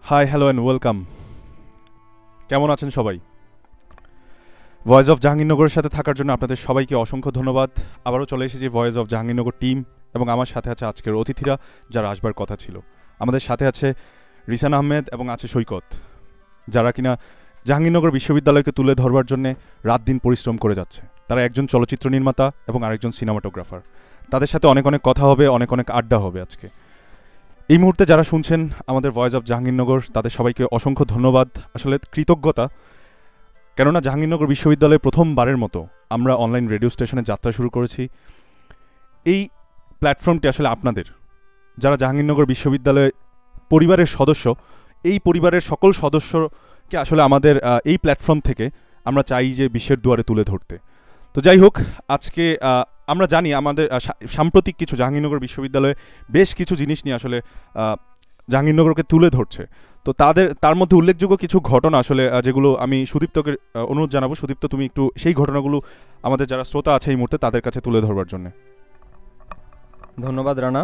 Hi hello and welcome. কেমন আছেন সবাই? ভয়েস অফ জাহাঙ্গীরনগরের সাথে থাকার জন্য আপনাদের সবাইকে অসংখ্য ধন্যবাদ। আবারও চলে এসেছি ভয়েস অফ জাহাঙ্গীরনগর টিম, এবং আমার সাথে আছে আজকের অতিথিরা যারা আসবার কথা ছিল। আমাদের সাথে আছে রিসান আহমেদ এবং আছে সৈকত, যারা কিনা জাহাঙ্গীরনগর বিশ্ববিদ্যালয়কে তুলে ধরবার জন্য রাত দিন পরিশ্রম করে যাচ্ছে। তারা একজন চলচ্চিত্র নির্মাতা এবং আরেকজন সিনেমাটোগ্রাফার। তাদের সাথে অনেক অনেক কথা হবে, অনেক অনেক আড্ডা হবে আজকে। এই মুহূর্তে যারা শুনছেন আমাদের ভয়েস অফ জাহাঙ্গীরনগর, তাদের সবাইকে অসংখ্য ধন্যবাদ, আসলে কৃতজ্ঞতা। কেননা জাহাঙ্গীরনগর বিশ্ববিদ্যালয়ে প্রথমবারের মতো আমরা অনলাইন রেডিও স্টেশনে যাত্রা শুরু করেছি। এই প্ল্যাটফর্মটি আসলে আপনাদের, যারা জাহাঙ্গীরনগর বিশ্ববিদ্যালয় পরিবারের সদস্য, এই পরিবারের সকল সদস্যকে আসলে আমাদের এই প্ল্যাটফর্ম থেকে আমরা চাই যে বিশ্বের দুয়ারে তুলে ধরতে। তো যাই হোক, আজকে আমরা জানি আমাদের সাম্প্রতিক কিছু জাহাঙ্গীরনগর বিশ্ববিদ্যালয়ে বেশ কিছু জিনিস নিয়ে আসলে জাহাঙ্গীরনগরকে তুলে ধরছে। তো তার মধ্যে উল্লেখযোগ্য কিছু ঘটনা আসলে যেগুলো আমি সুদীপ্তকে অনুরোধ জানাবো। সুদীপ্ত, তুমি একটু সেই ঘটনাগুলো আমাদের যারা শ্রোতা আছে এই মুহূর্তে তাদের কাছে তুলে ধরবার জন্য। ধন্যবাদ রানা।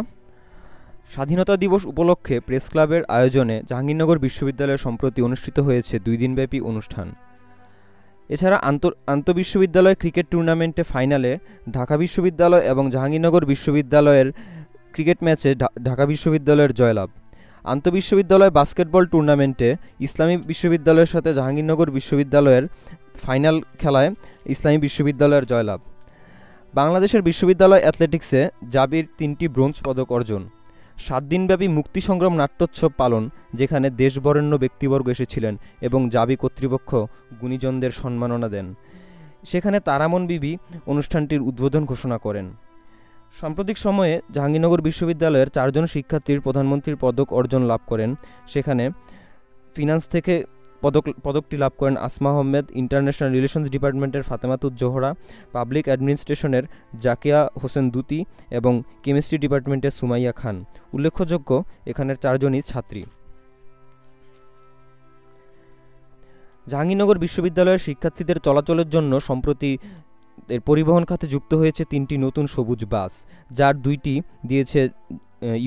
স্বাধীনতা দিবস উপলক্ষে প্রেস ক্লাবের আয়োজনে জাহাঙ্গীরনগর বিশ্ববিদ্যালয়ে সম্প্রতি অনুষ্ঠিত হয়েছে 2 দিনব্যাপী অনুষ্ঠান। এছাড়া আন্তঃবিশ্ববিদ্যালয় ক্রিকেট টুর্নামেন্টে ফাইনালে ঢাকা বিশ্ববিদ্যালয় এবং জাহাঙ্গীরনগর বিশ্ববিদ্যালয়ের ক্রিকেট ম্যাচে ঢাকা বিশ্ববিদ্যালয়ের জয়লাভ। আন্তঃবিশ্ববিদ্যালয় বাস্কেটবল টুর্নামেন্টে ইসলামী বিশ্ববিদ্যালয়ের সাথে জাহাঙ্গীরনগর বিশ্ববিদ্যালয়ের ফাইনাল খেলায় ইসলামী বিশ্ববিদ্যালয়ের জয়লাভ। বাংলাদেশের বিশ্ববিদ্যালয় অ্যাথলেটিক্সে জাবির 3টি ব্রোঞ্জ পদক অর্জন। 7 দিনব্যাপী মুক্তি সংগ্রাম নাট্যোৎসব পালন, যেখানে দেশবরেণ্য ব্যক্তিবর্গ এসেছিলেন এবং জাবি কর্তৃপক্ষ গুণীজনদের সম্মাননা দেন। সেখানে তারামন বিবি অনুষ্ঠানটির উদ্বোধন ঘোষণা করেন। সাম্প্রতিক সময়ে জাহাঙ্গীরনগর বিশ্ববিদ্যালয়ের 4 জন শিক্ষার্থীর প্রধানমন্ত্রীর পদক অর্জন লাভ করেন। সেখানে ফিনান্স থেকে পদকটি লাভ করেন আসমা আহমেদ, ইন্টারন্যাশনাল রিলেশনস ডিপার্টমেন্টের ফাতেমাতুজ জোহরা, পাবলিক অ্যাডমিনিস্ট্রেশনের জাকিয়া হোসেন দুতি এবং কেমিস্ট্রি ডিপার্টমেন্টের সুমাইয়া খান। উল্লেখযোগ্য, এখানের 4 জনই ছাত্রী। জাহাঙ্গীরনগর বিশ্ববিদ্যালয়ের শিক্ষার্থীদের চলাচলের জন্য সম্প্রতি এর পরিবহন খাতে যুক্ত হয়েছে 3টি নতুন সবুজ বাস, যার 2টি দিয়েছে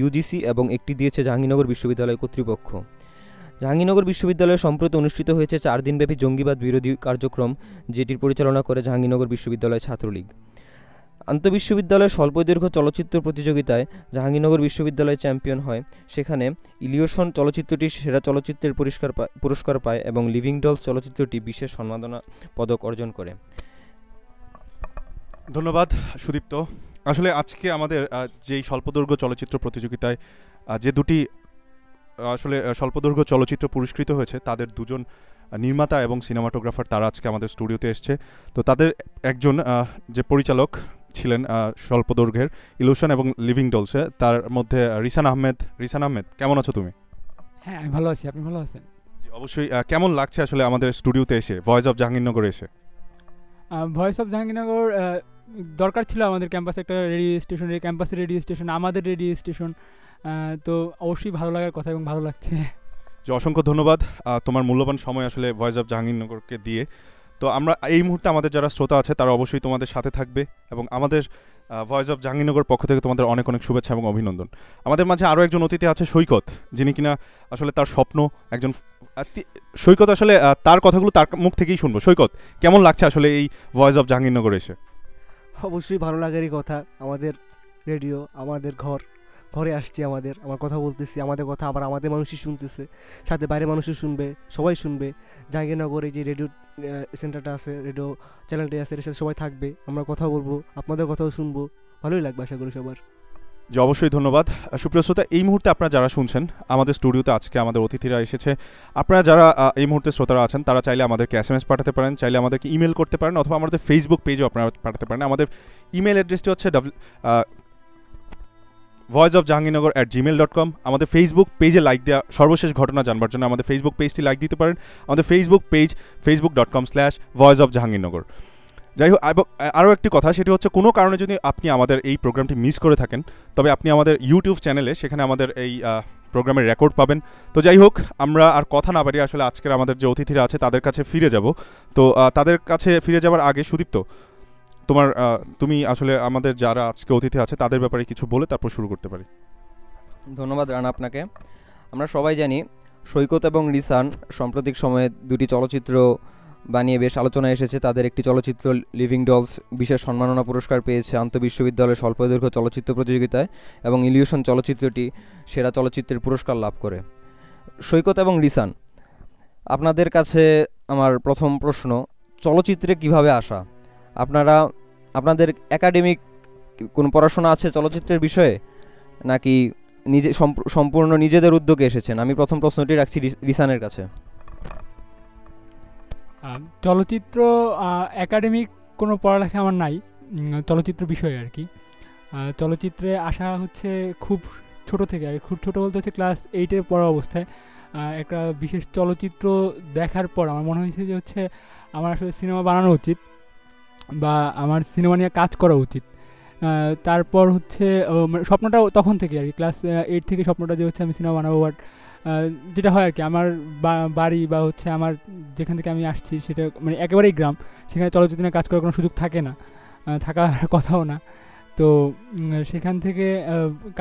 ইউজিসি এবং একটি দিয়েছে জাহাঙ্গীরনগর বিশ্ববিদ্যালয় কর্তৃপক্ষ। জাহাঙ্গীরনগর বিশ্ববিদ্যালয়ে সম্প্রতি অনুষ্ঠিত হয়েছে 4 দিনব্যাপী জঙ্গিবাদ বিরোধী কার্যক্রম, যেটির পরিচালনা করে জাহাঙ্গীরনগর বিশ্ববিদ্যালয় ছাত্রলীগ। আন্তঃবিশ্ববিদ্যালয় স্বল্পদৈর্ঘ্য চলচ্চিত্র প্রতিযোগিতায় জাহাঙ্গীরনগর বিশ্ববিদ্যালয় চ্যাম্পিয়ন হয়। সেখানে ইলিওশন চলচ্চিত্রটি সেরা চলচ্চিত্রের পুরস্কার পায় এবং লিভিং ডলস চলচ্চিত্রটি বিশেষ সম্মাননা পদক অর্জন করে। ধন্যবাদ সুদীপ্ত। আসলে আজকে আমাদের যেই স্বল্পদৈর্ঘ্য চলচ্চিত্র প্রতিযোগিতায় যে দুটি আসলে স্বল্পদৈর্ঘ্য চলচ্চিত্র পুরস্কৃত হয়েছে, তাদের 2 জন নির্মাতা এবং সিনেমাটোগ্রাফার তারা আজকে আমাদের স্টুডিওতে এসছে। তো তাদের একজন যে পরিচালক ছিলেন স্বল্পদৈর্ঘ্যের ইলিউশন এবং লিভিং ডলসে, তার মধ্যে রিসান আহমেদ। কেমন আছো তুমি? হ্যাঁ, আমি ভালো আছি। আপনি ভালো আছেন? অবশ্যই। কেমন লাগছে আসলে আমাদের স্টুডিওতে এসে, ভয়েস অফ জাহাঙ্গীরনগরে এসে? ভয়েস অফ জাহাঙ্গীরনগর দরকার ছিল আমাদের ক্যাম্পাসে একটা রেডিও স্টেশন, ক্যাম্পাসের রেডিও স্টেশন, আমাদের রেডিও স্টেশন। তো অবশ্যই ভালো লাগার কথা এবং ভালো লাগছে। যে অসংখ্য ধন্যবাদ তোমার মূল্যবান সময় আসলে ভয়েস অফ জাহাঙ্গীরনগরকে দিয়ে। তো আমরা এই মুহূর্তে আমাদের যারা শ্রোতা আছে তারা অবশ্যই তোমাদের সাথে থাকবে, এবং আমাদের ভয়েস অফ জাহাঙ্গীরনগর পক্ষ থেকে তোমাদের অনেক অনেক শুভেচ্ছা এবং অভিনন্দন। আমাদের মাঝে আরও একজন অতিথি আছে, সৈকত, যিনি কিনা আসলে তার স্বপ্ন একজন সৈকত, আসলে তার কথাগুলো তার মুখ থেকেই শুনবো। সৈকত, কেমন লাগছে আসলে এই ভয়েস অফ জাহাঙ্গীরনগর এসে? অবশ্যই ভালো লাগারই কথা। আমাদের রেডিও, আমাদের ঘরে আসছে, আমার কথা বলতেছি, আমাদের কথা আবার আমাদের মানুষই শুনতেছে, সাথে বাইরের মানুষও শুনবে, সবাই শুনবে। জাহাঙ্গীরনগরে যে রেডিও সেন্টারটা আছে, রেডিও চ্যানেলটি আছে, এর সাথে সবাই থাকবে, আমরা কথা বলবো, আপনাদের কথাও শুনবো, ভালোই লাগবে আশা করি সবার। যে অবশ্যই ধন্যবাদ। সুপ্রিয় শ্রোতা, এই মুহূর্তে আপনারা যারা শুনছেন আমাদের স্টুডিওতে আজকে আমাদের অতিথিরা এসেছে। আপনারা যারা এই মুহূর্তে শ্রোতারা আছেন তারা চাইলে আমাদেরকে SMS পাঠাতে পারেন, চাইলে আমাদেরকে ইমেল করতে পারেন, অথবা আমাদের ফেসবুক পেজেও আপনারা পাঠাতে পারেন। আমাদের ইমেল অ্যাড্রেসটি হচ্ছে voiceofjahangirnagar@gmail.com। আমাদের ফেসবুক পেজে লাইক দেওয়া, সর্বশেষ ঘটনা জানবার জন্য আমাদের ফেসবুক পেজটি লাইক দিতে পারেন। আমাদের ফেসবুক পেজ facebook.com/voiceofjahangirnagar। যাই হোক, আরও একটি কথা, সেটি হচ্ছে কোনো কারণে যদি আপনি আমাদের এই প্রোগ্রামটি মিস করে থাকেন, তবে আপনি আমাদের ইউটিউব চ্যানেলে সেখানে আমাদের এই প্রোগ্রামের রেকর্ড পাবেন। তো যাই হোক, আমরা আর কথা না বাড়িয়ে আসলে আজকের আমাদের যে অতিথিরা আছে তাদের কাছে ফিরে যাব। তো তাদের কাছে ফিরে যাওয়ার আগে সুদীপ্ত, তুমি আসলে আমাদের যারা আজকে অতিথি আছে তাদের ব্যাপারে কিছু বলে তারপর শুরু করতে পারি। ধন্যবাদ রানা আপনাকে। আমরা সবাই জানি সৈকত এবং রিসান সাম্প্রতিক সময়ে দুটি চলচ্চিত্র বানিয়ে বেশ আলোচনায় এসেছে। তাদের একটি চলচ্চিত্র লিভিং ডলস বিশেষ সম্মাননা পুরস্কার পেয়েছে আন্তঃবিশ্ববিদ্যালয়ের স্বল্পদৈর্ঘ্য চলচ্চিত্র প্রতিযোগিতায় এবং ইলিউশন চলচ্চিত্রটি সেরা চলচ্চিত্রের পুরস্কার লাভ করে। সৈকত এবং রিসান, আপনাদের কাছে আমার প্রথম প্রশ্ন, চলচ্চিত্রে কিভাবে আসা? আপনাদের একাডেমিক কোনো পড়াশোনা আছে চলচ্চিত্রের বিষয়ে, নাকি সম্পূর্ণ নিজেদের উদ্যোগে এসেছেন? আমি প্রথম প্রশ্নটি রাখছি রিসানের কাছে। চলচ্চিত্র একাডেমিক কোনো পড়ালেখা আমার নাই, চলচ্চিত্র বিষয়ে আর কি। চলচ্চিত্রে আসা হচ্ছে খুব ছোট থেকে, আর খুব ছোটো বলতে হচ্ছে ক্লাস 8-এ পড়া অবস্থায় একটা বিশেষ চলচ্চিত্র দেখার পর আমার মনে হয়েছে যে হচ্ছে আমার আসলে সিনেমা বানানো উচিত বা আমার সিনেমা নিয়ে কাজ করা উচিত। তারপর হচ্ছে স্বপ্নটা তখন থেকে আর কি, ক্লাস 8 থেকে স্বপ্নটা যে হচ্ছে আমি সিনেমা বানাবো। বাট যেটা হয় আর কি, আমার বাড়ি বা হচ্ছে আমার যেখান থেকে আমি আসছি সেটা মানে একেবারেই গ্রাম, সেখানে চলচ্চিত্র নিয়ে কাজ করার কোনো সুযোগ থাকে না, থাকার কথাও না। তো সেখান থেকে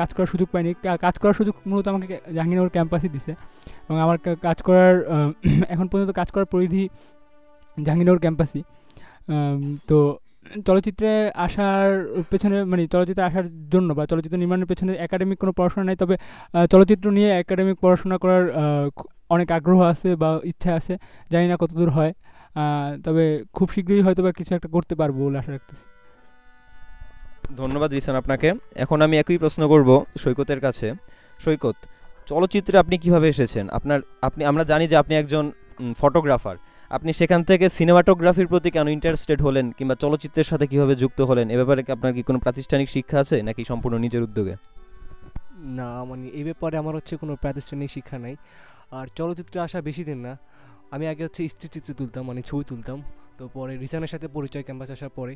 কাজ করার সুযোগ পাইনি। কাজ করার সুযোগ মূলত আমাকে জাহাঙ্গীরনগর ক্যাম্পাসই দিছে, এবং আমার কাজ করার এখন পর্যন্ত কাজ করার পরিধি জাহাঙ্গীরনগর ক্যাম্পাসই। তো চলচ্চিত্রে আসার পেছনে মানে চলচ্চিত্রে আসার জন্য বা চলচ্চিত্র নির্মাণের পেছনে একাডেমিক কোনো পড়াশোনা নাই, তবে চলচ্চিত্র নিয়ে একাডেমিক পড়াশোনা করার অনেক আগ্রহ আছে বা ইচ্ছা আছে, জানি না কতদূর হয়, তবে খুব শীঘ্রই হয়তো বা কিছু একটা করতে পারবো বলে আশা রাখতেছি। ধন্যবাদ রিসান আপনাকে। এখন আমি একই প্রশ্ন করব সৈকতের কাছে। সৈকত, চলচ্চিত্রে আপনি কিভাবে এসেছেন? আমরা জানি যে আপনি একজন ফটোগ্রাফার। আপনি সেখান থেকে সিনেমাটোগ্রাফির প্রতি কেন ইন্টারেস্টেড হলেন, কিংবা চলচ্চিত্রের সাথে কিভাবে যুক্ত হলেন? এ ব্যাপারে আপনার কি কোনো প্রাতিষ্ঠানিক শিক্ষা আছে, নাকি সম্পূর্ণ নিজের উদ্যোগে? না, মানে এই ব্যাপারে আমার হচ্ছে কোনো প্রাতিষ্ঠানিক শিক্ষা নাই। আর চলচ্চিত্রে আসা বেশি দিন না, আমি আগে হচ্ছে স্থিরচিত্র তুলতাম, মানে ছবি তুলতাম। তো পরে রিসানের সাথে পরিচয় ক্যাম্পাস আসার পরে।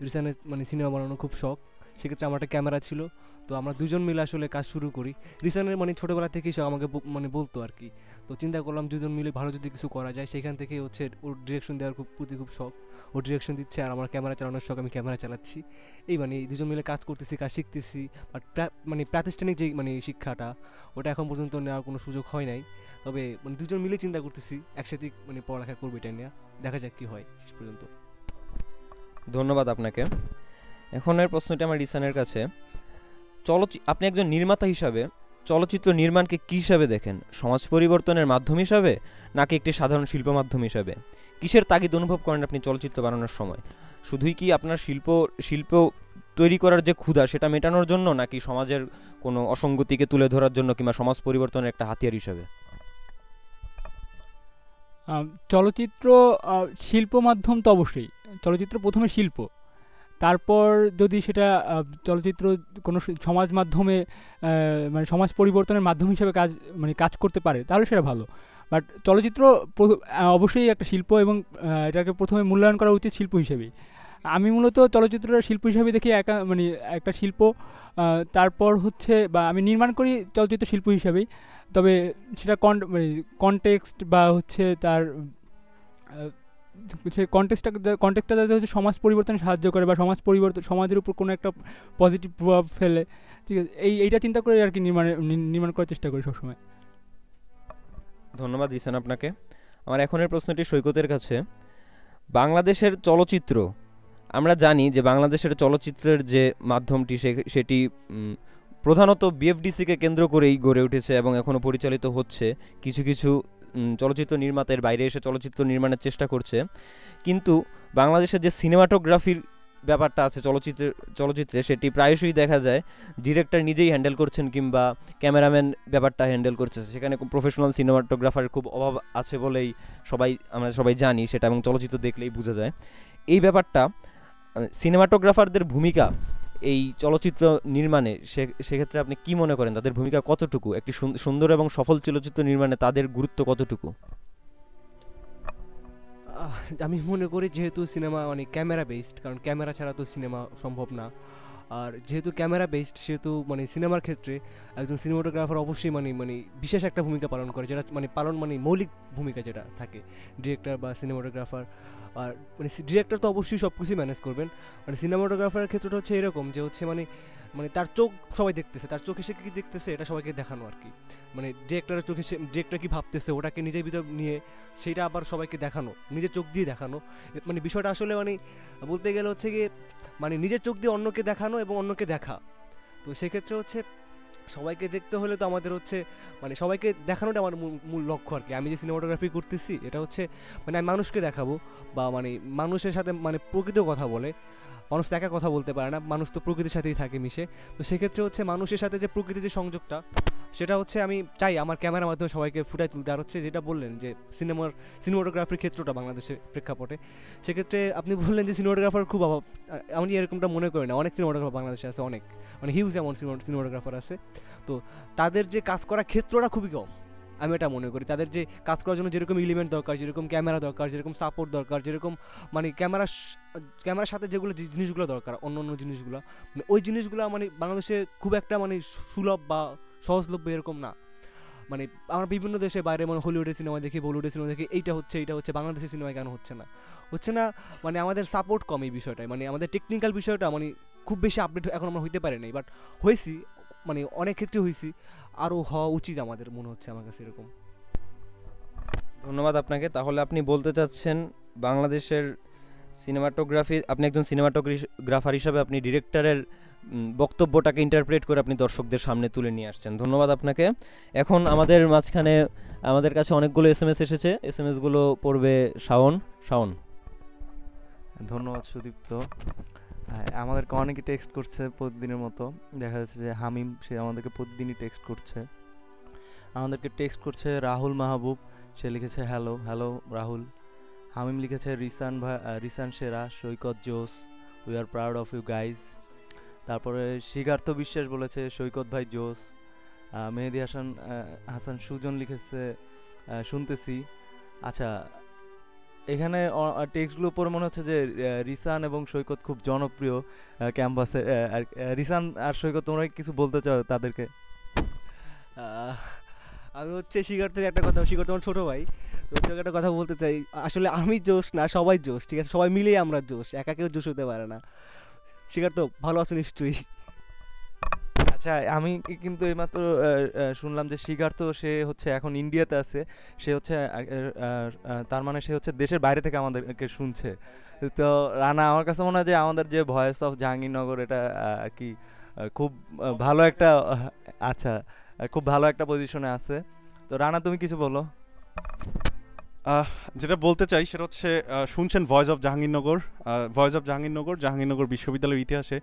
রিসানের মানে সিনেমা বানানো খুব শখ, সেক্ষেত্রে আমার একটা ক্যামেরা ছিল। তো আমরা দুজন মিলে আসলে কাজ শুরু করি। রিসানের মানে ছোটোবেলা থেকেই সে আমাকে মানে বলতো আর কি। তো চিন্তা করলাম দুজন মিলে ভালো যদি কিছু করা যায়, সেখান থেকে হচ্ছে ওর ডিরেকশন দেওয়ার প্রতি খুব শখ। ও ডিরেকশন দিচ্ছে আর আমার ক্যামেরা চালানোর শখ, আমি ক্যামেরা চালাচ্ছি। এই মানে দুজন মিলে কাজ করতেছি, কাজ শিখতেছি। বাট মানে প্রাতিষ্ঠানিক যে মানে শিক্ষাটা, ওটা এখন পর্যন্ত নেওয়ার কোনো সুযোগ হয় নাই। তবে মানে দুজন মিলে চিন্তা করতেছি একসাথে মানে পড়ালেখা করবো, এটা নিয়ে দেখা যাক কী হয় শেষ পর্যন্ত। ধন্যবাদ আপনাকে। এখনের প্রশ্নটি আমার রিসানের কাছে। আপনি একজন নির্মাতা হিসাবে চলচ্চিত্র নির্মাণকে কী হিসাবে দেখেন? সমাজ পরিবর্তনের মাধ্যম হিসাবে, নাকি একটি সাধারণ শিল্প মাধ্যম হিসাবে? কিসের তাগিদ অনুভব করেন আপনি চলচ্চিত্র বানানোর সময়? শুধুই কি আপনার শিল্প তৈরি করার যে ক্ষুধা সেটা মেটানোর জন্য, নাকি সমাজের কোনো অসঙ্গতিকে তুলে ধরার জন্য, কিংবা সমাজ পরিবর্তনের একটা হাতিয়ার হিসাবে? চলচ্চিত্র শিল্প মাধ্যম তো অবশ্যই। চলচ্চিত্র প্রথমে শিল্প, তারপর যদি সেটা চলচ্চিত্র কোনো সমাজ মাধ্যমে মানে সমাজ পরিবর্তনের মাধ্যম হিসেবে কাজ করতে পারে, তাহলে সেটা ভালো। বাট চলচ্চিত্র অবশ্যই একটা শিল্প, এবং এটাকে প্রথমে মূল্যায়ন করা উচিত শিল্প হিসেবেই। আমি মূলত চলচ্চিত্রটা শিল্প হিসেবে দেখি, মানে একটা শিল্প। তারপর হচ্ছে বা আমি নির্মাণ করি চলচ্চিত্র শিল্প হিসেবেই, তবে সেটা মানে কনটেক্সট বা হচ্ছে তার সে কন্টেক্সটটা যাতে হচ্ছে সমাজ পরিবর্তনে সাহায্য করে বা সমাজের উপর কোনো একটা পজিটিভ প্রভাব ফেলে, ঠিক আছে, এইটা চিন্তা করে আর কি নির্মাণ করার চেষ্টা করি সবসময়। ধন্যবাদ রিসান আপনাকে। আমার এখনের প্রশ্নটি সৈকতের কাছে। বাংলাদেশের চলচ্চিত্র, আমরা জানি যে বাংলাদেশের চলচ্চিত্রের যে মাধ্যমটি সেটি প্রধানত বিএফডিসিকে কেন্দ্র করেই গড়ে উঠেছে এবং এখনও পরিচালিত হচ্ছে। কিছু কিছু চলচ্চিত্র নির্মাতার বাইরে এসে চলচ্চিত্র নির্মাণের চেষ্টা করছে, কিন্তু বাংলাদেশের যে সিনেমাটোগ্রাফির ব্যাপারটা আছে চলচ্চিত্রে সেটি প্রায়শই দেখা যায় ডিরেক্টর নিজেই হ্যান্ডেল করছেন, কিংবা ক্যামেরাম্যান ব্যাপারটা হ্যান্ডেল করছে। সেখানে প্রফেশনাল সিনেমাটোগ্রাফারের খুব অভাব আছে বলেই আমরা সবাই জানি সেটা, এবং চলচ্চিত্র দেখলেই বোঝা যায় এই ব্যাপারটা। সিনেমাটোগ্রাফারদের ভূমিকা এই চলচ্চিত্র নির্মাণে, সেক্ষেত্রে আপনি কি মনে করেন তাদের ভূমিকা কতটুকু? একটি সুন্দর এবং সফল চলচ্চিত্র নির্মাণে তাদের গুরুত্ব কতটুকু? আমি মনে করি যেহেতু সিনেমা মানে ক্যামেরা বেসড, কারণ ক্যামেরা ছাড়া তো সিনেমা সম্ভব না। আর যেহেতু ক্যামেরা বেসড সেহেতু মানে সিনেমার ক্ষেত্রে একজন সিনেমাটোগ্রাফার অবশ্যই মানে বিশেষ একটা ভূমিকা পালন করে, যেটা মানে মৌলিক ভূমিকা যেটা থাকে ডিরেক্টর বা সিনেমাটোগ্রাফার। আর মানে ডিরেক্টর তো অবশ্যই সব কিছুই ম্যানেজ করবেন, মানে সিনেমাটোগ্রাফারের ক্ষেত্রটা হচ্ছে এরকম যে হচ্ছে মানে তার চোখ সবাই দেখতেছে, তার চোখে সে কী দেখতেছে এটা সবাইকে দেখানো আর কি। মানে ডিরেক্টরের চোখে সে ডিরেক্টর কী ভাবতেছে ওটাকে নিজের ভিতর নিয়ে সেইটা আবার সবাইকে দেখানো, নিজের চোখ দিয়ে দেখানো। মানে বিষয়টা আসলে মানে বলতে গেলে হচ্ছে গিয়ে মানে নিজের চোখ দিয়ে অন্যকে দেখানো এবং অন্যকে দেখা। তো সেক্ষেত্রে হচ্ছে সবাইকে দেখতে হলে তো আমাদের হচ্ছে মানে সবাইকে দেখানোটা আমার মূল লক্ষ্য আর কি। আমি যে সিনেমাটোগ্রাফি করতেছি এটা হচ্ছে মানে আমি মানুষকে দেখাবো, বা মানে মানুষের সাথে মানে প্রকৃত কথা বলে। মানুষ তো একা কথা বলতে পারে না, মানুষ তো প্রকৃতির সাথেই থাকে মিশে। তো সেক্ষেত্রে হচ্ছে মানুষের সাথে যে প্রকৃতির যে সংযোগটা সেটা হচ্ছে আমি চাই আমার ক্যামেরার মাধ্যমে সবাইকে ফুটাই তুলতে। আর হচ্ছে যেটা বললেন যে সিনেমাটোগ্রাফির ক্ষেত্রটা বাংলাদেশের প্রেক্ষাপটে, সেক্ষেত্রে আপনি বললেন যে সিনেমাটোগ্রাফার খুব অভাব। আমি এরকমটা মনে করি না, অনেক সিনেমাটোগ্রাফার বাংলাদেশে আছে, অনেক মানে হিউজ এমন সিনেমাটোগ্রাফার আছে। তো তাদের যে কাজ করার ক্ষেত্রটা খুবই কম, আমি এটা মনে করি। তাদের যে কাজ করার জন্য যেরকম এলিমেন্ট দরকার, যেরকম ক্যামেরা দরকার, যেরকম সাপোর্ট দরকার, যেরকম মানে ক্যামেরার সাথে যেগুলো জিনিসগুলো দরকার, অন্য জিনিসগুলো মানে ওই জিনিসগুলো মানে বাংলাদেশে খুব একটা মানে সুলভ বা সহজলভ্য এরকম না। মানে আমরা বিভিন্ন দেশে বাইরে মানে হলিউডের সিনেমা দেখি, বলিউডের সিনেমা দেখি, এইটা হচ্ছে বাংলাদেশের সিনেমায় কেন হচ্ছে না মানে আমাদের সাপোর্ট কম এই বিষয়টায়। মানে আমাদের টেকনিক্যাল বিষয়টা মানে খুব বেশি আপডেট এখন আমরা হইতে পারি নাই, বাট হয়েছি মানে অনেক ক্ষেত্রে হয়েছি, আরও হওয়া উচিত আমাদের মনে হচ্ছে আমার কাছে এরকম। ধন্যবাদ আপনাকে। তাহলে আপনি বলতে চাচ্ছেন বাংলাদেশের সিনেমাটোগ্রাফি, আপনি একজন সিনেমাটোগ্রাফার হিসাবে আপনি ডিরেক্টরের বক্তব্যটাকে ইন্টারপ্রেট করে আপনি দর্শকদের সামনে তুলে নিয়ে আসছেন। ধন্যবাদ আপনাকে। এখন আমাদের মাঝখানে আমাদের কাছে অনেকগুলো SMS এসেছে, SMSগুলো পড়বে শাওন। ধন্যবাদ সুদীপ্ত। আমাদেরকে অনেকে টেক্সট করছে প্রতিদিনের মতো, দেখা যাচ্ছে যে হামিম সে আমাদেরকে প্রতিদিনই টেক্সট করছে। আমাদেরকে টেক্সট করছে রাহুল মাহবুব, সে লিখেছে হ্যালো রাহুল। হামিম লিখেছে রিসান সেরা, সৈকত জোস, we are proud of you guys. তারপরে শিগার্থ বিশ্বাস বলেছে সৈকত ভাই জোস। মেহেদি হাসান সুজন লিখেছে শুনতেছি। আচ্ছা, এখানে টেক্সটগুলো পড়ে মনে হচ্ছে যে রিসান এবং সৈকত খুব জনপ্রিয় ক্যাম্পাসে। রিসান আর সৈকত, তোমরা কিছু বলতে চাও তাদেরকে? আমি হচ্ছে শিগার্থের একটা কথা, শিগার্থ আমার ছোটো ভাই, তো হচ্ছে একটা কথা বলতে চাই। আসলে আমি জোশ না, সবাই জোশ, ঠিক আছে? সবাই মিলেই আমরা জোশ, একা কেউ জোশ হতে পারে না। শিগার্থ ভালো আছো নিশ্চয়ই? আচ্ছা, আমি কিন্তু এইমাত্র শুনলাম যে শিগার্থ সে হচ্ছে এখন ইন্ডিয়াতে আছে, সে হচ্ছে তার মানে সে হচ্ছে দেশের বাইরে থেকে আমাদেরকে শুনছে। তো রানা, আমার কাছে মনে হয় যে আমাদের যে ভয়েস অফ জাহাঙ্গীরনগর এটা কি খুব ভালো একটা আচ্ছা খুব ভালো একটা পজিশনে আছে। তো রানা, তুমি কিছু বলো। যেটা বলতে চাই সেটা হচ্ছে শুনছেন ভয়েস অফ জাহাঙ্গীরনগর বিশ্ববিদ্যালয়ের ইতিহাসে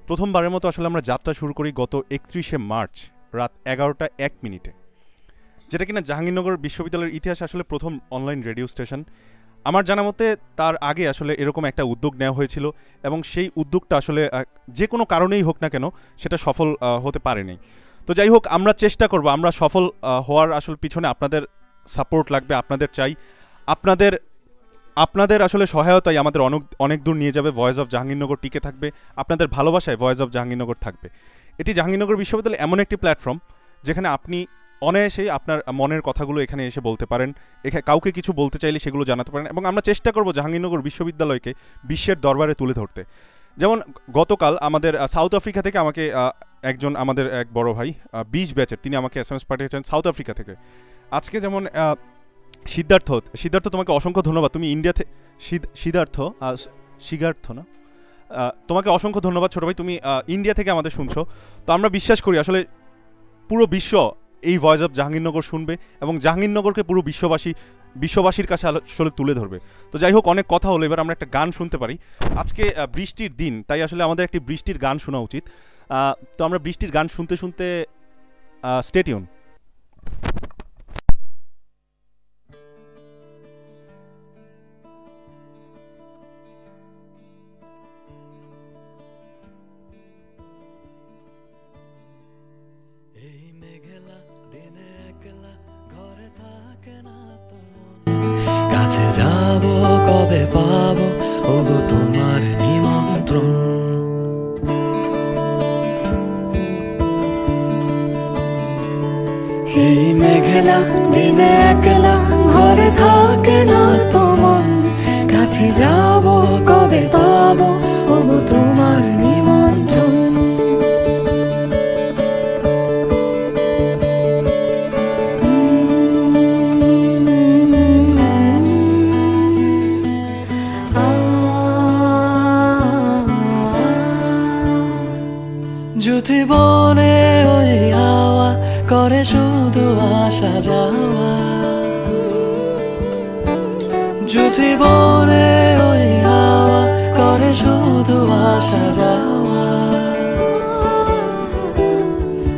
প্রথমবারের মতো আসলে আমরা যাত্রা শুরু করি গত 31শে মার্চ রাত 11:01, যেটা কিনা জাহাঙ্গীরনগর বিশ্ববিদ্যালয়ের ইতিহাসে আসলে প্রথম অনলাইন রেডিও স্টেশন। আমার জানা মতে তার আগে আসলে এরকম একটা উদ্যোগ নেওয়া হয়েছিল, এবং সেই উদ্যোগটা আসলে যে কোনো কারণেই হোক না কেন সেটা সফল হতে পারেনি। তো যাই হোক, আমরা চেষ্টা করব, আমরা সফল হওয়ার আসলে পিছনে আপনাদের সাপোর্ট লাগবে, আপনাদের চাই। আপনাদের আসলে সহায়তাই আমাদের অনেক দূর নিয়ে যাবে। ভয়েস অফ জাহাঙ্গীরনগর টিকে থাকবে, আপনাদের ভালোবাসায় ভয়েস অফ জাহাঙ্গীরনগর থাকবে। এটি জাহাঙ্গীরনগর বিশ্ববিদ্যালয় এমন একটি প্ল্যাটফর্ম যেখানে আপনি অনায়াসেই আপনার মনের কথাগুলো এখানে এসে বলতে পারেন, কাউকে কিছু বলতে চাইলে সেগুলো জানাতে পারেন, এবং আমরা চেষ্টা করব জাহাঙ্গীরনগর বিশ্ববিদ্যালয়কে বিশ্বের দরবারে তুলে ধরতে। যেমন গতকাল আমাদের সাউথ আফ্রিকা থেকে আমাকে আমাদের এক বড় ভাই 20 ব্যাচের, তিনি আমাকে SMS পাঠিয়েছেন সাউথ আফ্রিকা থেকে। আজকে যেমন সিদ্ধার্থ, তোমাকে অসংখ্য ধন্যবাদ। তুমি ইন্ডিয়া থেকে শিগার্থ না, তোমাকে অসংখ্য ধন্যবাদ ছোট ভাই, তুমি ইন্ডিয়া থেকে আমাদের শুনছো। তো আমরা বিশ্বাস করি আসলে পুরো বিশ্ব এই ভয়েস অফ জাহাঙ্গীরনগর শুনবে এবং জাহাঙ্গীরনগরকে পুরো বিশ্ববাসীর কাছে আসলে তুলে ধরবে। তো যাই হোক, অনেক কথা হলো, এবার আমরা একটা গান শুনতে পারি। আজকে বৃষ্টির দিন, তাই আসলে আমাদের একটি বৃষ্টির গান শোনা উচিত। তো আমরা বৃষ্টির গান শুনতে শুনতে স্টে টিউন। কাছে যাব কবে পাবো ওগো তোমার নিমন্ত্রণ। এই মেঘলা দিনে একলা ঘরে থাকে না তো মন, কাছে যাব কবে পাবো ওগো তোমার নিমন্ত্রণ। যদি বনে ওই হাওয়া করে শুধু আসা যাওয়া, যদি বনে ওই হাওয়া করে শুধু আসা যাওয়া,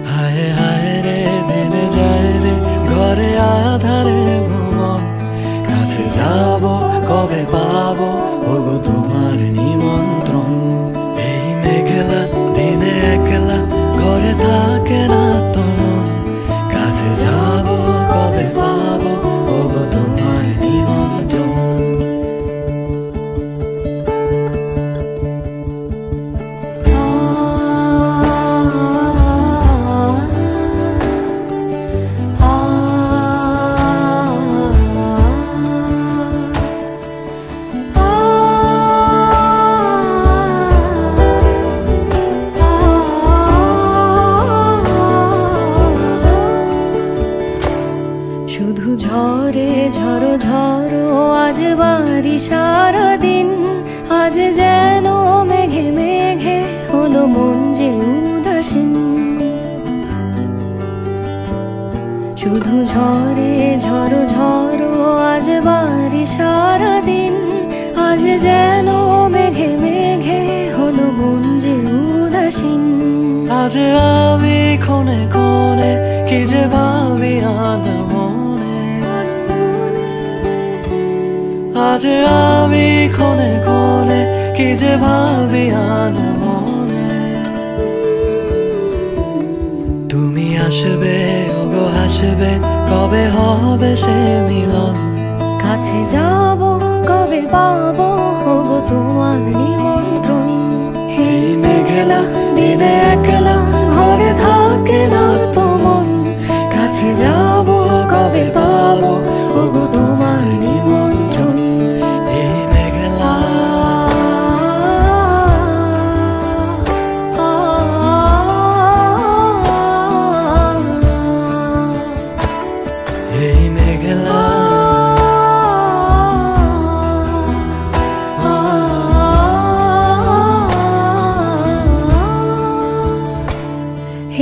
হায় হায় রে দিনে যায় রে ঘরে আধারে ভ্রমণ, কাছে যাব কবে পাবো ওগো তোমার নিমন্ত্রণ। এই মেঘলা দিনে একলা ঘরে থাকে না তো মন, কাছে যাব কবে পাবো ওগো তোমার নিমন্ত্রণ। শুধু ঝরে ঝড়ো ঝড়ো আজ বাড়ি সারাদিন, আজ যেন মেঘে মেঘে হলো মন যে উদাসীন। শুধু ঝরে ঝড়ো ঝড়ো আজ বাড়ি সারাদিন, আজ যেন মেঘে মেঘে হলো মন যে উদাসীন। আজ আমি ক্ষণে ক্ষণে কি যে ভাবি আনা মনে, আজ আমি ক্ষণে ক্ষণে কি যে ভাবি আনা মনে। তুমি আসবে ওগো আসবে কবে হবে সে মিলন, কাছে যাব কবে পাবো ওগো তোমার নিমন্ত্রণ। এই মেঘলা দিনে একলা ঘরে থাকে না তো মন, কাছে যাব কবে পাবো ওগো তোমার নিমন্ত্রণ। এই মেঘলা এই মেঘলা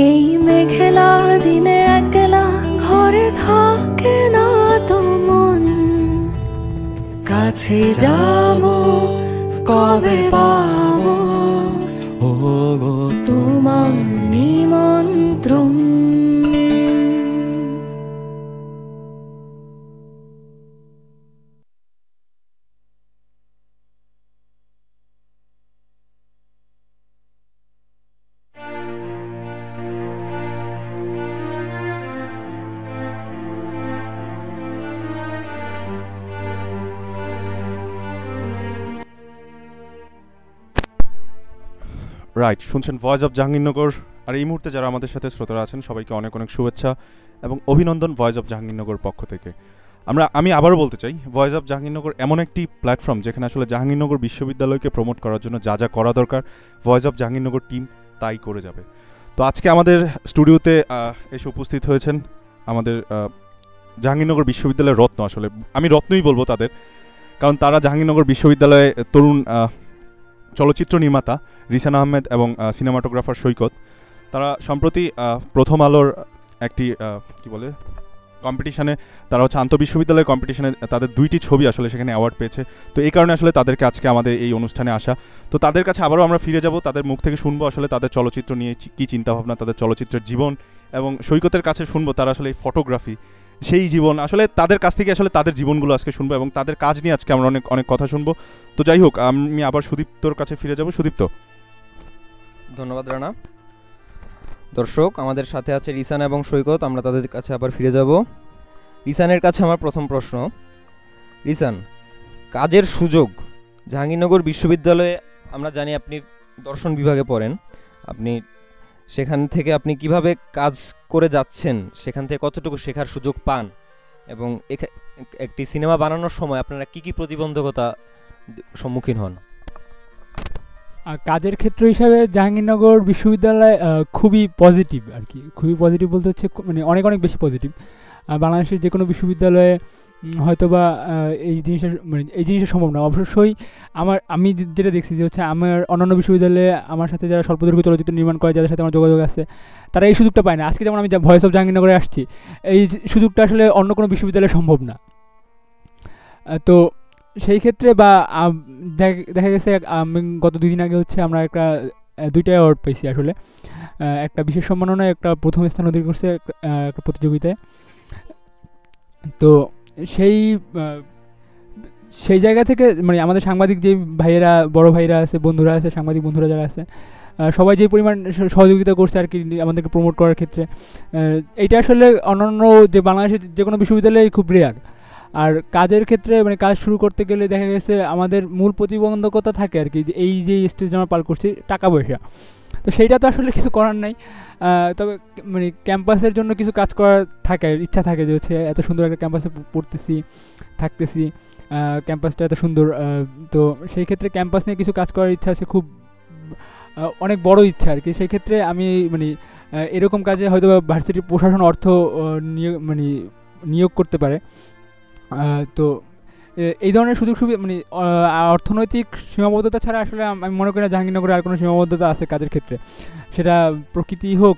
এই মেঘলা দিনে একলা ঘরে থাকে না তো মন, কাছে যাব কবে পাবো ওগো তোমার নিমন্ত্রণ। রাইট, শুনছেন ভয়েস অফ জাহাঙ্গীরনগর। আর এই মুহূর্তে যারা আমাদের সাথে শ্রোতারা আছেন সবাইকে অনেক অনেক শুভেচ্ছা এবং অভিনন্দন ভয়েস অফ জাহাঙ্গীরনগর পক্ষ থেকে। আমি আবারও বলতে চাই, ভয়েস অফ জাহাঙ্গীরনগর এমন একটি প্ল্যাটফর্ম যেখানে আসলে জাহাঙ্গীরনগর বিশ্ববিদ্যালয়কে প্রমোট করার জন্য যা যা করা দরকার ভয়েস অফ জাহাঙ্গীরনগর টিম তাই করে যাবে। তো আজকে আমাদের স্টুডিওতে এসে উপস্থিত হয়েছেন আমাদের জাহাঙ্গীরনগর বিশ্ববিদ্যালয়ের রত্ন, আসলে আমি রত্নই বলবো তাদের, কারণ তারা জাহাঙ্গীরনগর বিশ্ববিদ্যালয়ে তরুণ চলচ্চিত্র নির্মাতা রিসান আহমেদ এবং সিনেমাটোগ্রাফার সৈকত। তারা সম্প্রতি প্রথম আলোর একটি কি বলে কম্পিটিশনে, তারা হচ্ছে আন্তঃবিশ্ববিদ্যালয় কম্পিটিশনে তাদের 2টি ছবি আসলে সেখানে অ্যাওয়ার্ড পেয়েছে। তো এই কারণে আসলে তাদেরকে আজকে আমাদের এই অনুষ্ঠানে আসা। তো তাদের কাছে আবারও আমরা ফিরে যাব, তাদের মুখ থেকে শুনবো আসলে তাদের চলচ্চিত্র নিয়ে কী চিন্তাভাবনা, তাদের চলচ্চিত্রের জীবন, এবং সৈকতের কাছে শুনবো তারা আসলে এই ফটোগ্রাফি সেই জীবন, আসলে তাদের কাছ থেকে আসলে তাদের জীবনগুলো আজকে শুনবো এবং তাদের কাজ নিয়ে আজকে আমরা অনেক অনেক কথা শুনবো। তো যাই হোক, আমি আবার সুদীপ্তর কাছে ফিরে যাব। সুদীপ্ত। ধন্যবাদ রানা। দর্শক, আমাদের সাথে আছে রিসান এবং সৈকত, আমরা তাদের কাছে আবার ফিরে যাব। রিসানের কাছে আমার প্রথম প্রশ্ন। রিসান, কাজের সুযোগ জাহাঙ্গীরনগর বিশ্ববিদ্যালয়ে, আমরা জানি আপনি দর্শন বিভাগে পড়েন, আপনি সেখান থেকে আপনি কিভাবে কাজ করে যাচ্ছেন, সেখান থেকে কতটুকু শেখার সুযোগ পান, এবং একটি সিনেমা বানানোর সময় আপনারা কি কি প্রতিবন্ধকতা সম্মুখীন হন? কাজের ক্ষেত্র হিসাবে জাহাঙ্গীরনগর বিশ্ববিদ্যালয় খুবই পজিটিভ আর কি। খুবই পজিটিভ বলতে হচ্ছে মানে অনেক অনেক বেশি পজিটিভ। বাংলাদেশের যে কোনো বিশ্ববিদ্যালয়ে হয়তোবা এই জিনিসটা সম্ভব না। অবশ্যই আমি যেটা দেখছি যে হচ্ছে আমার অন্যান্য বিশ্ববিদ্যালয়ে আমার সাথে যারা স্বল্পদৈর্ঘ্য চলচ্চিত্র নির্মাণ করে, যাদের সাথে আমার যোগাযোগ আছে, তারা এই সুযোগটা পায় না। আজকে যেমন আমি ভয়েস অফ জাহাঙ্গীরনগরে আসছি, এই সুযোগটা আসলে অন্য কোনো বিশ্ববিদ্যালয়ে সম্ভব না। তো সেই ক্ষেত্রে বা দেখা গেছে আমি গত 2 দিন আগে হচ্ছে আমরা দুইটা অ্যাওয়ার্ড পাইছি আসলে। একটা বিশেষ সম্মাননা, একটা প্রথম স্থান অধিকার করছে একটা প্রতিযোগিতায়। তো সেই জায়গা থেকে মানে আমাদের সাংবাদিক যে ভাইয়েরা, বড় ভাইরা আছে, বন্ধুরা আছে, সাংবাদিক বন্ধুরা যারা আছে, সবাই যে পরিমাণ সহযোগিতা করছে আর কি আমাদেরকে প্রমোট করার ক্ষেত্রে, এইটা আসলে অন্যান্য যে বাংলাদেশের যে কোনো বিশ্ববিদ্যালয়ে খুব রেয়ার। আর কাজের ক্ষেত্রে মানে কাজ শুরু করতে গেলে দেখা গেছে আমাদের মূল প্রতিবন্ধকতা থাকে আর কি, এই যে স্টেজ আমরা পার করছি, টাকা পয়সা। তো সেইটা তো আসলে কিছু করার নাই। তবে মানে ক্যাম্পাসের জন্য কিছু কাজ করার থাকে, ইচ্ছা থাকে যে হচ্ছে এত সুন্দর একটা ক্যাম্পাসে পড়তেছি, থাকতেছি, ক্যাম্পাসটা এত সুন্দর। তো সেই ক্ষেত্রে ক্যাম্পাস নিয়ে কিছু কাজ করার ইচ্ছা আছে, খুব অনেক বড় ইচ্ছা আর কি। সেই ক্ষেত্রে আমি মানে এরকম কাজে হয়তো ভার্সিটির প্রশাসন অর্থ নিয়োগ করতে পারে। তো এই ধরনের সুযোগ সুবিধা মানে অর্থনৈতিক সীমাবদ্ধতা ছাড়া আসলে আমি মনে করি না জাহাঙ্গীরনগরে আর কোনো সীমাবদ্ধতা আছে কাজের ক্ষেত্রে। সেটা প্রকৃতি হোক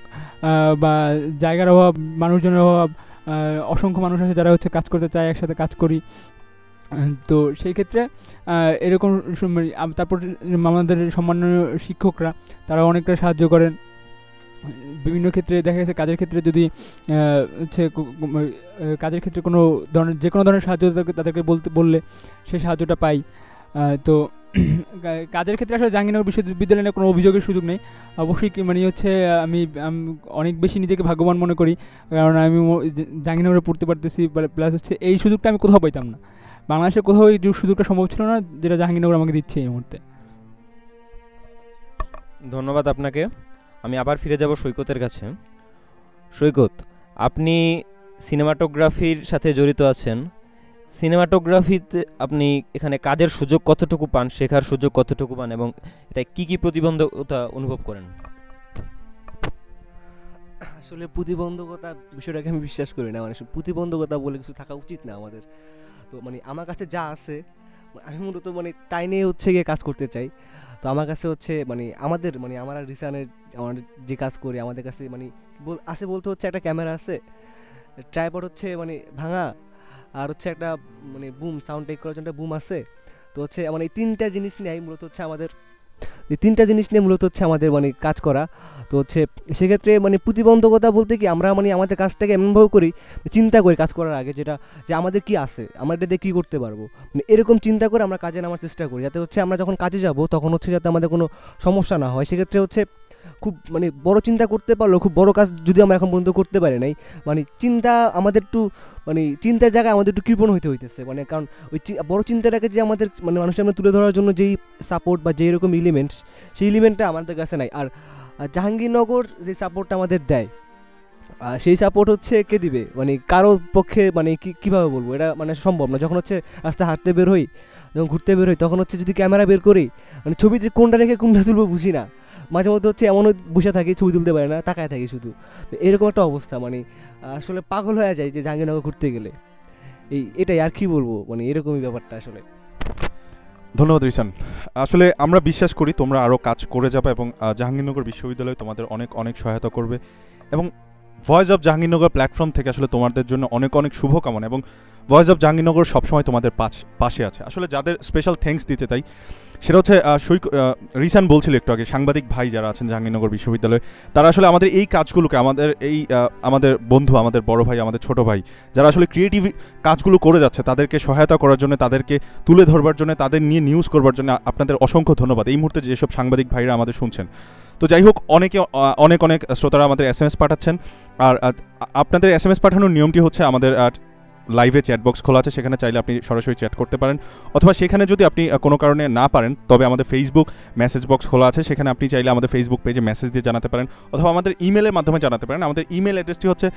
বা জায়গার অভাব, মানুষজনের অভাব, অসংখ্য মানুষ আছে যারা হচ্ছে কাজ করতে চায়, একসাথে কাজ করি। তো সেই ক্ষেত্রে এরকম তারপর আমাদের সম্মানীয় শিক্ষকরা, তারা অনেকটা সাহায্য করেন বিভিন্ন ক্ষেত্রে। দেখা গেছে কাজের ক্ষেত্রে যদি হচ্ছে কাজের ক্ষেত্রে কোনো ধরনের যে কোনো ধরনের সাহায্য তাদেরকে বললে সেই সাহায্যটা পাই। তো কাজের ক্ষেত্রে আসলে জাহাঙ্গীরনগর বিশ্ববিদ্যালয়ে কোনো অভিযোগের সুযোগ নেই। অবশ্যই মানে হচ্ছে আমি অনেক বেশি নিজেকে ভাগ্যবান মনে করি, কারণ আমি জাহাঙ্গীরনগরে পড়তে পারতেছি। প্লাস হচ্ছে এই সুযোগটা আমি কোথাও পাইতাম না, বাংলাদেশের কোথাও এই সুযোগটা সম্ভব ছিল না যেটা জাহাঙ্গীরনগর আমাকে দিচ্ছে এই মুহূর্তে। ধন্যবাদ আপনাকে। আমি আবার ফিরে যাব সৈকতের কাছে। সৈকত, আপনি সিনেমাটোগ্রাফির সাথে জড়িত আছেন। সিনেমাটোগ্রাফিতে আপনি এখানে কাজের সুযোগ কতটুকু পান, শেখার সুযোগ কতটুকু পান, এবং এটা কি কি প্রতিবন্ধকতা অনুভব করেন? আসলে প্রতিবন্ধকতা বিষয়টাকে আমি বিশ্বাস করি না। মানে প্রতিবন্ধকতা বলে কিছু থাকা উচিত না আমাদের। তো মানে আমার কাছে যা আছে আমি মূলত মানে তাই নিয়ে হচ্ছে গিয়ে কাজ করতে চাই। তো আমার কাছে হচ্ছে মানে আমরা রিসানের আমাদের যে কাজ করি, আমাদের কাছে মানে আছে বলতে হচ্ছে একটা ক্যামেরা আছে, ট্রাইপড হচ্ছে মানে ভাঙা, আর হচ্ছে একটা মানে বুম, সাউন্ড টেক করার জন্য একটা বুম আছে। তো হচ্ছে মানে এই তিনটা জিনিস নিয়ে মূলত হচ্ছে আমাদের মানে কাজ করা। তো হচ্ছে সেক্ষেত্রে মানে প্রতিবন্ধকতা বলতে কি, আমরা মানে আমাদের কাজটাকে এমনভাবে করি, চিন্তা করি কাজ করার আগে যে আমাদের কি আছে, আমরা এটা দিয়ে কী করতে পারবো, মানে এরকম চিন্তা করে আমরা কাজে নামার চেষ্টা করি, যাতে হচ্ছে আমরা যখন কাজে যাব তখন হচ্ছে যাতে আমাদের কোনো সমস্যা না হয়। সেক্ষেত্রে হচ্ছে খুব মানে বড় চিন্তা করতে পারলো, খুব বড় কাজ যদি আমরা এখন পর্যন্ত করতে পারি নাই, মানে চিন্তা আমাদের একটু মানে চিন্তার জায়গায় আমাদের একটু কৃপণ হইতেছে। মানে কারণ ওই বড় চিন্তাটাকে যে আমাদের মানে মানুষের সামনে তুলে ধরার জন্য যেই সাপোর্ট বা যেই রকম এলিমেন্টস, সেই এলিমেন্টটা আমাদের কাছে নাই। আর জাহাঙ্গীরনগর যে সাপোর্টটা আমাদের দেয়, সেই সাপোর্ট হচ্ছে কে দিবে, মানে কারো পক্ষে মানে কীভাবে বলবো, এটা মানে সম্ভব না। যখন হচ্ছে রাস্তায় হাঁটতে বের হই, যখন ঘুরতে বের হই, তখন হচ্ছে যদি ক্যামেরা বের করি, মানে ছবি যে কোনটা রেখে কোনটা তুলবো বুঝি না। মাঝে মধ্যে হচ্ছে এমনও বসে থাকি, ছবি তুলতে পারি না, তাকায় থাকি শুধু। তো এরকম একটা অবস্থা, মানে আসলে পাগল হয়ে যায় যে জাহাঙ্গীরনগর ঘুরতে গেলে। এটাই আর কি বলবো, মানে এরকমই ব্যাপারটা আসলে। ধন্যবাদ রিসান। আসলে আমরা বিশ্বাস করি তোমরা আরও কাজ করে যাবে এবং জাহাঙ্গীরনগর বিশ্ববিদ্যালয় তোমাদের অনেক অনেক সহায়তা করবে, এবং ভয়েস অফ জাহাঙ্গীরনগর প্ল্যাটফর্ম থেকে আসলে তোমাদের জন্য অনেক অনেক শুভকামনা, এবং ভয়েস অফ জাহাঙ্গীরনগর সবসময় তোমাদের পাশে আছে। আসলে যাদের স্পেশাল থ্যাঙ্কস দিতে তাই সেটা হচ্ছে রিসান বলছিল একটু আগে, সাংবাদিক ভাই যারা আছেন জাহাঙ্গীরনগর বিশ্ববিদ্যালয়ে, তারা আসলে আমাদের এই কাজগুলোকে, আমাদের বন্ধু, আমাদের বড় ভাই, আমাদের ছোট ভাই, যারা আসলে ক্রিয়েটিভ কাজগুলো করে যাচ্ছে, তাদেরকে সহায়তা করার জন্য, তাদেরকে তুলে ধরবার জন্য, তাদের নিয়ে নিউজ করবার জন্য আপনাদের অসংখ্য ধন্যবাদ। এই মুহূর্তে যেসব সাংবাদিক ভাইরা আমাদের শুনছেন, তো যাই হোক, অনেক শ্রোতারা আমাদের SMS পাঠাচ্ছেন। আর আপনাদের SMS পাঠানোর নিয়মটি হচ্ছে আমাদের লাইভে চ্যাট বক্স খোলা আছে, সেখানে চাইলে আপনি সরাসরি চ্যাট করতে পারেন, অথবা সেখানে যদি আপনি কোনো কারণে না পারেন তবে আমাদের ফেসবুক মেসেজ বক্স খোলা আছে, সেখানে আপনি চাইলে আমাদের ফেসবুক পেজে মেসেজ দিয়ে জানাতে পারেন, অথবা আমাদের ইমেলের মাধ্যমে জানাতে পারেন। আমাদের ইমেল অ্যাড্রেসটি হচ্ছে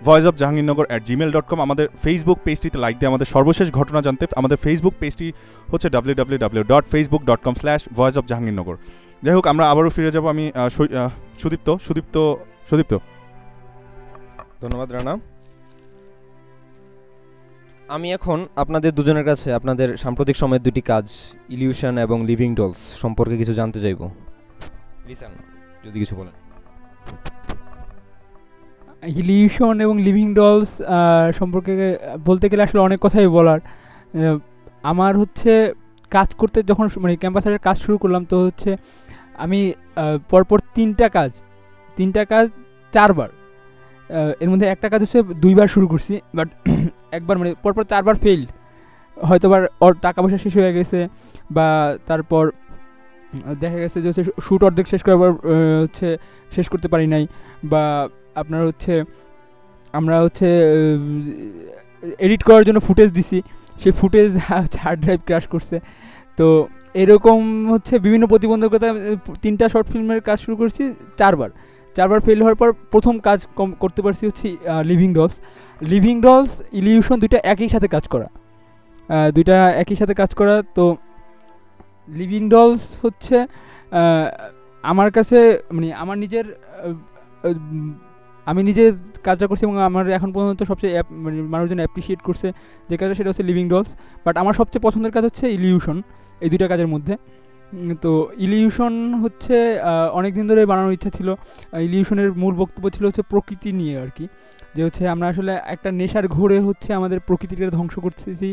voiceofjahangirnagar@gmail.com। আমাদের ফেসবুক পেজটিতে লাইক দিয়ে আমাদের সর্বশেষ ঘটনা জানতে আমাদের ফেসবুক পেজটি হচ্ছে www.facebook.com/voiceofjahangirnagar। যাই হোক, আমরা আবারও ফিরে যাব। আমি সুদীপ্ত। ধন্যবাদ রানা। আমি এখন আপনাদের দুজনের কাছে আপনাদের সাম্প্রতিক সময়ের দুটি কাজ ইলিউশন এবং লিভিং ডলস সম্পর্কে কিছু জানতে চাইব। লিসান, যদি কিছু বলেন। ইলিউশন এবং লিভিং ডলস সম্পর্কে বলতে গেলে আসলে অনেক কথাই বলার। আমার হচ্ছে কাজ করতে যখন মানে ক্যাম্পাসের কাজ শুরু করলাম, তো হচ্ছে আমি পরপর তিনটা কাজ 4বার, এর মধ্যে একটা কাজ হচ্ছে 2বার শুরু করছি, বাট একবার মানে পরপর 4বার ফেইল্ড। হয়তোবার ওর টাকা পয়সা শেষ হয়ে গেছে, বা তারপর দেখা গেছে যে হচ্ছে শ্যুট অর্ধেক শেষ করার হচ্ছে শেষ করতে পারি নাই, বা আপনার হচ্ছে আমরা হচ্ছে এডিট করার জন্য ফুটেজ দিছি, সেই ফুটেজ হার্ড ড্রাইভ ক্র্যাশ করছে। তো এরকম হচ্ছে বিভিন্ন প্রতিবন্ধকতা। 3টা শর্ট ফিল্মের কাজ শুরু করছি 4বার ফেল হওয়ার পর প্রথম কাজ করতে পারছি হচ্ছে লিভিং ডলস ইলিউশন, দুইটা একই সাথে কাজ করা। তো লিভিং ডলস হচ্ছে আমার কাছে মানে আমার নিজের আমি নিজে কাজটা করছি এবং আমার এখন পর্যন্ত সবচেয়ে মানে মানুষজন অ্যাপ্রিসিয়েট করছে যে কাজটা, সেটা হচ্ছে লিভিং ডলস। বাট আমার সবচেয়ে পছন্দের কাজ হচ্ছে ইলিউশন, এই দুইটা কাজের মধ্যে। তো ইলিউশন হচ্ছে অনেক দিন ধরে বানানোর ইচ্ছা ছিল। ইলিউশনের মূল বক্তব্য ছিল হচ্ছে প্রকৃতি নিয়ে আর কি, যে হচ্ছে আমরা আসলে একটা নেশার ঘোরে হচ্ছে আমাদের প্রকৃতিকে ধ্বংস করতেছি।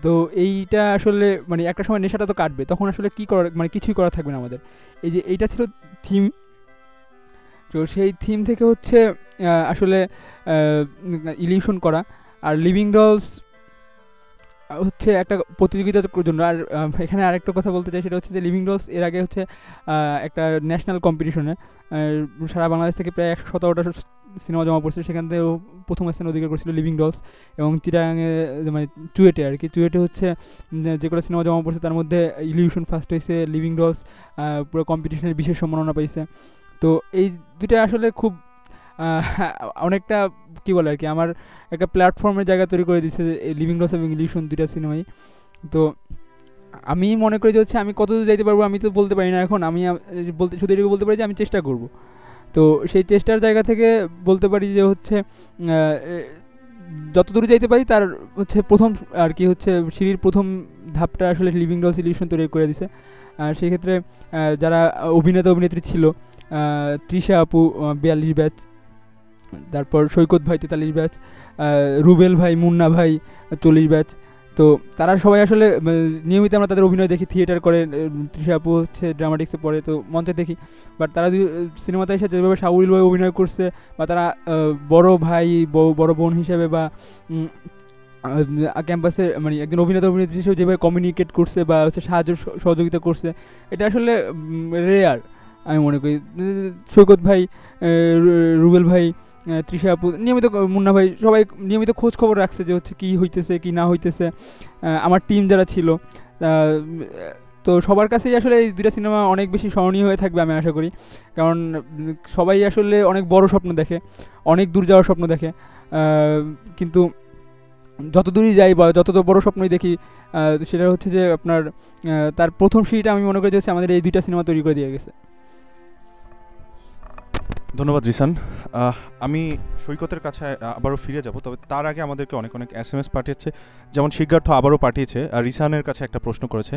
তো এইটা আসলে মানে একটা সময় নেশাটা তো কাটবে, তখন আসলে কী করার মানে কিছুই করা থাকবে না আমাদের। এইটা ছিল থিম। তো সেই থিম থেকে হচ্ছে আসলে ইলিউশন করা। আর লিভিং ডলস হচ্ছে একটা প্রতিযোগিতার জন্য। আর এখানে আরেকটা কথা বলতে চাই, সেটা হচ্ছে যে লিভিং ডলস এর আগে হচ্ছে একটা ন্যাশনাল কম্পিটিশনে সারা বাংলাদেশ থেকে প্রায় 117টা সিনেমা জমা পড়ছে, সেখান থেকে প্রথম স্থান অধিকার করেছিল লিভিং ডলস। এবং চিটাগাঙে মানে চুয়েটে আর কি, চুয়েটে হচ্ছে যে কটা সিনেমা জমা পড়ছে তার মধ্যে ইলিউশন ফার্স্ট হয়েছে, লিভিং ডলস পুরো কম্পিটিশনের বিশেষ সম্মাননা পাইছে। তো এই দুটা আসলে খুব অনেকটা কী বলে আর কি, আমার একটা প্ল্যাটফর্মের জায়গা তৈরি করে দিচ্ছে লিভিং ডলস এবং ইলিউশন দুইটা সিনেমাই। তো আমি মনে করি যে হচ্ছে আমি কতদূর যাইতে পারবো আমি তো বলতে পারি না এখন, আমি শুধু এটুকু বলতে পারি যে আমি চেষ্টা করব। তো সেই চেষ্টার জায়গা থেকে বলতে পারি যে হচ্ছে যতদূর যাইতে পারি তার হচ্ছে প্রথম আর কি হচ্ছে সিঁড়ির প্রথম ধাপটা আসলে লিভিং ডলস ইলিউশন তৈরি করে দিছে। আর সেই ক্ষেত্রে যারা অভিনেত্রী ছিল, তৃষা আপু 42 ব্যাচ, তারপর সৈকত ভাই 43 ব্যাচ, রুবেল ভাই, মুন্না ভাই 40 ব্যাচ। তো তারা সবাই আসলে নিয়মিত আমরা তাদের অভিনয় দেখি, থিয়েটার করে। তৃষা আপু হচ্ছে ড্রামাটিক্সে পড়ে, তো মঞ্চে দেখি। বাট তারা সিনেমাতে এসে যেভাবে সাউল ভাই অভিনয় করছে, বা তারা বড় ভাই বড় বোন হিসেবে, বা ক্যাম্পাসে মানে একজন অভিনেত্রী হিসেবে যেভাবে কমিউনিকেট করছে বা হচ্ছে সাহায্য সহযোগিতা করছে, এটা আসলে রেয়ার আমি মনে করি। সৈকত ভাই, রুবেল ভাই, তৃষা আপু নিয়মিত, মুন্না ভাই সবাই নিয়মিত খোঁজ খবর রাখছে যে হচ্ছে কী হইতেছে কী না হইতেছে। আমার টিম যারা ছিল, তো সবার কাছেই আসলে এই দুইটা সিনেমা অনেক বেশি স্মরণীয় হয়ে থাকবে আমি আশা করি। কারণ সবাই আসলে অনেক বড় স্বপ্ন দেখে, অনেক দূর যাওয়ার স্বপ্ন দেখে, কিন্তু যত দূরই যাই বা যত বড় স্বপ্নই দেখি, সেটা হচ্ছে যে আপনার তার প্রথম সিঁড়িটা আমি মনে করি যে হচ্ছে আমাদের এই দুইটা সিনেমা তৈরি করে দিয়ে গেছে। ধন্যবাদ জিসান। আমি সৈকতের কাছে আবারও ফিরে যাব, তবে তার আগে আমাদেরকে অনেক SMS পাঠিয়েছে, যেমন সিদ্ধার্থ আবারও পাঠিয়েছে। রিসানের কাছে একটা প্রশ্ন করেছে,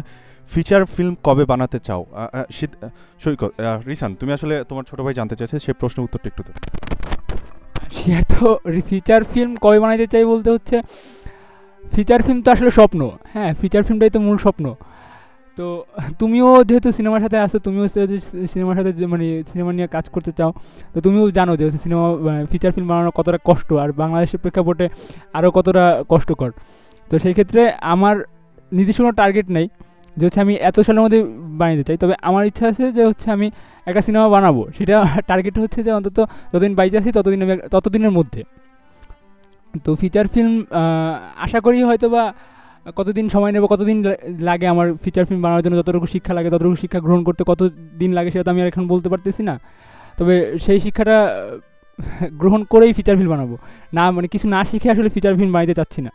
ফিচার ফিল্ম কবে বানাতে চাও? সৈকত, রিসান তুমি আসলে তোমার ছোটো ভাই জানতে চাইছে, সেই প্রশ্নের উত্তরটা একটু দেবে। শেয়ার তো ফিচার ফিল্ম কবে বানাইতে চাই বলতে হচ্ছে, ফিচার ফিল্ম তো আসলে স্বপ্ন। হ্যাঁ, ফিচার ফিল্মটাই তো মূল স্বপ্ন। তো তুমিও যেহেতু সিনেমার সাথে আসো, তুমিও সিনেমার সাথে মানে সিনেমা নিয়ে কাজ করতে চাও, তো তুমিও জানো যে সিনেমা ফিচার ফিল্ম বানানো কতটা কষ্ট, আর বাংলাদেশের প্রেক্ষাপটে আরও কতটা কষ্টকর। তো সেই ক্ষেত্রে আমার নির্দিষ্ট কোনো টার্গেট নেই যে হচ্ছে আমি এত সালের মধ্যে বানাতে চাই, তবে আমার ইচ্ছা আছে যে হচ্ছে আমি একটা সিনেমা বানাবো। সেটা টার্গেট হচ্ছে যে অন্তত যতদিন বাইচে আছি ততদিনের মধ্যে। তো ফিচার ফিল্ম আশা করি হয়তো বা কতদিন সময় নেব, কতদিন লাগে আমার ফিচার ফিল্ম বানানোর জন্য, যতটুকু শিক্ষা লাগে ততটুকু শিক্ষা গ্রহণ করতে কত দিন লাগে সেটা তো আমি আর এখন বলতে পারতেছি না। তবে সেই শিক্ষাটা গ্রহণ করেই ফিচার ফিল্ম বানাবো, না মানে কিছু না শিখে আসলে ফিচার ফিল্ম বানাইতে চাচ্ছি না।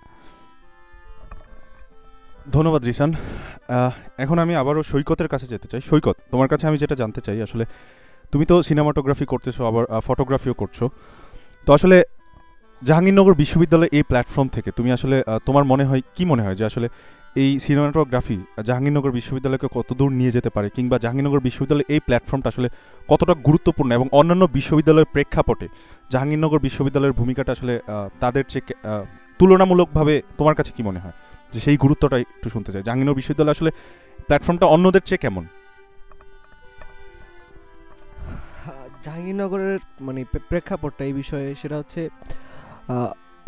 ধন্যবাদ রিসান। এখন আমি আবারও সৈকতের কাছে যেতে চাই। সৈকত, তোমার কাছে আমি যেটা জানতে চাই, আসলে তুমি তো সিনেমাটোগ্রাফি করতেছো, আবার ফটোগ্রাফিও করছো, তো আসলে জাহাঙ্গীরনগর বিশ্ববিদ্যালয় এই প্ল্যাটফর্ম থেকে তুমি আসলে তোমার মনে হয় যে আসলে এই সিনেমাটোগ্রাফি জাহাঙ্গীরনগর বিশ্ববিদ্যালয়কে কত দূর নিয়ে যেতে পারে, কিংবা জাহাঙ্গীরনগর বিশ্ববিদ্যালয় এই প্ল্যাটফর্মটা আসলে কতটা গুরুত্বপূর্ণ, এবং অন্যান্য বিশ্ববিদ্যালয়ের প্রেক্ষাপটে জাহাঙ্গীরনগর বিশ্ববিদ্যালয়ের ভূমিকাটা আসলে তাদের চেয়ে তুলনামূলকভাবে তোমার কাছে কি মনে হয়, যে সেই গুরুত্বটা একটু শুনতে চাই। জাহাঙ্গীরনগর বিশ্ববিদ্যালয় আসলে প্ল্যাটফর্মটা অন্যদের চেয়ে কেমন? জাহাঙ্গীরনগরের মানে প্রেক্ষাপটটা এই বিষয়ে, সেটা হচ্ছে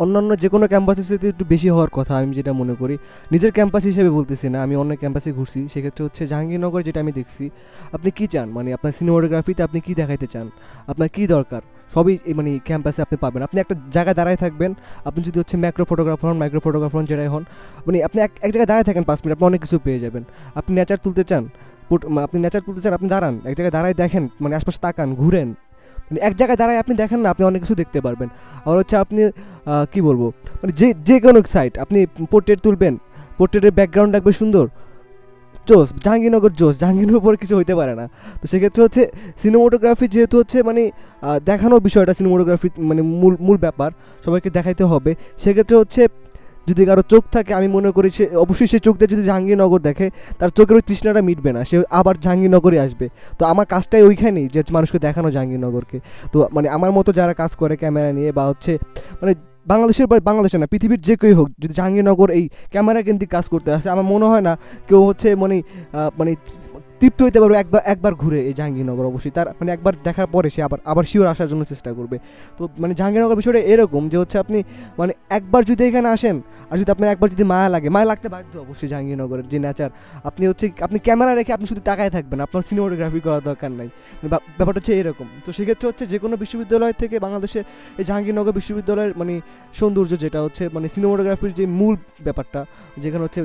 অন্যান্য যে কোনো ক্যাম্পাসের সাথে একটু বেশি হওয়ার কথা আমি যেটা মনে করি। নিজের ক্যাম্পাস হিসেবে বলতেছি না, আমি অন্য ক্যাম্পাসে ঘুরছি, সেক্ষেত্রে হচ্ছে জাহাঙ্গীরনগর যেটা আমি দেখছি, আপনি কী চান, মানে আপনার সিনেমাটোগ্রাফিতে আপনি কী দেখাইতে চান, আপনার কী দরকার, সবই মানে ক্যাম্পাসে আপনি পাবেন। আপনি একটা জায়গায় দাঁড়ায় থাকবেন, আপনি যদি হচ্ছে মাইক্রো ফটোগ্রাফার হন যেটাই হন, মানে আপনি এক জায়গায় দাঁড়ায় থাকেন 5 মিনিট, আপনি অনেক কিছু পেয়ে যাবেন। আপনি নেচার তুলতে চান, আপনি দাঁড়ান এক জায়গায় দাঁড়ায় দেখেন, মানে আশপাশ তাকান, ঘুরেন, মানে এক জায়গায় দাঁড়ায় আপনি দেখেন না, আপনি অনেক কিছু দেখতে পারবেন। আর হচ্ছে আপনি কী বলবো, মানে যে কোনো সাইট আপনি পোর্ট্রেট তুলবেন, পোর্ট্রেটের ব্যাকগ্রাউন্ড রাখবে সুন্দর, জাহাঙ্গীরনগর পরে কিছু হইতে পারে না। তো সেক্ষেত্রে হচ্ছে সিনেমাটোগ্রাফি যেহেতু হচ্ছে মানে দেখানোর বিষয়টা, সিনেমাটোগ্রাফি মানে মূল ব্যাপার, সবাইকে দেখাইতে হবে। সেক্ষেত্রে হচ্ছে যদি কারো চোখ থাকে, আমি মনে করি সে অবশ্যই সে চোখ দিয়ে যদি জাহাঙ্গীরনগর দেখে, তার চোখের ওই তৃষ্ণাটা মিটবে না, সে আবার জাহাঙ্গীরনগরই আসবে। তো আমার কাজটাই ওইখানেই, যে মানুষকে দেখানো জাহাঙ্গীরনগরকে। তো মানে আমার মতো যারা কাজ করে ক্যামেরা নিয়ে, বা হচ্ছে মানে বাংলাদেশে না, পৃথিবীর যে কেউ হোক, যদি জাহাঙ্গীরনগর এই ক্যামেরা কেন্দ্রিক কাজ করতে আসে, আমার মনে হয় না কেউ হচ্ছে মানে তৃপ্ত হইতে পারবে একবার ঘুরে এই জাহাঙ্গীরনগর। অবশ্যই তার মানে একবার দেখার পরে সে আবার শিওর আসার জন্য চেষ্টা করবে। তো মানে জাহাঙ্গীরনগর বিষয়টা এরকম যে হচ্ছে আপনি মানে একবার যদি এখানে আসেন, আর যদি আপনার একবার যদি মায়া লাগতে বাধ্য অবশ্যই জাহাঙ্গীরনগরের যে নেচার, আপনি ক্যামেরা রেখে আপনি শুধু তাকায় থাকবেন, আপনার সিনেমাটোগ্রাফি করার দরকার নাই। ব্যাপারটা হচ্ছে এরকম। তো সেক্ষেত্রে হচ্ছে যে কোনো বিশ্ববিদ্যালয় থেকে বাংলাদেশে এই জাহাঙ্গীরনগর বিশ্ববিদ্যালয়ের মানে সৌন্দর্য যেটা হচ্ছে মানে সিনেমাটোগ্রাফির যে মূল ব্যাপারটা, যেখানে হচ্ছে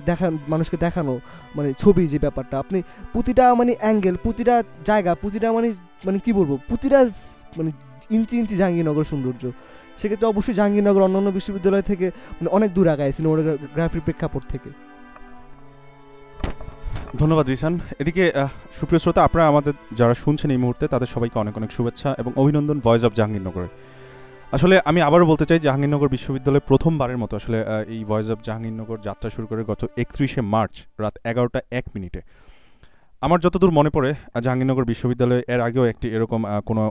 মানুষকে দেখানো মানে ছবি, যে ব্যাপারটা আপনি প্রতিটা মানে অ্যাঙ্গেল, প্রতিটা জায়গা, প্রতিটা মানে কি বলবো, প্রতিটা মানে ইঞ্চি জাহাঙ্গীরনগর সৌন্দর্য। সেক্ষেত্রে অবশ্যই জাহাঙ্গীরনগর অন্যান্য বিশ্ববিদ্যালয় থেকে মানে অনেক দূর আগায় সিনেমাটোগ্রাফির প্রেক্ষাপট থেকে। ধন্যবাদ রিসান। এদিকে সুপ্রিয় শ্রোতা, আপনারা আমাদের যারা শুনছেন এই মুহূর্তে, তাদের সবাইকে অনেক অনেক শুভেচ্ছা এবং অভিনন্দন ভয়েস অফ জাহাঙ্গীরনগরে। আসলে আমি আবারও বলতে চাই, জাহাঙ্গীরনগর বিশ্ববিদ্যালয়ে প্রথমবারের মতো আসলে এই ভয়েস অফ জাহাঙ্গীরনগর যাত্রা শুরু করে গত 31শে মার্চ রাত 11টা 1 মিনিটে। আমার যতদূর মনে পড়ে, জাহাঙ্গীরনগর বিশ্ববিদ্যালয়ে এর আগেও একটি এরকম কোনো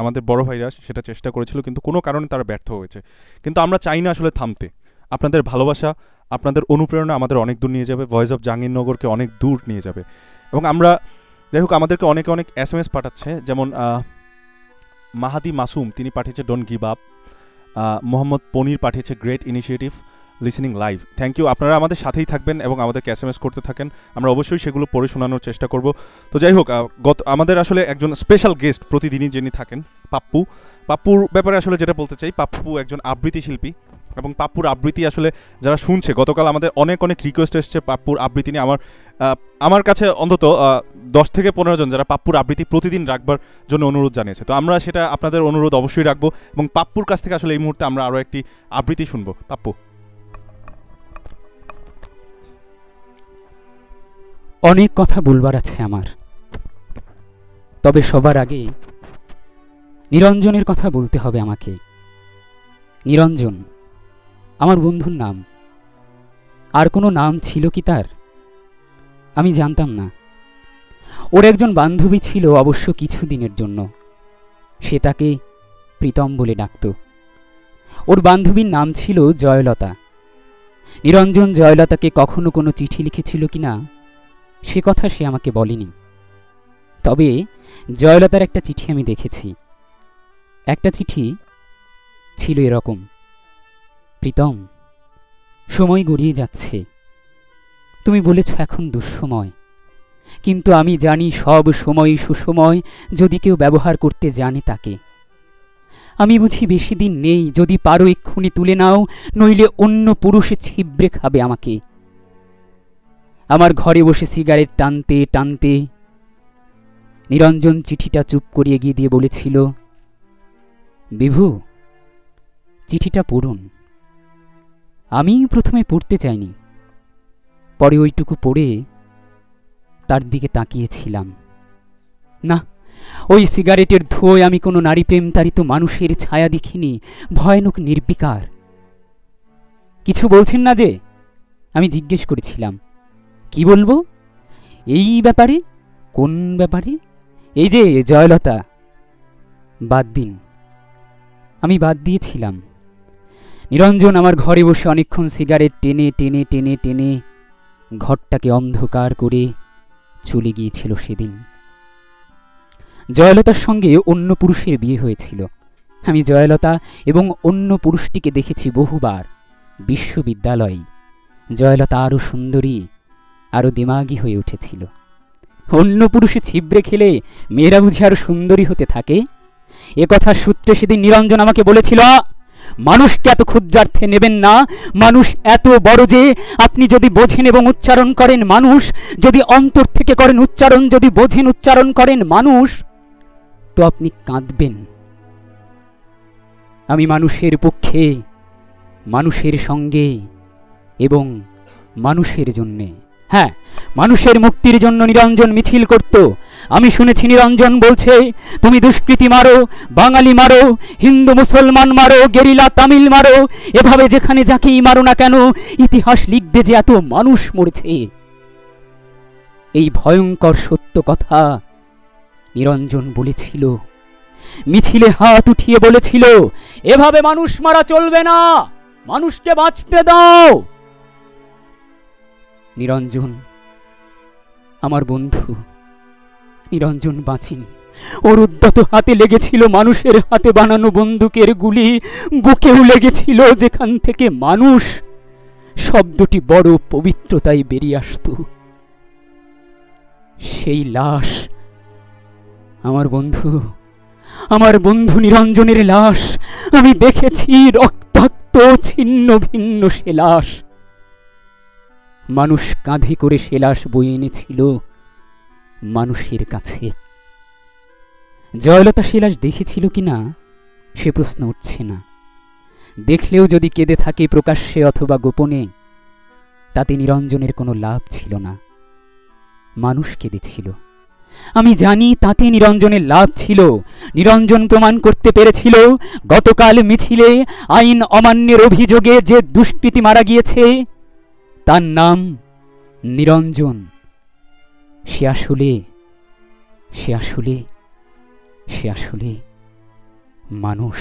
আমাদের বড় ভাইরা সেটা চেষ্টা করেছিল, কিন্তু কোনো কারণে তারা ব্যর্থ হয়েছে। কিন্তু আমরা চাই না আসলে থামতে। আপনাদের ভালোবাসা, আপনাদের অনুপ্রেরণা আমাদের অনেক দূর নিয়ে যাবে, ভয়েস অফ জাহাঙ্গীরনগরকে অনেক দূর নিয়ে যাবে। এবং আমরা যাই হোক, আমাদেরকে অনেক SMS পাঠাচ্ছে, যেমন মাহাদি মাসুম, তিনি পাঠিয়েছে don't give up. Mohammad Ponir পাঠিয়েছে great initiative, listening live. Thank you. আপনারা আমাদের সাথেই থাকবেন এবং আমাদেরকে SMS করতে থাকেন, আমরা অবশ্যই সেগুলো পড়ে শোনানোর চেষ্টা করব। তো যাই হোক, আমাদের আসলে একজন স্পেশাল গেস্ট প্রতিদিনই যিনি থাকেন, পাপ্পুর ব্যাপারে আসলে যেটা বলতে চাই, পাপ্পু একজন আবৃত্তি শিল্পী, এবং পাপ্পুর আবৃত্তি আসলে যারা শুনছে, গতকাল আমাদের অনেক রিকোয়েস্ট এসছে পাপ্পুর আবৃত্তি নিয়ে। আমার কাছে অন্তত 10 থেকে 15 জন যারা পাপ্পুর আবৃত্তি প্রতিদিন রাখবার জন্য অনুরোধ জানিয়েছে। তো আমরা সেটা আপনাদের অনুরোধ অবশ্যই রাখবো, এবং পাপ্পুর কাছ থেকে আসলে এই মুহূর্তে আমরা আরও একটি আবৃত্তি শুনবো। পাপ্পু। অনেক কথা বলবার আছে আমার, তবে সবার আগে নিরঞ্জনের কথা বলতে হবে আমাকে। নিরঞ্জন আমার বন্ধুর নাম, আর কোনো নাম ছিল কি তার আমি জানতাম না। ওর একজন বান্ধবী ছিল অবশ্য কিছুদিনের জন্য, সে তাকে প্রীতম বলে ডাকত। ওর বান্ধবীর নাম ছিল জয়লতা। নিরঞ্জন জয়লতাকে কখনো কোনো চিঠি লিখেছিল কিনা সে কথা সে আমাকে বলেনি, তবে জয়লতার একটা চিঠি আমি দেখেছি। একটা চিঠি ছিল এরকম: প্রীতম, সময় গড়িয়ে যাচ্ছে, তুমি বলেছ এখন দুঃসময়, কিন্তু আমি জানি সব সময় সুসময় যদি কেউ ব্যবহার করতে জানে তাকে। আমি বুঝি বেশি দিন নেই, যদি পারো এক্ষুনি তুলে নাও, নইলে অন্য পুরুষে ছিবড়ে খাবে আমাকে। আমার ঘরে বসে সিগারেট টানতে টানতে নিরঞ্জন চিঠিটা চুপ করে এগিয়ে দিয়ে বলেছিল, বিভু, চিঠিটা পড়ুন। আমি প্রথমে পড়তে চাইনি, পরে ওইটুকু পড়ে তার দিকে তাকিয়েছিলাম। না, ওই সিগারেটের ধোঁয় আমি কোনো নারী প্রেমতাড়িত মানুষের ছায়া দেখিনি, ভয়ানক নির্বিকার। কিছু বলছেন না যে? আমি জিজ্ঞেস করেছিলাম। কি বলবো? এই ব্যাপারে? কোন ব্যাপারে? এই যে জয়লতা। বাদ দিন। আমি বাদ দিয়েছিলাম। নিরঞ্জন আমার ঘরে বসে অনেকক্ষণ সিগারেট টেনে টেনে টেনে টেনে ঘরটাকে অন্ধকার করে চলে গিয়েছিল সেদিন। জয়লতার সঙ্গে অন্য পুরুষের বিয়ে হয়েছিল। আমি জয়লতা এবং অন্য পুরুষটিকে দেখেছি বহুবার বিশ্ববিদ্যালয়ে। জয়লতা আরও সুন্দরী, আরও দিমাগী হয়ে উঠেছিল। অন্য পুরুষে ছিবড়ে খেলে মেয়েরা বুঝি আরও সুন্দরী হতে থাকে? এ কথা সূত্রে সেদিন নিরঞ্জন আমাকে বলেছিল, মানুষকে এত ক্ষুদ্রার্থে নেবেন না, মানুষ এত বড় যে আপনি যদি বোঝেন এবং উচ্চারণ করেন মানুষ, যদি অন্তর থেকে করেন উচ্চারণ, যদি বোঝেন উচ্চারণ করেন মানুষ, তো আপনি কাঁদবেন। আমি মানুষের পক্ষে, মানুষের সঙ্গে এবং মানুষের জন্যে, হ্যাঁ, মানুষের মুক্তির জন্য নিরঞ্জন মিছিল করত। আমি শুনেছি নিরঞ্জন বলছে, তুমি দুষ্কৃতী মারো, বাঙালি মারো, হিন্দু মুসলমান মারো, গেরিলা তামিল মারো, এভাবে যেখানে যাকেই মারো না কেন, ইতিহাস লিখবে যে এত মানুষ মরেছে। এই ভয়ঙ্কর সত্য কথা নিরঞ্জন বলেছিল। মিছিলে হাত উঠিয়ে বলেছিল, এভাবে মানুষ মারা চলবে না, মানুষকে বাঁচতে দাও। নিরঞ্জন আমার বন্ধু, নিরঞ্জন বাঁচিনি। ওর উদ্যত হাতে লেগেছিল মানুষের হাতে বানানো বন্দুকের গুলি, বুকেও লেগেছিল যেখান থেকে মানুষ শব্দটি বড় পবিত্রতায় বেরিয়ে আসত। সেই লাশ আমার বন্ধু, আমার বন্ধু নিরঞ্জনের লাশ আমি দেখেছি, রক্তাক্ত ছিন্ন ভিন্ন সে লাশ। মানুষ কাঁধে করে সে লাশ বয়ে এনেছিল মানুষের কাছে। জয়লতা সে লাশ দেখেছিল কিনা সে প্রশ্ন উঠছে না। দেখলেও যদি কেঁদে থাকে প্রকাশ্যে অথবা গোপনে, তাতে নিরঞ্জনের কোনো লাভ ছিল না। মানুষ কেঁদেছিল, আমি জানি তাতে নিরঞ্জনের লাভ ছিল। নিরঞ্জন প্রমাণ করতে পেরেছিল গতকাল মিছিলে আইন অমান্যের অভিযোগে যে দুষ্কৃতী মারা গিয়েছে তার নাম নিরঞ্জন। সে আসলে মানুষ।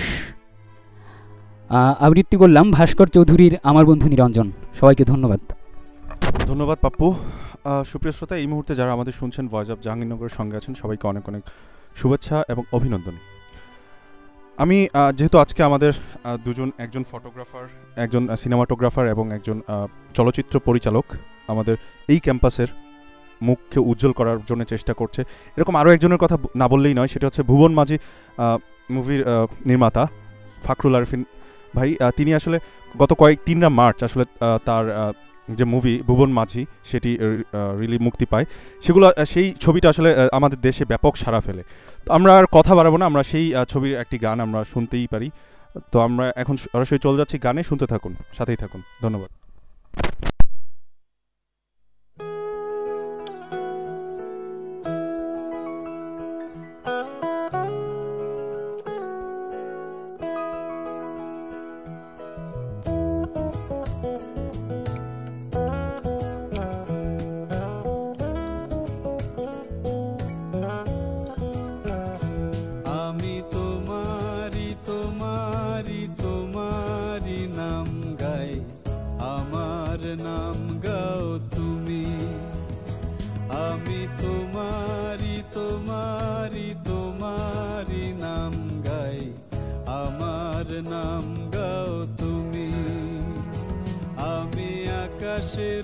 আবৃত্তি করলাম ভাস্কর চৌধুরীর আমার বন্ধু নিরঞ্জন। সবাইকে ধন্যবাদ। ধন্যবাদ পাপ্পু। সুপ্রিয় শ্রোতা, এই মুহূর্তে যারা আমাদের শুনছেন ভয়েস অফ জাহাঙ্গীরনগরের সঙ্গে আছেন, সবাইকে অনেক অনেক শুভেচ্ছা এবং অভিনন্দন। আমি যেহেতু আজকে আমাদের দুজন, একজন ফটোগ্রাফার, একজন সিনেমাটোগ্রাফার এবং একজন চলচ্চিত্র পরিচালক আমাদের এই ক্যাম্পাসের মুখকে উজ্জ্বল করার জন্য চেষ্টা করছে, এরকম আরও একজনের কথা না বললেই নয়। সেটা হচ্ছে ভুবন মাঝি মুভির নির্মাতা ফাকরুল আরফিন ভাই। তিনি আসলে গত 3 মার্চ আসলে তার যে মুভি ভুবন মাঝি সেটি মুক্তি পায়। সেই ছবিটা আসলে আমাদের দেশে ব্যাপক সাড়া ফেলে। তো আমরা আর কথা বাড়াবো না, আমরা সেই ছবির একটি গান আমরা শুনতেই পারি। তো আমরা এখন সরাসরি চলে যাচ্ছি গানে, শুনতে থাকুন, সাথেই থাকুন। ধন্যবাদ।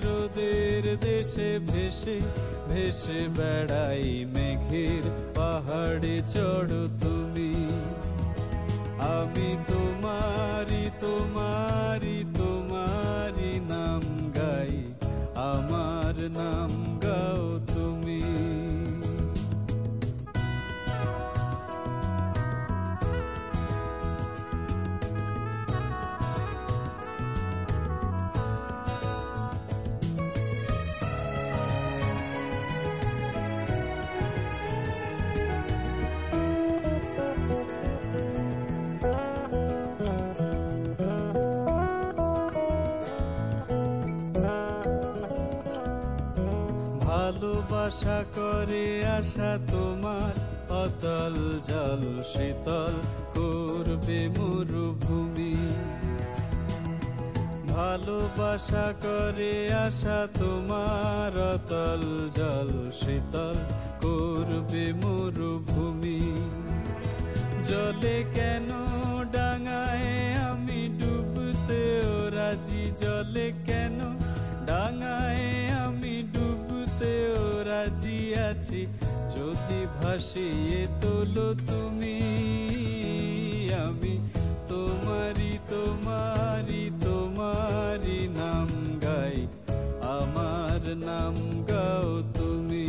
রোদের দেশে ভেসে ভেসে বেড়াই, মেঘের পাহাড়ে চড়ো তুমি। আমি তোমারি তোমারি তোমারি নাম গাই, আমার নাম গাও তুমি। ভালোবাসা করে আশা তোমার অতল জল শীতল করবে মরুভূমি। ভালোবাসা করে আশা তোমার অতল জল শীতল করবে মরুভূমি। জলে কেন ডাঙায় আমি ডুবতেও রাজি, জলে কেন ডাঙায় আমি ডুবতেও রাজি আছি, যদি ভাসিয়ে তোলো তুমি। আমি তোমারি তোমারি তোমারি নাম গাই, আমার নাম গাও তুমি।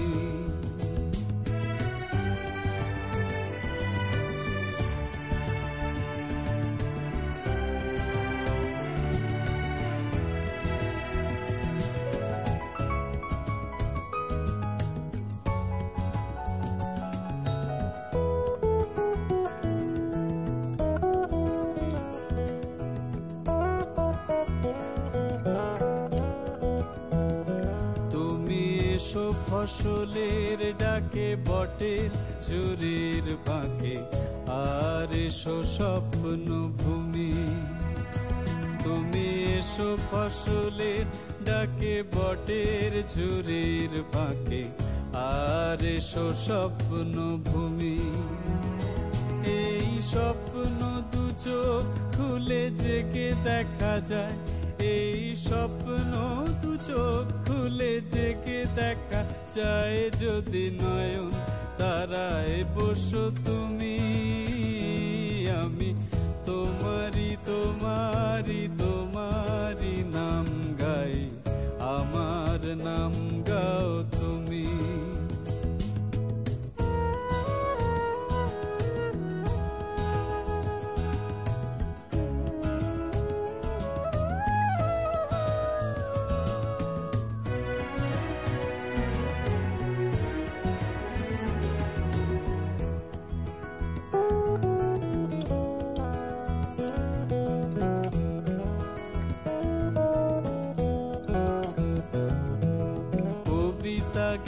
এসো ফসলের ডাকে বটের চুরির বাঁকে, আর এসো স্বপ্ন ভূমি। তুমি এসো ফসলের ডাকে বটের চুরির বাঁকে, আর এসো স্বপ্ন ভূমি। এই স্বপ্ন দু চোখ খুলে জেগে দেখা যায়, এই স্বপ্ন দু চোখ খুলে জেগে দেখা যায়, যদি নয়ন তারায় বসো তুমি। আমি তোমারি তোমারি তোমারি নাম গাই, আমার নাম গাও তুমি।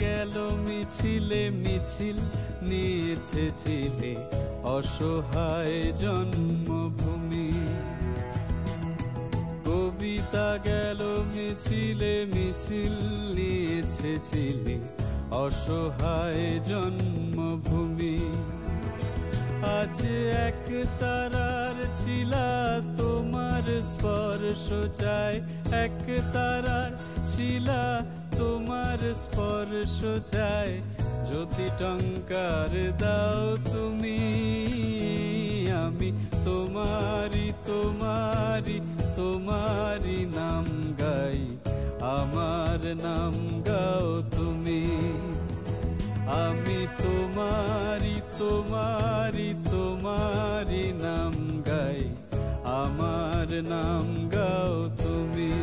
গেল মিছিলে মিছিল নিয়েছে চিলে অসহায় জন্মভূমি। কবিতা গেল মিছিলে মিছিল নিয়েছে চিলে অসহায় জন্মভূমি। আজ এক তারার ছিলা তোমার স্পর্শ চাই, এক তারার ছিলা তোমার স্পর্শ চাই, যদি টঙ্কার দাও তুমি। আমি তোমারি তোমারি তোমারি নাম গাই, আমার নাম গাও তুমি। আমি তোমারি তোমারি তোমারি নাম গাই, আমার নাম গাও তুমি।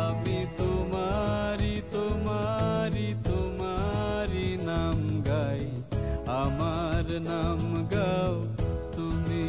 আমি তোমারি তোমারি তোমারি নাম গাই, আমার নাম গাও তুমি।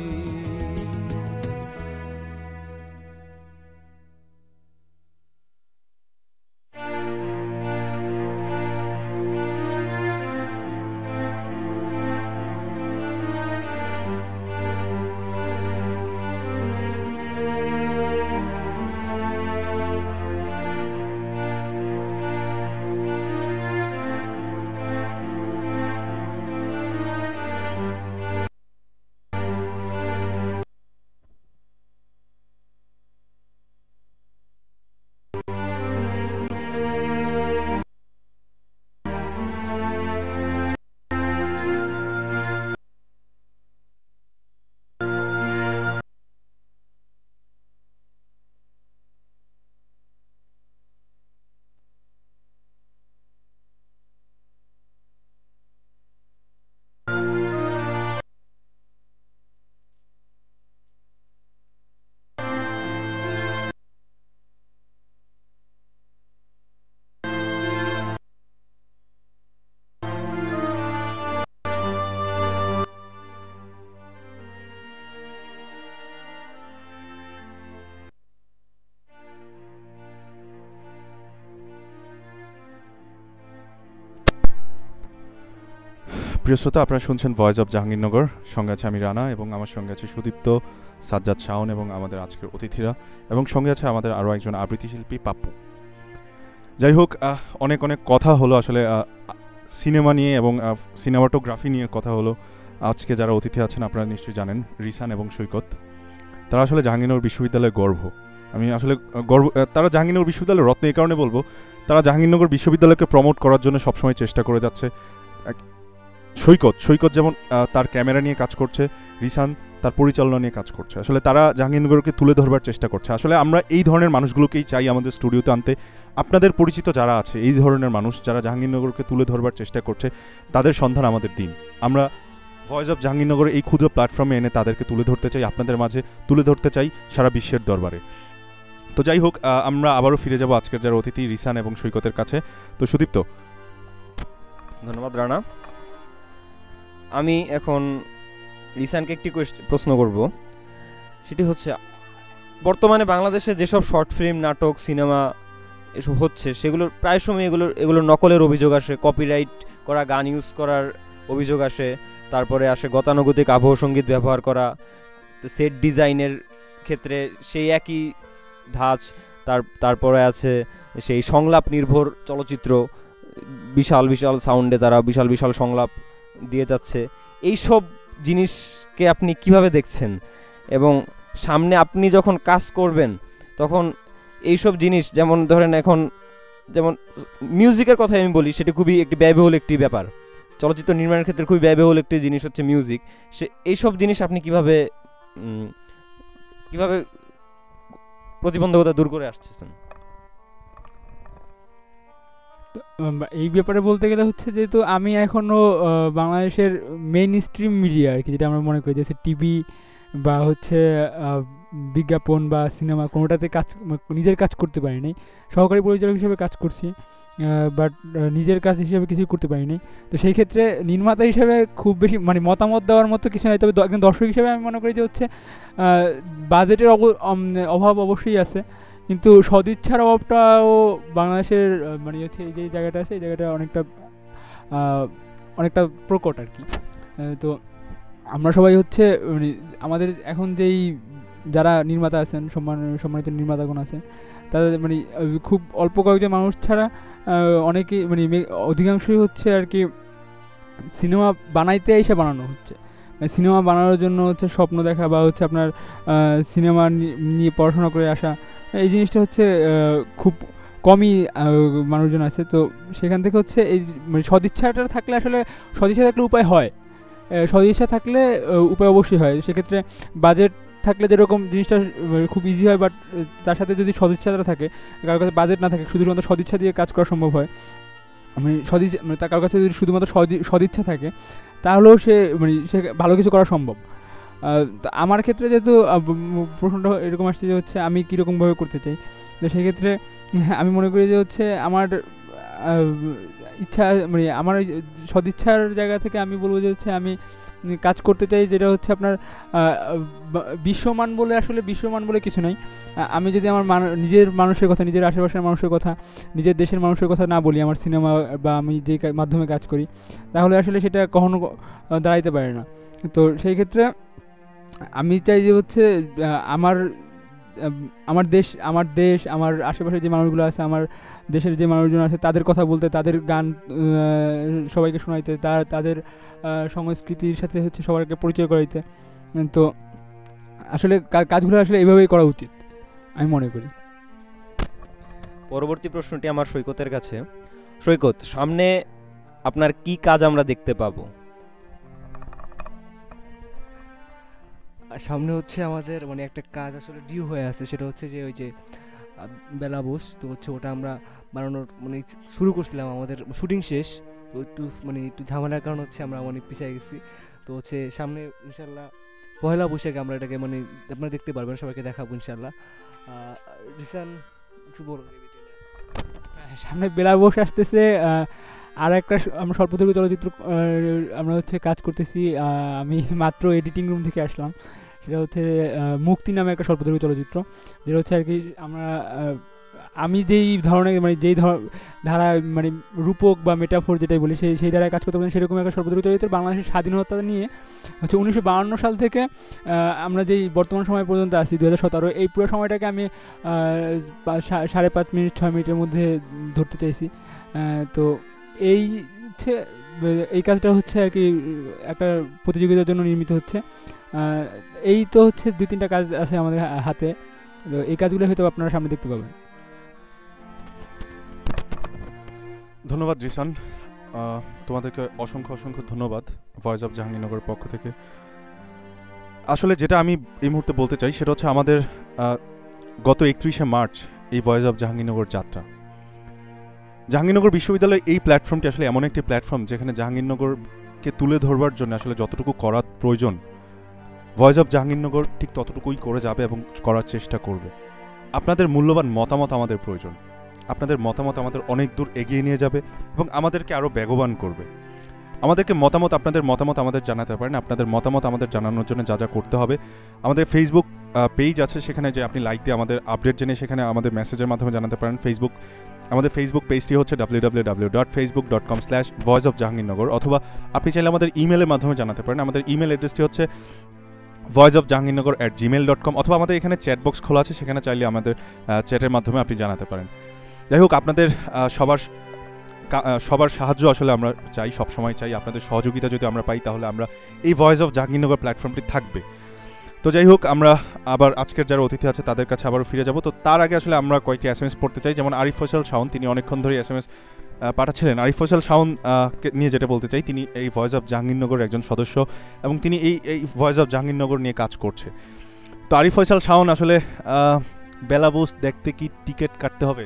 প্রিয় শ্রোতা, আপনারা শুনছেন ভয়েস অফ জাহাঙ্গীরনগর। সঙ্গে আছে আমি রানা এবং আমার সঙ্গে আছে সুদীপ্ত, সাজ্জাদ, শাওন এবং আমাদের আজকের অতিথিরা, এবং সঙ্গে আছে আমাদের আরও একজন আবৃত্তি শিল্পী পাপ্পু। যাই হোক, অনেক অনেক কথা হলো আসলে সিনেমা নিয়ে এবং সিনেমাটোগ্রাফি নিয়ে কথা হলো। আজকে যারা অতিথি আছেন আপনারা নিশ্চয়ই জানেন, রিসান এবং সৈকত। তারা আসলে জাহাঙ্গীরনগর বিশ্ববিদ্যালয়ের গর্ব। আমি আসলে তারা জাহাঙ্গীরনগর বিশ্ববিদ্যালয়ের রত্ন এই কারণে বলবো, তারা জাহাঙ্গীরনগর বিশ্ববিদ্যালয়কে প্রমোট করার জন্য সবসময় চেষ্টা করে যাচ্ছে। সৈকত যেমন তার ক্যামেরা নিয়ে কাজ করছে, রিসান তার পরিচালনা নিয়ে কাজ করছে। আসলে তারা জাহাঙ্গীরনগরকে তুলে ধরবার চেষ্টা করছে। আসলে আমরা এই ধরনের মানুষগুলোকেই চাই আমাদের স্টুডিওতে আনতে। আপনাদের পরিচিত যারা আছে এই ধরনের মানুষ যারা জাহাঙ্গীরনগরকে তুলে ধরবার চেষ্টা করছে, তাদের সন্ধান আমাদের দিন। আমরা ভয়েস অফ জাহাঙ্গীরনগরের এই ক্ষুদ্র প্ল্যাটফর্মে এনে তাদেরকে তুলে ধরতে চাই, আপনাদের মাঝে তুলে ধরতে চাই সারা বিশ্বের দরবারে। তো যাই হোক, আমরা আবারও ফিরে যাব আজকের যারা অতিথি রিসান এবং সৈকতের কাছে। তো সুদীপ্ত। ধন্যবাদ রানা। আমি এখন রিসানকে একটি প্রশ্ন করব। সেটি হচ্ছে, বর্তমানে বাংলাদেশে যেসব শর্ট ফিল্ম, নাটক, সিনেমা এসব হচ্ছে, সেগুলোর প্রায় সময় এগুলো নকলের অভিযোগ আসে, কপিরাইট করা গান ইউজ করার অভিযোগ আসে, তারপরে আসে গতানুগতিক আবহ সঙ্গীত ব্যবহার করা, সেট ডিজাইনের ক্ষেত্রে সেই একই ধাঁচ, তারপরে আছে সেই সংলাপ নির্ভর চলচ্চিত্র, বিশাল বিশাল সাউন্ডে তারা বিশাল বিশাল সংলাপ দিয়ে যাচ্ছে। এই সব জিনিসকে আপনি কিভাবে দেখছেন, এবং সামনে আপনি যখন কাজ করবেন তখন এইসব জিনিস, যেমন ধরেন এখন যেমন মিউজিকের কথা আমি বলি, সেটি খুবই একটি ব্যয়বহুল একটি ব্যাপার। চলচ্চিত্র নির্মাণের ক্ষেত্রে খুবই ব্যয়বহুল একটি জিনিস হচ্ছে মিউজিক। এইসব জিনিস আপনি কিভাবে প্রতিবন্ধকতা দূর করে আসছেন? এই ব্যাপারে বলতে গেলে হচ্ছে, যেহেতু আমি এখনও বাংলাদেশের মেইন স্ট্রিম মিডিয়া আর কি, যেটা আমরা মনে করি যে টিভি বা হচ্ছে বিজ্ঞাপন বা সিনেমা, কোনোটাতে নিজের কাজ করতে পারি নাই। সহকারী পরিচালক হিসেবে কাজ করছি, বাট নিজের কাজ হিসেবে কিছুই করতে পারি নাই। তো সেই ক্ষেত্রে নির্মাতা হিসেবে খুব বেশি মতামত দেওয়ার মতো কিছু নাই। তবে একজন দর্শক হিসেবে আমি মনে করি যে হচ্ছে বাজেটের অভাব অবশ্যই আছে, কিন্তু সদিচ্ছার অভাবটাও বাংলাদেশের হচ্ছে এই যে জায়গাটা আছে, এই জায়গাটা অনেকটা প্রকট আর কি। তো আমরা সবাই হচ্ছে আমাদের এখন যেই যারা নির্মাতা আছেন, সম্মানিত নির্মাতাগণ আছেন, তাদের খুব অল্প কয়েকজন মানুষ ছাড়া অনেকেই অধিকাংশই হচ্ছে আর কি সিনেমা বানাইতে এসে বানানো হচ্ছে। সিনেমা বানানোর জন্য হচ্ছে স্বপ্ন দেখা বা হচ্ছে আপনার সিনেমা নিয়ে পড়াশোনা করে আসা, এই জিনিসটা হচ্ছে খুব কমই মানুষজন আছে। তো সেখান থেকে হচ্ছে এই সদিচ্ছাটা থাকলে, আসলে সদিচ্ছা থাকলে উপায় হয়, সদিচ্ছা থাকলে উপায় অবশ্যই হয়। সেক্ষেত্রে বাজেট থাকলে যেরকম জিনিসটা খুব ইজি হয়, বাট তার সাথে যদি সদিচ্ছাটা থাকে, কারোর কাছে বাজেট না থাকে, শুধুমাত্র সদিচ্ছা দিয়ে কাজ করা সম্ভব হয়। সদিচ্ছা কারোর কাছে যদি শুধুমাত্র সদিচ্ছা থাকে, তাহলেও সে ভালো কিছু করা সম্ভব। আমার ক্ষেত্রে যেহেতু প্রশ্নটা এরকম আসছে যে হচ্ছে আমি কীরকমভাবে করতে চাই, তো সেই ক্ষেত্রে আমি মনে করি যে হচ্ছে আমার ইচ্ছা, আমার সদিচ্ছার জায়গা থেকে আমি বলবো যে হচ্ছে আমি কাজ করতে চাই যেটা হচ্ছে আপনার বিশ্বমান বলে, আসলে বিশ্বমান বলে কিছু নাই। আমি যদি আমার নিজের মানুষের কথা, নিজের আশেপাশের মানুষের কথা, নিজের দেশের মানুষের কথা না বলি আমার সিনেমা বা আমি যে মাধ্যমে কাজ করি, তাহলে আসলে সেটা কখনো দাঁড়াইতে পারে না। তো সেই ক্ষেত্রে আমি চাই যে হচ্ছে আমার দেশ, আমার আশেপাশে যে মানুষগুলো আছে, আমার দেশের যে মানুষজন আছে, তাদের কথা বলতে, তাদের গান সবাইকে শোনাইতে, তাদের সংস্কৃতির সাথে হচ্ছে সবাইকে পরিচয় করাইতে। তো আসলে কাজগুলো আসলে এইভাবেই করা উচিত আমি মনে করি। পরবর্তী প্রশ্নটি আমার সৈকতের কাছে। সৈকত, সামনে আপনার কি কাজ আমরা দেখতে পাবো? সামনে হচ্ছে আমাদের একটা কাজ আসলে ডিউ হয়ে আছে, সেটা হচ্ছে যে ওই যে বেলা বোস, তো হচ্ছে ওটা আমরা বানানোর শুরু করছিলাম, আমাদের শুটিং শেষ, তো একটু ঝামেলার কারণ হচ্ছে আমরা পিছিয়ে গেছি। তো হচ্ছে সামনে ইনশাল্লাহ পয়লা বৈশাখে আমরা এটাকে আপনারা দেখতে পারবেন, সবাইকে দেখাবো ইনশাল্লাহ। রিসান সামনে বেলা বোস আসতেছে, আর একটা আমরা স্বল্পদৈর্ঘ্য চলচ্চিত্র আমরা হচ্ছে কাজ করতেছি। আমি মাত্র এডিটিং রুম থেকে আসলাম, সেটা হচ্ছে মুক্তি নামে একটা স্বল্পদৈর্ঘ্য চলচ্চিত্র, যেটা হচ্ছে আর কি আমরা আমি যেই ধরনের মানে যেই ধারা মানে রূপক বা মেটাফোর যেটাই বলি সেই ধারায় কাজ করতে পারেন, সেরকম একটা স্বল্পদৈর্ঘ্য চলচ্চিত্র বাংলাদেশের স্বাধীনতা নিয়ে হচ্ছে 1952 সাল থেকে আমরা যেই বর্তমান সময় পর্যন্ত আছি 2017, এই পুরো সময়টাকে আমি 5.5 মিনিট 6 মিনিটের মধ্যে ধরতে চাইছি। তো এই হচ্ছে এই কাজটা হচ্ছে আর কি একটা প্রতিযোগিতার জন্য নির্মিত হচ্ছে। এই তো হচ্ছে 2-3টা কাজ আছে আমাদের হাতে, তো এই কাজগুলো হয়তো আপনারা সামনে দেখতে পাবেন। ধন্যবাদ জিসান, তোমাদেরকে অসংখ্য অসংখ্য ধন্যবাদ ভয়েস অফ জাহাঙ্গীরনগরের পক্ষ থেকে। আসলে যেটা আমি এই মুহূর্তে বলতে চাই সেটা হচ্ছে আমাদের গত 31শে মার্চ এই ভয়েস অফ জাহাঙ্গীরনগর যাত্রা। জাহাঙ্গীরনগর বিশ্ববিদ্যালয় এই প্ল্যাটফর্মটি আসলে এমন একটি প্ল্যাটফর্ম যেখানে জাহাঙ্গীরনগরকে তুলে ধরবার জন্য আসলে যতটুকু করার প্রয়োজন ভয়েস অফ জাহাঙ্গীরনগর ঠিক ততটুকুই করে যাবে এবং করার চেষ্টা করবে। আপনাদের মূল্যবান মতামত আমাদের প্রয়োজন, আপনাদের মতামত আমাদের অনেক দূর এগিয়ে নিয়ে যাবে এবং আমাদেরকে আরও বেগবান করবে। আমাদেরকে আপনাদের মতামত আমাদের জানাতে পারেন। আপনাদের মতামত আমাদের জানানোর জন্য যা যা করতে হবে, আমাদের ফেসবুক পেজ আছে, সেখানে যে আপনি লাইক দিয়ে আমাদের আপডেট জেনে সেখানে আমাদের মেসেজের মাধ্যমে জানাতে পারেন। আমাদের ফেসবুক পেজটি হচ্ছে www.facebook.com/voiceofjahangirnagar, অথবা আপনি চাইলে আমাদের ইমেলের মাধ্যমে জানাতে পারেন। আমাদের ইমেল অ্যাড্রেসটি হচ্ছে voiceofjahangirnagar@gmail.com, অথবা আমাদের এখানে চ্যাট বক্স খোলা আছে, সেখানে চাইলে আমাদের চ্যাটের মাধ্যমে আপনি জানাতে পারেন। যাই হোক, আপনাদের সবার সাহায্য আসলে আমরা চাই, সবসময় চাই। আপনাদের সহযোগিতা যদি আমরা পাই তাহলে আমরা এই ভয়েস অফ জাহাঙ্গীরনগর প্ল্যাটফর্মটি থাকবে। তো যাই হোক, আমরা আবার আজকের যারা অতিথি আছে তাদের কাছে আবারও ফিরে যাব। তো তার আগে আসলে আমরা কয়েকটি SMS পড়তে চাই। যেমন আরিফ ফয়সাল শাওন, তিনি অনেকক্ষণ ধরে SMS পাঠাচ্ছিলেন। আরিফ ফয়সাল শাওন নিয়ে যেটা বলতে চাই, তিনি এই ভয়েস অফ জাহাঙ্গীরনগরের একজন সদস্য এবং তিনি এই ভয়েস অফ জাহাঙ্গীরনগর নিয়ে কাজ করছে। তো আরিফ ফয়সাল শাওন, আসলে বেলাবোস দেখতে কি টিকিট কাটতে হবে?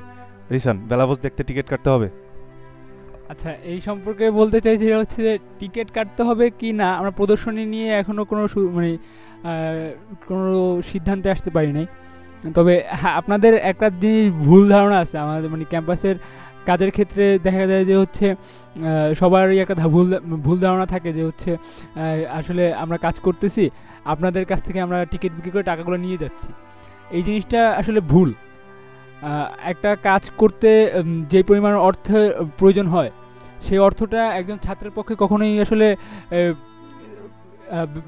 রিসান, বেলাবোস দেখতে টিকিট কাটতে হবে? আচ্ছা, এই সম্পর্কে বলতে চাইছি হচ্ছে যে টিকিট কাটতে হবে কি না, আমরা প্রদর্শনী নিয়ে এখনও কোনো কোনো সিদ্ধান্তে আসতে পারি নাই। তবে আপনাদের একটা জিনিস ভুল ধারণা আছে আমাদের ক্যাম্পাসের কাজের ক্ষেত্রে। দেখা যায় যে হচ্ছে সবারই একটা ভুল ধারণা থাকে যে হচ্ছে আসলে আমরা কাজ করতেছি, আপনাদের কাছ থেকে আমরা টিকিট বিক্রি করে টাকাগুলো নিয়ে যাচ্ছি। এই জিনিসটা আসলে ভুল। একটা কাজ করতে যে পরিমাণ অর্থের প্রয়োজন হয়, সেই অর্থটা একজন ছাত্রের পক্ষে কখনোই আসলে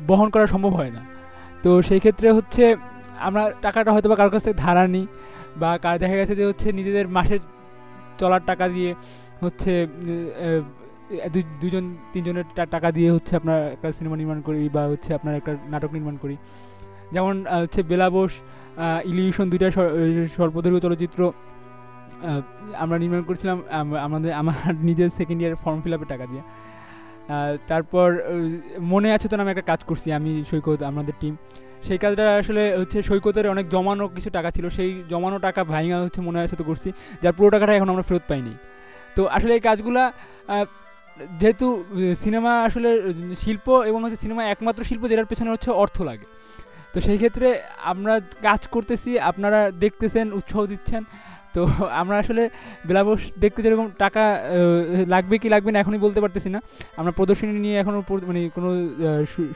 বহন করা সম্ভব হয় না। তো সেই ক্ষেত্রে হচ্ছে আমরা টাকাটা হয়তো বা কারোর কাছ থেকে ধার নিই, বা দেখা গেছে যে হচ্ছে নিজেদের মাসের চলার টাকা দিয়ে হচ্ছে 2-3জনের টাকা দিয়ে হচ্ছে আপনার একটা সিনেমা নির্মাণ করি, বা হচ্ছে আপনার একটা নাটক নির্মাণ করি। যেমন হচ্ছে বেলাবোস, ইলিউশন, 2টা স্বল্পদৈর্ঘ্য চলচ্চিত্র আমরা নির্মাণ করেছিলাম আমার নিজের সেকেন্ড ইয়ার ফর্ম ফিল আপের টাকা দিয়ে। তারপর মনে আছে তো, আমি একটা কাজ করছি, আমি সৈকত, আমাদের টিম। সেই কাজটা আসলে হচ্ছে সৈকতের অনেক জমানো কিছু টাকা ছিল, সেই জমানো টাকা ভাইঙা হচ্ছে মনে আছে তো করছি, যার পুরো টাকাটা এখন আমরা ফেরত পাইনি। তো আসলে এই কাজগুলা যেহেতু সিনেমা আসলে শিল্প, এবং হচ্ছে সিনেমা একমাত্র শিল্প যেটার পেছনে হচ্ছে অর্থ লাগে। তো সেই ক্ষেত্রে আমরা কাজ করতেছি, আপনারা দেখতেছেন, উৎসাহ দিচ্ছেন। তো আমরা আসলে বেলাবোস দেখতে যেরকম টাকা লাগবে কি লাগবে না এখনই বলতে পারতেছি না। আমরা প্রদর্শনী নিয়ে এখনও কোনো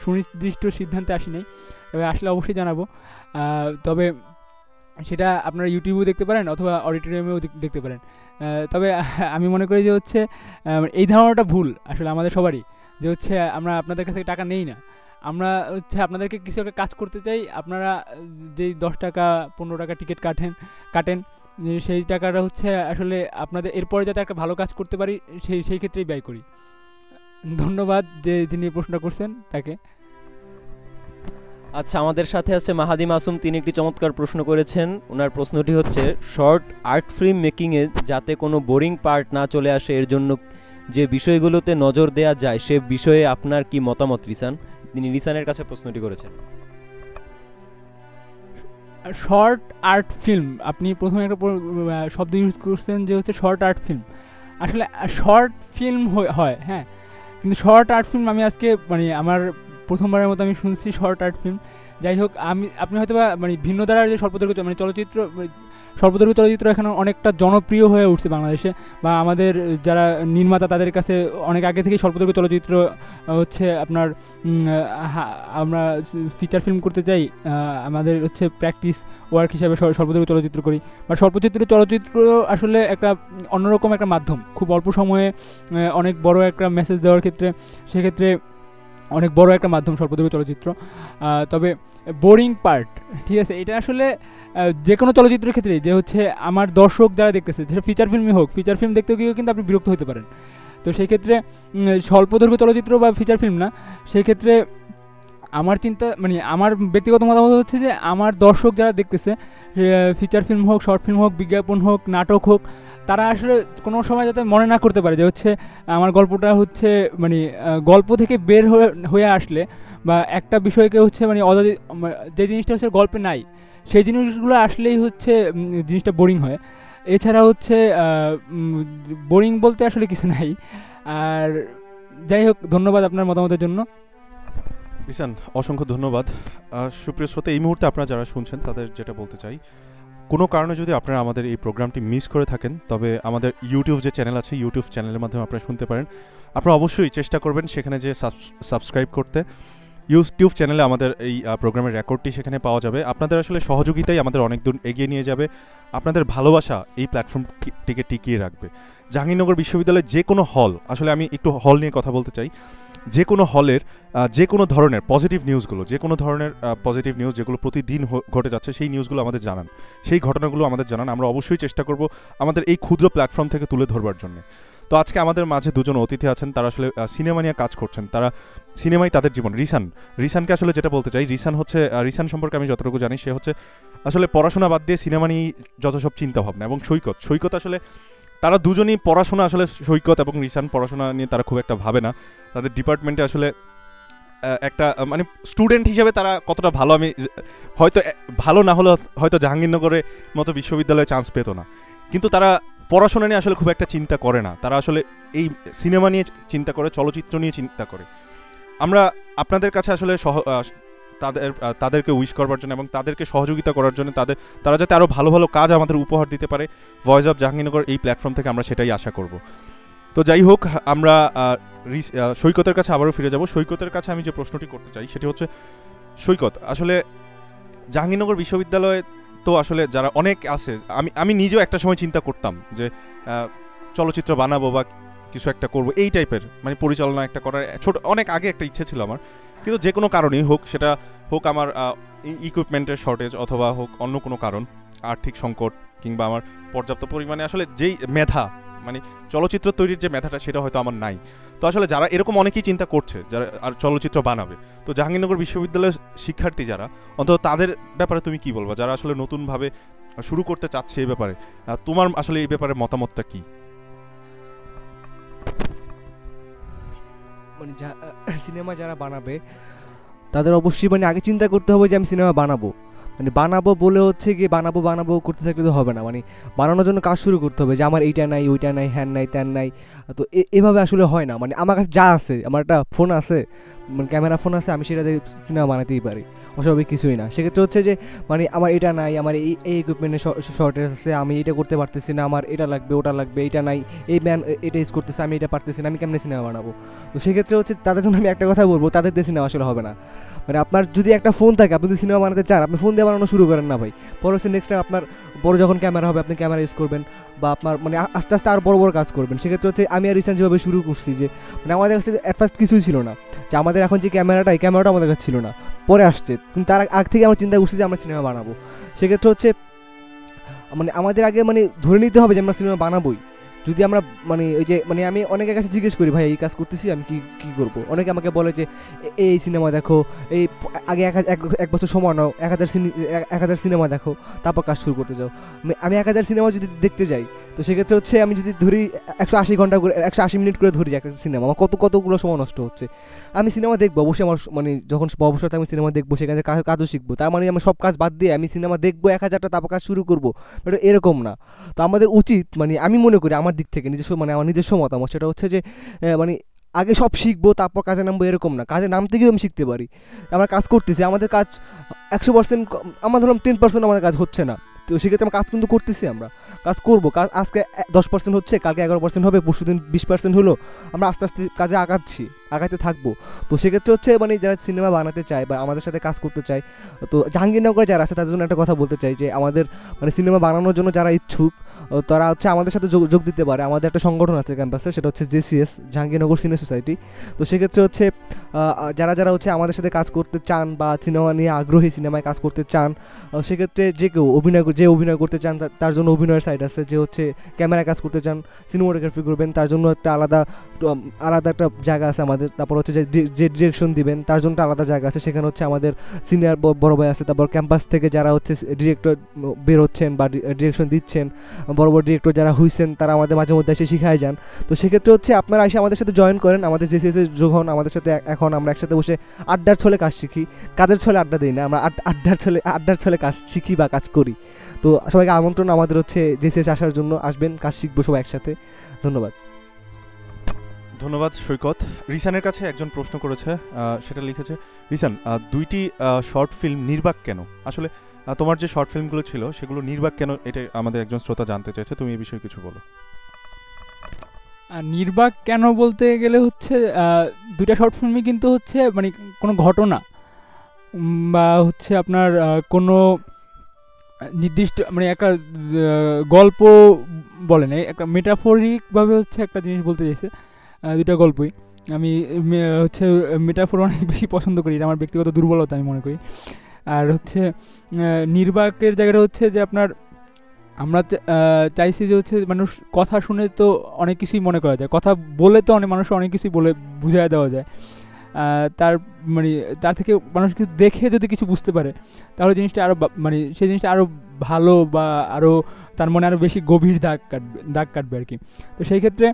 সুনির্দিষ্ট সিদ্ধান্তে আসি নাই, তবে আসলে অবশ্যই জানাবো। তবে সেটা আপনারা ইউটিউবেও দেখতে পারেন অথবা অডিটোরিয়ামেও দেখতে পারেন। তবে আমি মনে করি যে হচ্ছে এই ধারণাটা ভুল আসলে আমাদের সবারই, যে হচ্ছে আমরা আপনাদের কাছ থেকে টাকা নেই না। আমরা হচ্ছে আপনাদেরকে কিছু একটা কাজ করতে চাই, আপনারা যেই 10 টাকা 15 টাকা টিকিট কাটেন, সেই টাকাটা হচ্ছে আসলে আপনাদের এরপরে যাতে একটা ভালো কাজ করতে পারি সেই ক্ষেত্রেই ব্যয় করি। ধন্যবাদ যিনি প্রশ্নটা করছেন তাকে। আচ্ছা, আমাদের সাথে আছে মাহাদি মাসুম, তিনি একটি চমৎকার প্রশ্ন করেছেন। ওনার প্রশ্নটি হচ্ছে, শর্ট আর্ট ফিল্ম মেকিংয়ে যাতে কোনো বোরিং পার্ট না চলে আসে, এর জন্য যে বিষয়গুলোতে নজর দেওয়া যায় সে বিষয়ে আপনার কি মতামত? তিনি রিসানের কাছে প্রশ্নটি করেছেন। শর্ট আর্ট ফিল্ম, আপনি প্রথমে একটা শব্দ ইউজ করছেন যে হচ্ছে শর্ট আর্ট ফিল্ম। আসলে শর্ট ফিল্ম হয়, হ্যাঁ, কিন্তু শর্ট আর্ট ফিল্ম আমি আজকে আমার প্রথমবারের মতো আমি শুনছি শর্ট আর্ট ফিল্ম। যাই হোক, আপনি হয়তো বা মানে ভিন্ন ধারার যে স্বল্পদৈর্ঘ্য মানে স্বল্পদৈর্ঘ্য চলচ্চিত্র এখন অনেকটা জনপ্রিয় হয়ে উঠছে বাংলাদেশে, বা আমাদের যারা নির্মাতা তাদের কাছে অনেক আগে থেকেই স্বল্পদৈর্ঘ্য চলচ্চিত্র হচ্ছে আপনার আমরা ফিচার ফিল্ম করতে চাই, আমাদের হচ্ছে প্র্যাকটিস ওয়ার্ক হিসাবে স্বল্পদৈর্ঘ্য চলচ্চিত্র করি। বা চলচ্চিত্র আসলে একটা অন্যরকম একটা মাধ্যম, খুব অল্প সময়ে অনেক বড় একটা মেসেজ দেওয়ার ক্ষেত্রে সেক্ষেত্রে অনেক বড় একটা মাধ্যম স্বল্পদৈর্ঘ্য চলচ্চিত্র। তবে বোরিং পার্ট, ঠিক আছে, এটা আসলে যে কোনো চলচ্চিত্রের ক্ষেত্রে যে হচ্ছে আমার দর্শক যারা দেখতেছে, সেটা ফিচার ফিল্মই হোক, ফিচার ফিল্ম দেখতে গিয়েও কিন্তু আপনি বিরক্ত হতে পারেন। তো সেই ক্ষেত্রে স্বল্পদৈর্ঘ্য চলচ্চিত্র বা ফিচার ফিল্ম না, সেই ক্ষেত্রে আমার চিন্তা মানে আমার ব্যক্তিগত মতামত হচ্ছে যে আমার দর্শক যারা দেখতেছে, ফিচার ফিল্ম হোক, শর্ট ফিল্ম হোক, বিজ্ঞাপন হোক, নাটক হোক, তারা আসলে কোনো সময় যাতে মনে না করতে পারে যে হচ্ছে আমার গল্পটা হচ্ছে মানে গল্প থেকে বের হয়ে আসলে, বা একটা বিষয়কে হচ্ছে মানে যে জিনিসটা হচ্ছে গল্পে নাই সেই জিনিসগুলো আসলেই হচ্ছে জিনিসটা বোরিং হয়। এছাড়া হচ্ছে বোরিং বলতে আসলে কিছু নাই। আর যাই হোক, ধন্যবাদ আপনার মতামতের জন্য। ঈশান, অসংখ্য ধন্যবাদ। সুপ্রিয় শ্রোতা, এই মুহূর্তে আপনারা যারা শুনছেন তাদের যেটা বলতে চাই, কোনো কারণে যদি আপনারা আমাদের এই প্রোগ্রামটি মিস করে থাকেন, তবে আমাদের ইউটিউব যে চ্যানেল আছে, ইউটিউব চ্যানেলের মাধ্যমে আপনারা শুনতে পারেন। আপনারা অবশ্যই চেষ্টা করবেন সেখানে যে সাবস্ক্রাইব করতে। ইউটিউব চ্যানেলে আমাদের এই প্রোগ্রামের রেকর্ডটি সেখানে পাওয়া যাবে। আপনাদের আসলে সহযোগিতাই আমাদের অনেক দূর এগিয়ে নিয়ে যাবে। আপনাদের ভালোবাসা এই প্ল্যাটফর্মটিকে টিকিয়ে রাখবে। জাহাঙ্গীরনগর বিশ্ববিদ্যালয়ের যে কোনো হল, আসলে আমি একটু হল নিয়ে কথা বলতে চাই, যে কোনো হলের যে কোনো ধরনের পজিটিভ নিউজগুলো, যে কোনো ধরনের পজিটিভ নিউজ যেগুলো প্রতিদিন ঘটে যাচ্ছে, সেই নিউজগুলো আমাদের জানান, সেই ঘটনাগুলো আমাদের জানান। আমরা অবশ্যই চেষ্টা করব আমাদের এই ক্ষুদ্র প্ল্যাটফর্ম থেকে তুলে ধরবার জন্য। তো আজকে আমাদের মাঝে দুজন অতিথি আছেন, তারা আসলে সিনেমা নিয়ে কাজ করছেন, তারা সিনেমাই তাদের জীবন। রিসানকে আসলে যেটা বলতে চাই, রিসান সম্পর্কে আমি যতটুকু জানি, সে হচ্ছে আসলে পড়াশোনা বাদ দিয়ে সিনেমা নিয়ে যত সব চিন্তা ভাবনা। এবং সৈকত আসলে তারা দুজনই পড়াশোনা, আসলে সৈকত এবং রিসান পড়াশোনা নিয়ে তারা খুব একটা ভাবে না। তাদের ডিপার্টমেন্টে আসলে একটা মানে স্টুডেন্ট হিসেবে তারা কতটা ভালো, আমি হয়তো ভালো না হলে হয়তো জাহাঙ্গীরনগরের মতো বিশ্ববিদ্যালয়ে চান্স পেত না, কিন্তু তারা পড়াশোনা নিয়ে আসলে খুব একটা চিন্তা করে না। তারা আসলে এই সিনেমা নিয়ে চিন্তা করে, চলচ্চিত্র নিয়ে চিন্তা করে। আমরা আপনাদের কাছে আসলে তাদেরকে উইশ করবার জন্য এবং তাদেরকে সহযোগিতা করার জন্য, তারা যাতে আরও ভালো ভালো কাজ আমাদের উপহার দিতে পারে, ভয়েস অফ জাহাঙ্গীরনগর এই প্ল্যাটফর্ম থেকে আমরা সেটাই আশা করব। তো যাই হোক, আমরা সৈকতের কাছে আবারও ফিরে যাব। সৈকতের কাছে আমি যে প্রশ্নটি করতে চাই সেটি হচ্ছে, সৈকত, আসলে জাহাঙ্গীরনগর বিশ্ববিদ্যালয়ে তো আসলে যারা অনেক আছে, আমি নিজেও একটা সময় চিন্তা করতাম যে চলচ্চিত্র বানাবো বা কিছু একটা করবো, এই টাইপের মানে পরিচালনা একটা করার অনেক আগে একটা ইচ্ছে ছিল আমার। কিন্তু যে কোনো কারণেই হোক, সেটা হোক আমার ইকুইপমেন্টের শর্টেজ, অথবা হোক অন্য কোনো কারণ, আর্থিক সংকট, কিংবা আমার পর্যাপ্ত পরিমাণে আসলে যেই মেধা, মানে চলচ্চিত্র তৈরির যে মেধাটা, সেটা হয়তো আমার নাই। তো আসলে যারা এরকম অনেকেই চিন্তা করছে যারা আর চলচ্চিত্র বানাবে, তো জাহাঙ্গীরনগর বিশ্ববিদ্যালয়ের শিক্ষার্থী যারা, অন্তত তাদের ব্যাপারে তুমি কি বলবা, যারা আসলে নতুনভাবে শুরু করতে চাচ্ছে এই ব্যাপারে, তোমার আসলে এই ব্যাপারে মতামতটা কি? মানে সিনেমা যারা বানাবে তাদের অবশ্যই মানে আগে চিন্তা করতে হবে যে আমি সিনেমা বানাবো, মানে বানাবো বলে হচ্ছে কি বানাবো করতে থাকলে তো হবে না। মানে বানানোর জন্য কাজ শুরু করতে হবে যে আমার এইটা নাই, ওইটা নাই, হ্যান নাই, ত্যান নাই। তো এভাবে আসলে হয় না। মানে আমার কাছে যা আছে, আমার একটা ফোন আছে, মানে ক্যামেরা ফোন আছে, আমি সেটাতে সিনেমা বানাতেই পারি, অস্বাভাবিক কিছুই না। সেক্ষেত্রে হচ্ছে যে মানে আমার এটা নাই, আমার এই ইকুইপমেন্টের শর্টেজ আছে, আমি এটা করতে পারতেছি না, আমার এটা লাগবে, ওটা লাগবে, এইটা নাই, এই ম্যান এটা ইউজ করতেছে, আমি এটা পারতেছি না, আমি কেমনে সিনেমা বানাবো? তো সেক্ষেত্রে হচ্ছে তাদের জন্য আমি একটা কথা বলবো, তাদের দিয়ে সিনেমা আসলে হবে না। মানে আপনার যদি একটা ফোন থাকে, আপনি যদি সিনেমা বানাতে চান, আপনি ফোন দিয়ে বানানো শুরু করেন না ভাই। পরে হচ্ছে নেক্সট টাইম আপনার বড় যখন ক্যামেরা হবে, আপনি ক্যামেরা ইউজ করবেন, বা আপনার মানে আস্তে আস্তে আরও বড় বড় কাজ করবেন। সেক্ষেত্রে হচ্ছে আমি আর রিসেন্ট যেভাবে শুরু করছি, যে মানে আমাদের কাছে অ্যাট ফার্স্ট কিছুই ছিল না, যে আমাদের এখন যে ক্যামেরাটা, এই ক্যামেরাটা আমাদের কাছে ছিল না, পরে আসছে। কিন্তু তার আগ থেকে আমার চিন্তা করছি যে আমরা সিনেমা বানাবো। সেক্ষেত্রে হচ্ছে মানে আমাদের আগে মানে ধরে নিতে হবে যে আমরা সিনেমা বানাবোই। যদি আমরা মানে ওই যে মানে আমি অনেকের কাছে জিজ্ঞেস করি, ভাই এই কাজ করতেছি, আমি কী করবো? অনেকে আমাকে বলে যে এই সিনেমা দেখো, এই আগে এক বছর সময় নাও, 1000 সিনেমা দেখো, তারপর কাজ শুরু করতে যাও। আমি 1000 সিনেমা যদি দেখতে যাই, তো সেক্ষেত্রে হচ্ছে আমি যদি ধরি 180 ঘন্টা করে, 180 মিনিট করে ধরি একটা সিনেমা, আমার কতগুলো সময় নষ্ট হচ্ছে। আমি সিনেমা দেখবো অবশ্যই, আমার মানে যখন অবসর আমি সিনেমা দেখবো, সেখানে কাজও শিখবো। তার মানে আমি সব কাজ বাদ দিয়ে আমি সিনেমা দেখবো 1000টা, তারপর কাজ শুরু করবো, এটা এরকম না। তো আমাদের উচিত, মানে আমি মনে করি আমার দিক থেকে আমার নিজস্ব মতামত, সেটা হচ্ছে যে মানে আগে সব শিখবো তারপর কাজে নামবো এরকম না, কাজে নামতে গিয়েও আমি শিখতে পারি। আমরা কাজ করতেছি, আমাদের কাজ 100%, আমরা ধরলাম 10% আমাদের কাজ হচ্ছে না, তো সেক্ষেত্রে আমরা কাজ কিন্তু করতেছি, আমরা কাজ করবো, কাজ আজকে 10% হচ্ছে, কালকে 11% হবে, পরশু দিন 20% হলো, আমরা আস্তে আস্তে কাজে আগাতে থাকবো। তো সেক্ষেত্রে হচ্ছে মানে যারা সিনেমা বানাতে চায় বা আমাদের সাথে কাজ করতে চায়, তো জাহাঙ্গীরনগরে যারা আছে তাদের জন্য একটা কথা বলতে চাই যে আমাদের মানে সিনেমা বানানোর জন্য যারা ইচ্ছুক তারা হচ্ছে আমাদের সাথে যোগ দিতে পারে। আমাদের একটা সংগঠন আছে ক্যাম্পাসে, সেটা হচ্ছে JCS, জাহাঙ্গীরনগর সিনে সোসাইটি। তো সেক্ষেত্রে হচ্ছে যারা হচ্ছে আমাদের সাথে কাজ করতে চান বা সিনেমা নিয়ে আগ্রহী, সিনেমায় কাজ করতে চান, সেক্ষেত্রে যে কেউ অভিনয় করতে চান তার জন্য অভিনয়ের সাইড আছে, যে হচ্ছে ক্যামেরায় কাজ করতে চান, সিনেমাটোগ্রাফি করবেন, তার জন্য একটা আলাদা একটা জায়গা আছে আমাদের। তারপর হচ্ছে যে ডিরেকশন দিবেন তার জন্য একটা আলাদা জায়গা আছে, সেখানে হচ্ছে আমাদের সিনিয়র বড় ভাই আছে। তারপর ক্যাম্পাস থেকে যারা হচ্ছে ডিরেক্টর বের হচ্ছেন বা ডিরেকশন দিচ্ছেন, বড় ডিরেক্টর যারা হইছেন, তারা আমাদের মাঝে মধ্যে এসে শিখায় যান। তো সেক্ষেত্রে হচ্ছে আপনারা এসে আমাদের সাথে জয়েন করেন, আমাদের JCS যোগ হন আমাদের সাথে। এখন আমরা একসাথে বসে আড্ডার ছলে কাজ শিখি, কাজের ছলে আড্ডা দিই না, আমরা আড্ডার ছলে কাজ শিখি বা কাজ করি। তো সবাইকে আমন্ত্রণ আমাদের হচ্ছে JCS আসার জন্য, আসবেন, কাজ শিখবো সবাই একসাথে। ধন্যবাদ। ধন্যবাদ সৈকত। রিসানের কাছে একজন প্রশ্ন করেছে, সেটা লিখেছে, রিসান, 2টি শর্ট ফিল্ম নির্বাক কেন? আসলে তোমার যে শর্ট ফিল্মগুলো ছিল সেগুলো নির্বাক কেন, এটা আমাদের একজন শ্রোতা জানতে চাইছে, তুমি এই বিষয়ে কিছু বলো। নির্বাক কেন বলতে গেলে হচ্ছে 2টা শর্ট ফিল্মই কিন্তু হচ্ছে মানে কোনো ঘটনা বা হচ্ছে আপনার কোনো নির্দিষ্ট মানে একটা গল্প বলে না, একটা মেটাফরিকভাবে হচ্ছে একটা জিনিস বলতে চাইছে। 2টা গল্পই আমি হচ্ছে মেটাফোর অনেক বেশি পছন্দ করি, এটা আমার ব্যক্তিগত দুর্বলতা আমি মনে করি। আর হচ্ছে নির্বাকের জায়গাটা হচ্ছে যে আপনার আমরা চাইছি যে হচ্ছে মানুষ কথা শুনে তো অনেক কিছুই মনে করা যায়, কথা বলে তো অনেক মানুষ অনেক কিছুই বলে বুঝিয়ে দেওয়া যায়, তার থেকে মানুষ কিছু দেখে যদি কিছু বুঝতে পারে তাহলে জিনিসটা আরও মানে সেই জিনিসটা আরও ভালো বা আরও তার মনে আরও বেশি গভীর দাগ কাটবে আর কি। তো সেই ক্ষেত্রে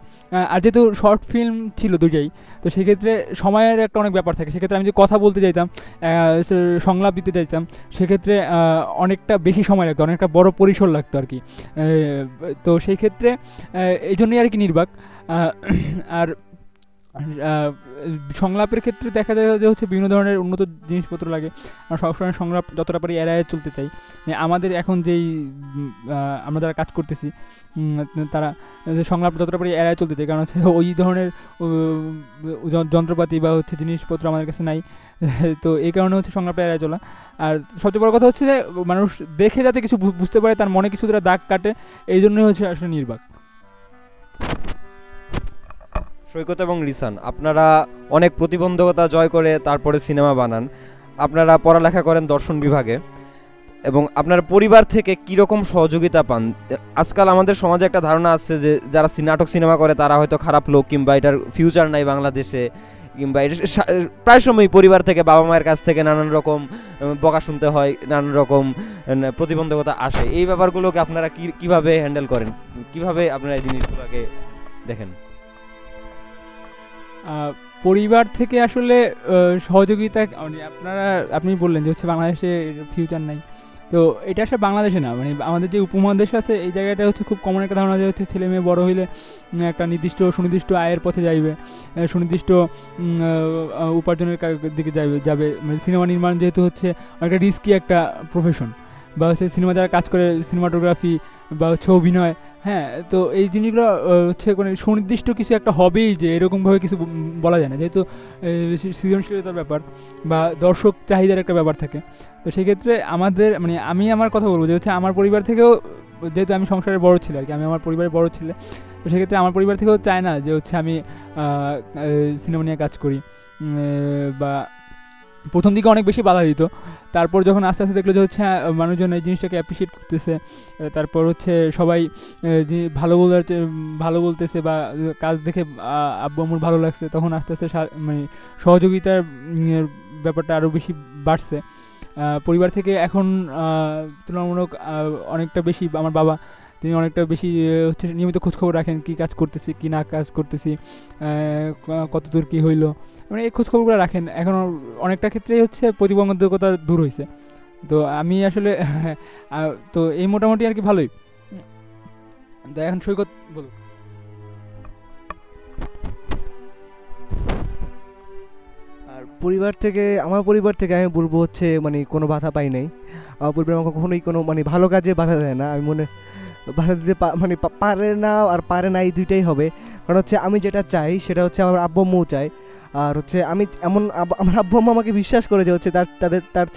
আর যেহেতু শর্ট ফিল্ম ছিল 2টাই, তো সেই ক্ষেত্রে সময়ের একটা অনেক ব্যাপার থাকে। সেক্ষেত্রে আমি যে কথা বলতে চাইতাম, সংলাপ দিতে চাইতাম, সেক্ষেত্রে অনেকটা বেশি সময় লাগতো, অনেকটা বড় পরিসর লাগতো আর কি। তো সেই ক্ষেত্রে এই জন্যই আর কি নির্বাক। আর সংলাপের ক্ষেত্রে দেখা যায় যে হচ্ছে বিভিন্ন ধরনের উন্নত জিনিসপত্র লাগে। আমরা সবসময় সংলাপ যতটা পারি এড়ায় চলতে চাই। আমাদের এখন যেই আমরা যারা কাজ করতেছি তারা যে সংলাপ যতটা পারি এড়ায় চলতে চাই, কারণ হচ্ছে ওই ধরনের যন্ত্রপাতি বা হচ্ছে জিনিসপত্র আমাদের কাছে নাই। তো এই কারণে হচ্ছে সংলাপটা এড়ায় চলা। আর সবচেয়ে বড় কথা হচ্ছে যে মানুষ দেখে যাতে কিছু বুঝতে পারে, তার মনে কিছু দাগ কাটে, এই জন্যই হচ্ছে আসলে নির্বাক। সৈকত এবং রিসান, আপনারা অনেক প্রতিবন্ধকতা জয় করে তারপরে সিনেমা বানান। আপনারা পড়ালেখা করেন দর্শন বিভাগে এবং আপনার পরিবার থেকে কীরকম সহযোগিতা পান? আজকাল আমাদের সমাজে একটা ধারণা আছে যে যারা নাটক সিনেমা করে তারা হয়তো খারাপ লোক, কিংবা এটার ফিউচার নাই বাংলাদেশে, কিংবা এটা প্রায় সময় পরিবার থেকে, বাবা মায়ের কাছ থেকে নানান রকম বকা শুনতে হয়, নানান রকম প্রতিবন্ধকতা আসে। এই ব্যাপারগুলোকে আপনারা কীভাবে হ্যান্ডেল করেন? কিভাবে আপনারা এই জিনিসগুলোকে দেখেন? পরিবার থেকে আসলে সহযোগিতা আপনি বললেন যে হচ্ছে বাংলাদেশে ফিউচার নাই, তো এটা আসলে বাংলাদেশে না, মানে আমাদের যে উপমহাদেশ আছে এই জায়গাটা হচ্ছে খুব কমন একটা ধারণা যে হচ্ছে ছেলে মেয়ে বড় হইলে একটা সুনির্দিষ্ট আয়ের পথে যাইবে, সুনির্দিষ্ট উপার্জনের দিকে যাবে। মানে সিনেমা নির্মাণ যেহেতু হচ্ছে অনেকটা রিস্কি একটা প্রফেশন, বা হচ্ছে সিনেমা যারা কাজ করে সিনেমাটোগ্রাফি বা হচ্ছে অভিনয়, হ্যাঁ, তো এই জিনিসগুলো হচ্ছে কোনো সুনির্দিষ্ট কিছু একটা হবেই যে এরকমভাবে কিছু বলা যায় না, যেহেতু সৃজনশীলতার ব্যাপার বা দর্শক চাহিদার একটা ব্যাপার থাকে। তো সেক্ষেত্রে আমাদের মানে আমি আমার কথা বলবো যে হচ্ছে আমার পরিবার থেকেও, যেহেতু আমি সংসারের বড় ছেলে আর কি, আমি আমার পরিবারের বড় ছেলে, তো সেক্ষেত্রে আমার পরিবার থেকেও চায় না যে হচ্ছে আমি সিনেমা নিয়ে কাজ করি। বা প্রথম দিকে অনেক বেশি বাধা দিত, তারপর যখন আস্তে আস্তে দেখলো যে হচ্ছে মানুষজন এই জিনিসটাকে অ্যাপ্রিসিয়েট করতেছে, তারপর হচ্ছে সবাই ভালো বলতেছে বা কাজ দেখে আব্বু আম্মুর ভালো লাগছে, তখন আস্তে আস্তে মানে সহযোগিতার ব্যাপারটা আরও বেশি বাড়ছে। পরিবার থেকে এখন তুলনামূলক অনেকটা বেশি আমার বাবা, তিনি অনেকটা বেশি হচ্ছে নিয়মিত খোঁজখবর রাখেন, কী কাজ করতেছি কী না কাজ করতেছি, কতদূর কী হইলো, মানে এই খোঁজখবরগুলো রাখেন। এখন অনেকটা ক্ষেত্রেই হচ্ছে প্রতিবন্ধকতা দূর হয়েছে। তো আমি আসলে তো এই মোটামুটি আর কি ভালোই। তো এখন সৈকত বলুন। আমার পরিবার থেকে আমি বলবো হচ্ছে মানে কোনো বাধা পাই নাই। আমার পরিবার আমাকে কখনোই কোনো মানে ভালো কাজে বাধা দেয় না। আমি বাধা দিতে পারে না আর পারে না, এই দুইটাই হবে। কারণ হচ্ছে আমি যেটা চাই সেটা হচ্ছে আমার আব্বু আম্মু চাই। আর হচ্ছে আমি আমার আব্বু আম্মু আমাকে বিশ্বাস করে যে হচ্ছে তাদের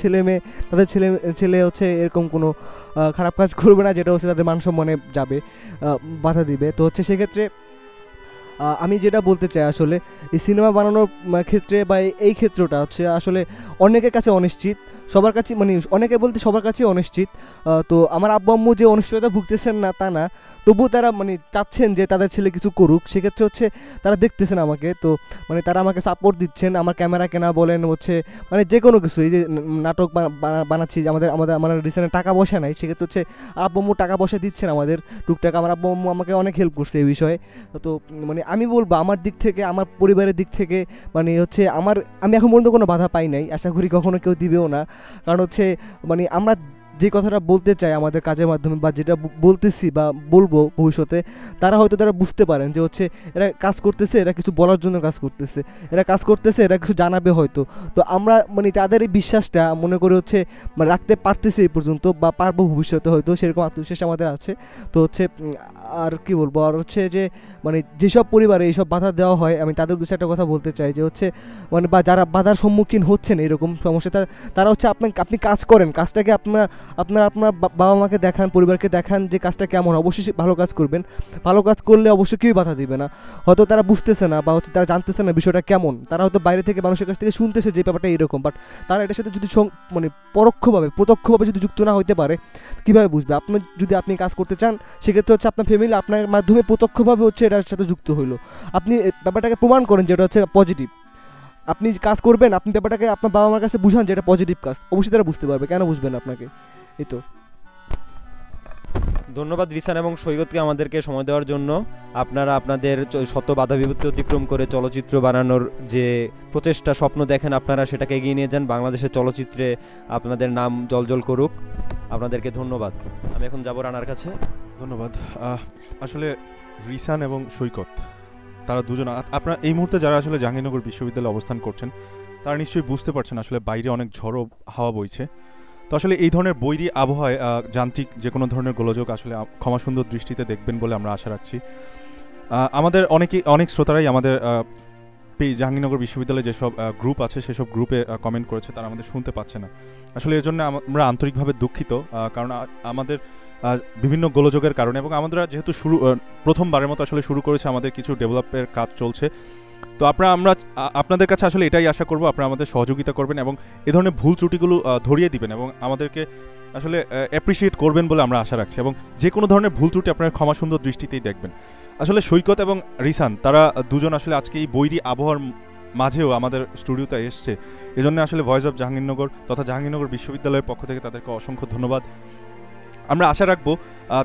ছেলে হচ্ছে এরকম কোনো খারাপ কাজ করবে না যেটা হচ্ছে তাদের মান সম্মানে যাবে, বাধা দিবে। তো হচ্ছে সেক্ষেত্রে আমি যেটা বলতে চাই আসলে এই সিনেমা বানানোর ক্ষেত্রে বা এই ক্ষেত্রটা হচ্ছে আসলে অনেকের কাছে অনিশ্চিত, সবার কাছে মানে অনেকে বলতে সবার কাছেই অনিশ্চিত। তো আমার আব্বু আম্মু যে অনিশ্চয়তা ভুগতেছেন না তা না, তবুও তারা মানে চাচ্ছেন যে তাদের ছেলে কিছু করুক। সেক্ষেত্রে হচ্ছে তারা দেখতেছেন আমাকে, তো মানে তারা আমাকে সাপোর্ট দিচ্ছেন। আমার ক্যামেরা কেনা বলেন হচ্ছে মানে যে কোনো কিছু, এই যে নাটক বানাচ্ছি, আমাদের রিসেন্টে টাকা পয়সা নাই, সেক্ষেত্রে হচ্ছে আব্বু আম্মু টাকা পয়সা দিচ্ছেন আমাদের টুকটাক। আমার আব্বু আম্মু আমাকে অনেক হেল্প করছে এই বিষয়ে। তো মানে আমি বলবো আমার দিক থেকে, আমার পরিবারের দিক থেকে মানে হচ্ছে আমি এখন পর্যন্ত কোনো বাধা পাই নাই, আশা করি কখনো কেউ দিবেও না। কারণ হচ্ছে মানে আমরা যে কথাটা বলতে চাই আমাদের কাজের মাধ্যমে বা যেটা বলতেছি বা বলবো ভবিষ্যতে, তারা বুঝতে পারেন যে হচ্ছে এরা কাজ করতেছে, এরা কিছু বলার জন্য কাজ করতেছে, এরা কিছু জানাবে হয়তো। তো আমরা মানে তাদের এই বিশ্বাসটা মনে করে হচ্ছে মানে রাখতে পারতেছি এই পর্যন্ত, বা পারবো ভবিষ্যতে হয়তো, সেরকম আত্মবিশ্বাস আমাদের আছে। তো হচ্ছে আর কি বলবো, আর হচ্ছে যে মানে যেসব পরিবারে এইসব বাধা দেওয়া হয়, আমি তাদের উদ্দেশ্যে একটা কথা বলতে চাই যে হচ্ছে মানে বা যারা বাধার সম্মুখীন হচ্ছেন এরকম সমস্যা, তারা হচ্ছে আপনি কাজ করেন, কাজটাকে আপনার বাবা মাকে দেখান, পরিবারকে দেখান যে কাজটা কেমন। অবশ্যই ভালো কাজ করবেন, ভালো কাজ করলে অবশ্যই কেউই বাধা দিবে না। হয়তো তারা বুঝতেছে না বা হচ্ছে তারা জানতেছে না বিষয়টা কেমন, তারা হয়তো বাইরে থেকে মানুষের কাছ থেকে শুনতেছে যে ব্যাপারটা এরকম, বাট তারা এটার সাথে যদি মানে প্রত্যক্ষভাবে যদি যুক্ত না হতে পারে, কীভাবে বুঝবে? আপনি কাজ করতে চান, সেক্ষেত্রে হচ্ছে আপনার ফ্যামিলি আপনার মাধ্যমে প্রত্যক্ষভাবে হচ্ছে এটার সাথে যুক্ত হইলো। আপনি ব্যাপারটাকে প্রমাণ করেন যে এটা হচ্ছে পজিটিভ। আপনি কাজ করবেন, আপনি ব্যাপারটাকে আপনার বাবা মার কাছে বুঝান যে এটা পজিটিভ কাজ, অবশ্যই তারা বুঝতে পারবে। কেন বুঝবেন আপনাকে? এই তো। ধন্যবাদ রিসান এবং সৈকতকে আমাদেরকে সময় দেওয়ার জন্য। আপনারা আপনাদের শত বাধা বিপত্তি অতিক্রম করে চলচ্চিত্র বানানোর যে প্রচেষ্টা, স্বপ্ন দেখেন, আপনারা সেটাকে এগিয়ে নিয়ে যান। বাংলাদেশের চলচ্চিত্রে আপনাদের নাম জলজল করুক। আপনাদেরকে ধন্যবাদ। আমি এখন যাব রানার কাছে। ধন্যবাদ। আসলে রিসান এবং সৈকত, তারা দুজন, আপনারা এই মুহূর্তে যারা আসলে জাহাঙ্গীরনগর বিশ্ববিদ্যালয়ে অবস্থান করছেন, তারা নিশ্চয়ই বুঝতে পারছেন আসলে বাইরে অনেক ঝড়ো হাওয়া বইছে। তো আসলে এই ধরনের বৈরী আবহাওয়ায় যান্ত্রিক যে কোনো ধরনের গোলযোগ আসলে ক্ষমা সুন্দর দৃষ্টিতে দেখবেন বলে আমরা আশা রাখছি। আমাদের অনেক শ্রোতারাই আমাদের জাহাঙ্গীরনগর বিশ্ববিদ্যালয়ে যেসব গ্রুপ আছে সেসব গ্রুপে কমেন্ট করেছে, তারা আমাদের শুনতে পাচ্ছে না। আসলে এর জন্য আমরা আন্তরিকভাবে দুঃখিত, কারণ আমাদের বিভিন্ন গোলযোগের কারণে, এবং আমরা যেহেতু প্রথমবারের মতো আসলে শুরু করেছে, আমাদের কিছু ডেভেলপের কাজ চলছে। তো আমরা আপনাদের কাছে আসলে এটাই আশা করব, আপনারা আমাদের সহযোগিতা করবেন এবং এ ধরনের ভুল ত্রুটিগুলো ধরিয়ে দিবেন এবং আমাদেরকে আসলে অ্যাপ্রিসিয়েট করবেন বলে আমরা আশা রাখছি। এবং যে কোনো ধরনের ভুল ত্রুটি আপনারা ক্ষমা সুন্দর দৃষ্টিতেই দেখবেন। আসলে সৈকত এবং রিসান, তারা দুজন আসলে আজকে এই বৈরী আবহাওয়ার মাঝেও আমাদের স্টুডিওতে এসছে, এজন্য আসলে ভয়েস অফ জাহাঙ্গীরনগর তথা জাহাঙ্গীরনগর বিশ্ববিদ্যালয়ের পক্ষ থেকে তাদেরকে অসংখ্য ধন্যবাদ। আমরা আশা রাখবো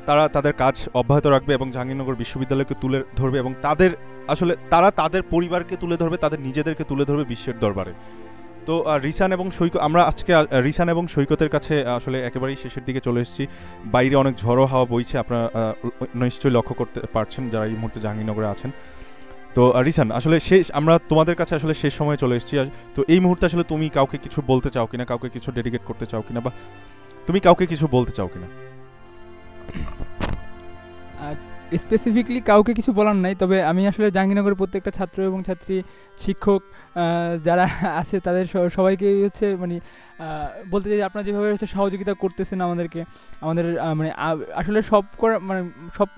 তারা তাদের কাজ অব্যাহত রাখবে এবং জাহাঙ্গীরনগর বিশ্ববিদ্যালয়কে তুলে ধরবে, এবং তারা তাদের পরিবারকে তুলে ধরবে, তাদের নিজেদেরকে তুলে ধরবে বিশ্বের দরবারে। তো আমরা আজকে রিসান এবং সৈকতের কাছে আসলে একেবারেই শেষের দিকে চলে এসেছি। বাইরে অনেক ঝড়ো হাওয়া বইছে, আপনারা নিশ্চয়ই লক্ষ্য করতে পারছেন যারা এই মুহূর্তে জাহাঙ্গীরনগরে আছেন। তো রিসান, আসলে আমরা তোমাদের কাছে আসলে শেষ সময়ে চলে এসেছি। তো এই মুহূর্তে আসলে তুমি কাউকে কিছু বলতে চাও কিনা, কাউকে কিছু ডেডিকেট করতে চাও কিনা, বা তুমি কাউকে কিছু বলতে চাও কিনা? স্পেসিফিকলি কাউকে কিছু বলার নাই, তবে আমি আসলে জাহাঙ্গীরনগরের প্রত্যেকটা ছাত্র এবং ছাত্রী, শিক্ষক যারা আছে তাদের সবাইকে হচ্ছে মানে বলতে চাই, আপনারা যেভাবে হচ্ছে সহযোগিতা করতেছেন আমাদের মানে আসলে সব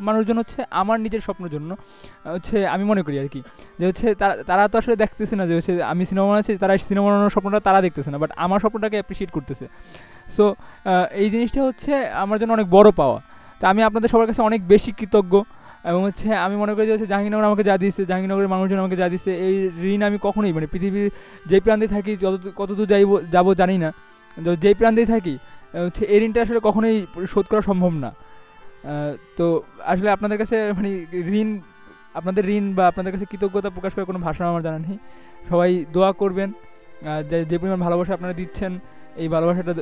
মানুষজন হচ্ছে আমার নিজের স্বপ্নের জন্য হচ্ছে আমি মনে করি আর কি, যে হচ্ছে তারা তো আসলে দেখতেছে না যে হচ্ছে আমি সিনেমা বানাচ্ছি, তারা সিনেমা বানানোর স্বপ্নটা তারা দেখতেছে না, বাট আমার স্বপ্নটাকে অ্যাপ্রিসিয়েট করতেছে। সো এই জিনিসটা হচ্ছে আমার জন্য অনেক বড় পাওয়া। তো আমি আপনাদের সবার কাছে অনেক বেশি কৃতজ্ঞ, এবং হচ্ছে আমি মনে করি যে হচ্ছে জাহাঙ্গীরনগর আমাকে যা দিয়েছে, জাহাঙ্গীরনগরের মানুষজন আমাকে যা দিয়েছে, এই ঋণ আমি কখনোই মানে পৃথিবীর যেই প্রান্তে থাকি, কতদূর যাবো জানি না, যেই প্রান্তেই থাকি হচ্ছে এই ঋণটা আসলে কখনোই শোধ করা সম্ভব না। তো আসলে আপনাদের কাছে মানে আপনাদের ঋণ বা আপনাদের কাছে কৃতজ্ঞতা প্রকাশ করার কোনো ভাষা আমার জানা নেই। সবাই দোয়া করবেন, যে পরিমাণ ভালোবাসা আপনারা দিচ্ছেন, এই ভালোবাসাটা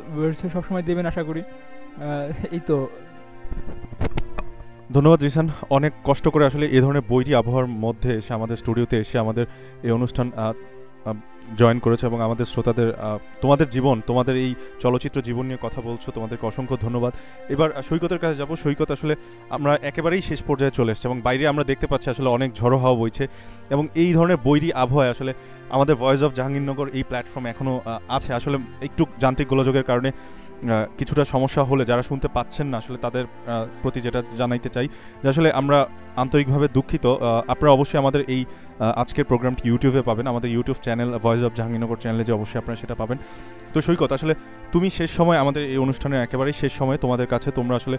সবসময় দেবেন আশা করি। এই তো। ধন্যবাদ রিসান, অনেক কষ্ট করে আসলে এই ধরনের বৈরী আবহাওয়ার মধ্যে এসে আমাদের স্টুডিওতে এসে আমাদের এই অনুষ্ঠান জয়েন করেছো এবং আমাদের শ্রোতাদের তোমাদের জীবন, তোমাদের এই চলচ্চিত্র জীবন নিয়ে কথা বলছো, তোমাদেরকে অসংখ্য ধন্যবাদ। এবার সৈকতের কাছে যাব। সৈকত, আসলে আমরা একেবারেই শেষ পর্যায়ে চলে এসেছি এবং বাইরে আমরা দেখতে পাচ্ছি আসলে অনেক ঝড়ো হাওয়া বইছে এবং এই ধরনের বৈরী আবহাওয়ায় আসলে আমাদের ভয়েস অফ জাহাঙ্গীরনগর এই প্ল্যাটফর্ম এখনও আছে। আসলে একটু যান্ত্রিক গোলযোগের কারণে কিছুটা সমস্যা হলে যারা শুনতে পাচ্ছেন না আসলে তাদের প্রতি যেটা জানাইতে চাই যে আসলে আমরা আন্তরিকভাবে দুঃখিত। আপনারা অবশ্যই আমাদের এই আজকের প্রোগ্রামটি ইউটিউবে পাবেন, আমাদের YouTube channel voice of Jahangirnagar চ্যানেলে যে অবশ্যই আপনারা সেটা পাবেন। তো সৈকত, আসলে তুমি শেষ সময় আমাদের এই অনুষ্ঠানের একেবারেই শেষ সময় তোমাদের কাছে, তোমরা আসলে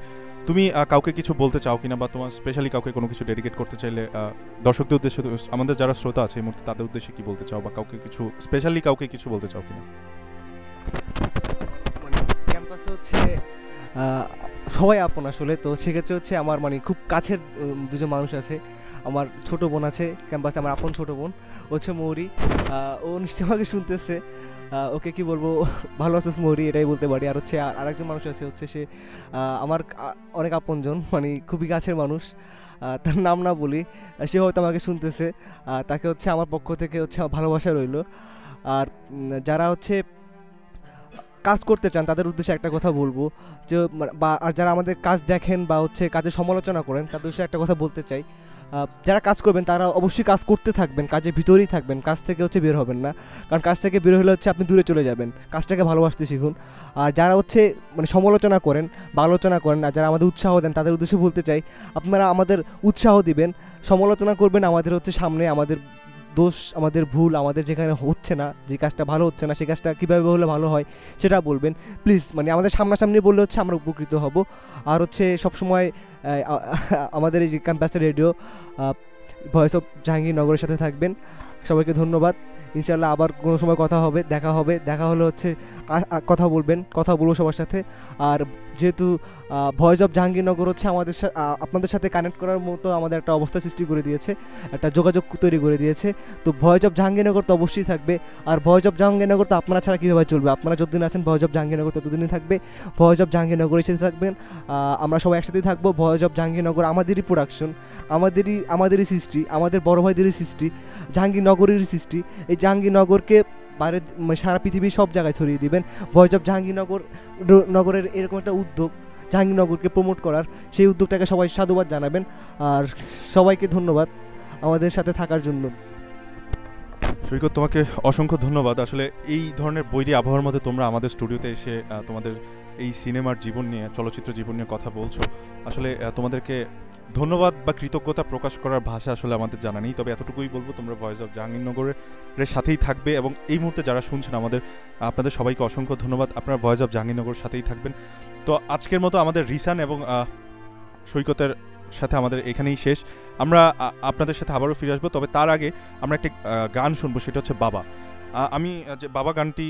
তুমি কাউকে কিছু বলতে চাও কিনা বা তোমার স্পেশালি কাউকে কোনো কিছু ডেডিকেট করতে চাইলে দর্শকদের উদ্দেশ্যে, আমাদের যারা শ্রোতা আছে এই মুহূর্তে তাদের উদ্দেশ্যে কি বলতে চাও বা কাউকে কিছু স্পেশালি কাউকে কিছু বলতে চাও কিনা? ক্যাম্পাসে হচ্ছে সবাই আপন আসলে, তো সেক্ষেত্রে হচ্ছে আমার খুব কাছের দুজন মানুষ আছে। আমার ছোট বোন আছে ক্যাম্পাসে, আমার আপন ছোট বোন হচ্ছে মৌরি। ও নিশ্চয়ই আমাকে শুনতেছে, ওকে কি বলবো, ভালো আছিস মৌরি, এটাই বলতে পারি। আর হচ্ছে আরেকজন মানুষ আছে, হচ্ছে সে আমার অনেক আপনজন, খুবই কাছের মানুষ, তার নাম না বলি, সে হয়তো আমাকে শুনতেছে। তাকে হচ্ছে আমার পক্ষ থেকে হচ্ছে ভালোবাসা রইল। আর যারা হচ্ছে কাজ করতে চান তাদের উদ্দেশ্যে একটা কথা বলবো, যে আর যারা আমাদের কাজ দেখেন বা হচ্ছে কাজের সমালোচনা করেন তাদের উদ্দেশ্যে একটা কথা বলতে চাই, যারা কাজ করবেন তারা অবশ্যই কাজ করতে থাকবেন, কাজের ভিতরেই থাকবেন, কাজ থেকে হচ্ছে বের হবেন না, কারণ কাজ থেকে বের হলে হচ্ছে আপনি দূরে চলে যাবেন। কাজটাকে ভালোবাসতে শিখুন। আর যারা হচ্ছে সমালোচনা করেন বা আলোচনা করেন আর যারা আমাদের উৎসাহ দেন তাদের উদ্দেশ্যে বলতে চাই, আপনারা আমাদের উৎসাহ দিবেন, সমালোচনা করবেন আমাদের হচ্ছে সামনে, আমাদের দোষ, আমাদের ভুল, আমাদের যেখানে হচ্ছে না, যে কাজটা ভালো হচ্ছে না সেই কাজটা কীভাবে হলে ভালো হয় সেটা বলবেন প্লিজ। আমাদের সামনাসামনি বললে হচ্ছে আমরা উপকৃত হব। আর হচ্ছে সবসময় আমাদের এই যে ক্যাম্পাসের রেডিও ভয়েস অফ জাহাঙ্গীরনগরের সাথে থাকবেন। সবাইকে ধন্যবাদ। ইনশাল্লাহ আবার কোনো সময় কথা হবে, দেখা হলে হচ্ছে কথা বলবো সবার সাথে। আর যেহেতু ভয়েস অফ জাহাঙ্গীরনগর হচ্ছে আমাদের আপনাদের সাথে কানেক্ট করার মতো আমাদের একটা অবস্থা সৃষ্টি করে দিয়েছে, একটা যোগাযোগ তৈরি করে দিয়েছে, তো ভয়েস অফ জাহাঙ্গীরনগর তো অবশ্যই থাকবে। আর ভয়েস অফ জাহাঙ্গীরনগর তো আপনারা ছাড়া কীভাবে চলবে? আপনারা যতদিন আছেন ভয়েস অফ জাহাঙ্গীরনগর ততদিনই থাকবে, ভয়েস অফ জাহাঙ্গীরনগরের সাথে থাকবেন। আমরা সবাই একসাথেই থাকবো। ভয়েস অফ জাহাঙ্গীরনগর আমাদেরই প্রোডাকশন, আমাদেরই সৃষ্টি, আমাদের বড় ভাইদেরই সৃষ্টি, জাহাঙ্গীরনগরেরই সৃষ্টি। এই জাহাঙ্গীরনগরকে বাইরে সারা পৃথিবীর সব জায়গায় ছড়িয়ে দিবেন। ভয়েস অফ জাহাঙ্গীরনগরের এরকম একটা উদ্যোগ, জাহাঙ্গীরনগরকে প্রমোট করার, সেই উদ্যোগটাকে সবাই সাধুবাদ জানাবেন। আর সবাইকে ধন্যবাদ আমাদের সাথে থাকার জন্য। সৈকত, তোমাকে অসংখ্য ধন্যবাদ। আসলে এই ধরনের বৈরী আবহাওয়ার মধ্যে তোমরা আমাদের স্টুডিওতে এসে তোমাদের এই সিনেমার জীবন নিয়ে, চলচ্চিত্র জীবন নিয়ে কথা বলছো। আসলে তোমাদেরকে ধন্যবাদ বা কৃতজ্ঞতা প্রকাশ করার ভাষা আসলে আমাদের জানা নেই, তবে এতটুকুই বলবো তোমরা ভয়েস অফ জাহাঙ্গীরনগরের সাথেই থাকবে এবং এই মুহূর্তে যারা শুনছেন আপনাদের সবাইকে অসংখ্য ধন্যবাদ। আপনারা ভয়েস অফ জাহাঙ্গীরনগরের সাথেই থাকবেন। তো আজকের মতো আমাদের রিসান এবং সৈকতের সাথে আমাদের এখানেই শেষ। আমরা আপনাদের সাথে আবারও ফিরে আসবো, তবে তার আগে আমরা একটি গান শুনবো, সেটা হচ্ছে বাবা। আমি যে বাবা গানটি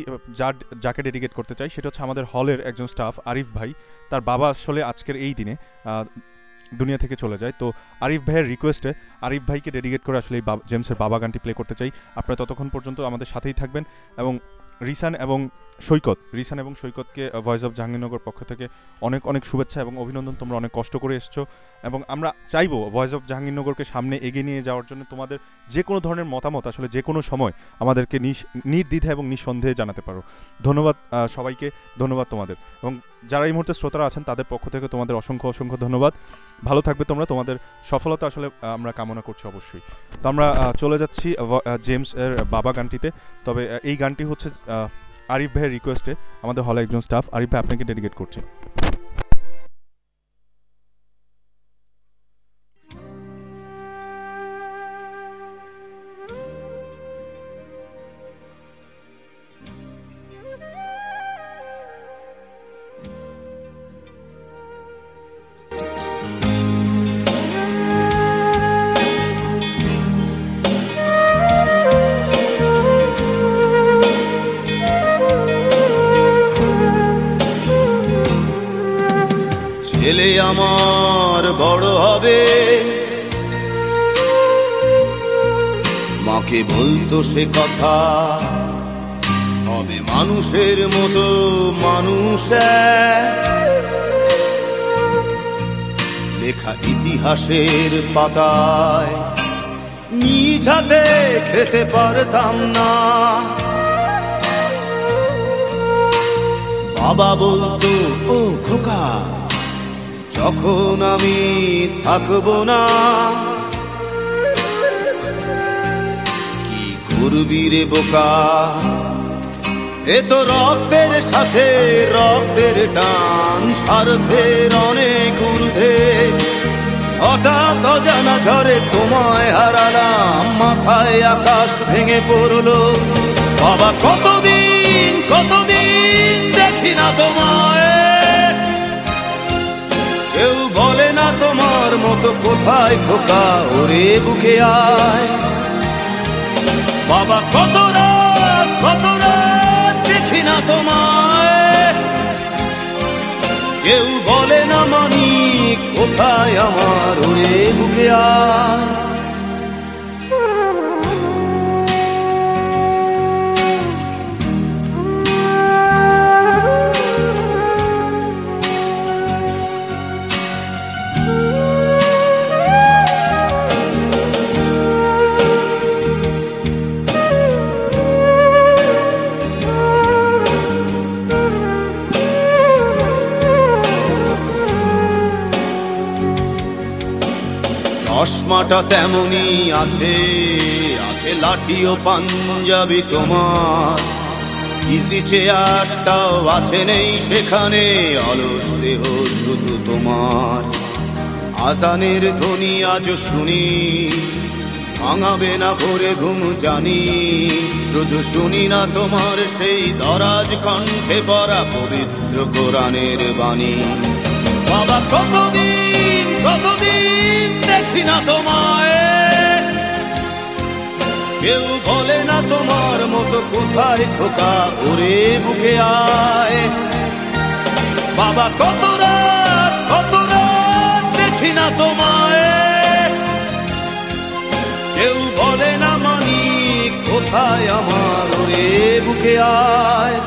যাকে ডেডিকেট করতে চাই সেটা হচ্ছে আমাদের হলের একজন স্টাফ আরিফ ভাই। তার বাবা আসলে আজকের এই দিনে দুনিয়া থেকে চলে যায়, তো আরিফ ভাইয়ের রিকোয়েস্টে আরিফ ভাইকে ডেডিকেট করে আসলে এই জেমসের বাবা গানটি প্লে করতে চাই। আপনারা ততক্ষণ পর্যন্ত আমাদের সাথেই থাকবেন এবং রিসান এবং সৈকতকে ভয়েস অফ জাহাঙ্গীরনগর পক্ষ থেকে অনেক অনেক শুভেচ্ছা এবং অভিনন্দন। তোমরা অনেক কষ্ট করে এসছো এবং আমরা চাইবো ভয়েস অফ জাহাঙ্গীরনগরকে সামনে এগিয়ে নিয়ে যাওয়ার জন্য তোমাদের যে কোনো ধরনের মতামত আসলে যে কোনো সময় আমাদেরকে নির্দ্বিধা এবং নিঃসন্দেহে জানাতে পারো। ধন্যবাদ সবাইকে, ধন্যবাদ তোমাদের, এবং যারা এই মুহূর্তে শ্রোতারা আছেন তাদের পক্ষ থেকে তোমাদের অসংখ্য অসংখ্য ধন্যবাদ। ভালো থাকবে তোমরা, তোমাদের সফলতা আসলে আমরা কামনা করছি অবশ্যই। তো আমরা চলে যাচ্ছি জেমস এর বাবা গানটিতে, তবে এই গানটি হচ্ছে আরিফ ভাইয়ের রিকোয়েস্টে আমাদের হলে একজন স্টাফ, আরিফ ভাই আপনাকে ডেডিকেট করছি। ছেলে আমার বড় হবে, মাকে বলতো সে কথা, হবে মানুষের মতো মানুষ, লেখা ইতিহাসের পাতায় নিজ হাতে খেতে পারতাম না। বাবা বলতো ও খোকা, যখন আমি থাকবো না, কি করবি রে বোকা, এ তো রক্তের সাথে রক্তের টান, স্বার্থের অনেক ঊর্ধ্বে। হঠাৎ অজানা ঝড়ে তোমায় হারালাম, মাথায় আকাশ ভেঙে পড়লো। বাবা কতদিন কতদিন দেখি না তোমায়, কেউ বলে না তোমার মতো কোথায় খোকা, ওরে বুকে আয়। বাবা কত রাত দেখি না তোমায়, কেউ বলে না মানি কোথায় আমার, ওরে বুকে আয়। চশমাটা তেমনি আছে, আছে লাঠি ও পাঞ্জাবি তোমার, ইজি চেয়ারটাও আছে নেই সেখানে, অলস দেহ শুধু তোমার। আজানের ধ্বনি আজ শুনি, ভাঙাবে না ভোরে ঘুম জানি, শুধু শুনি না তোমার সেই দরাজ কণ্ঠে পড়া পবিত্র কোরআনের বাণী। বাবা কতদিন কতদিন দেখি না তোমায়, কেউ বলে না তোমার মতো কোথায় খোকা, ওরে বুকে আয়। বাবা কত রাত দেখি না তোমায়, কেউ বলে না মানি কোথায় আমার, ওরে বুকে আয়।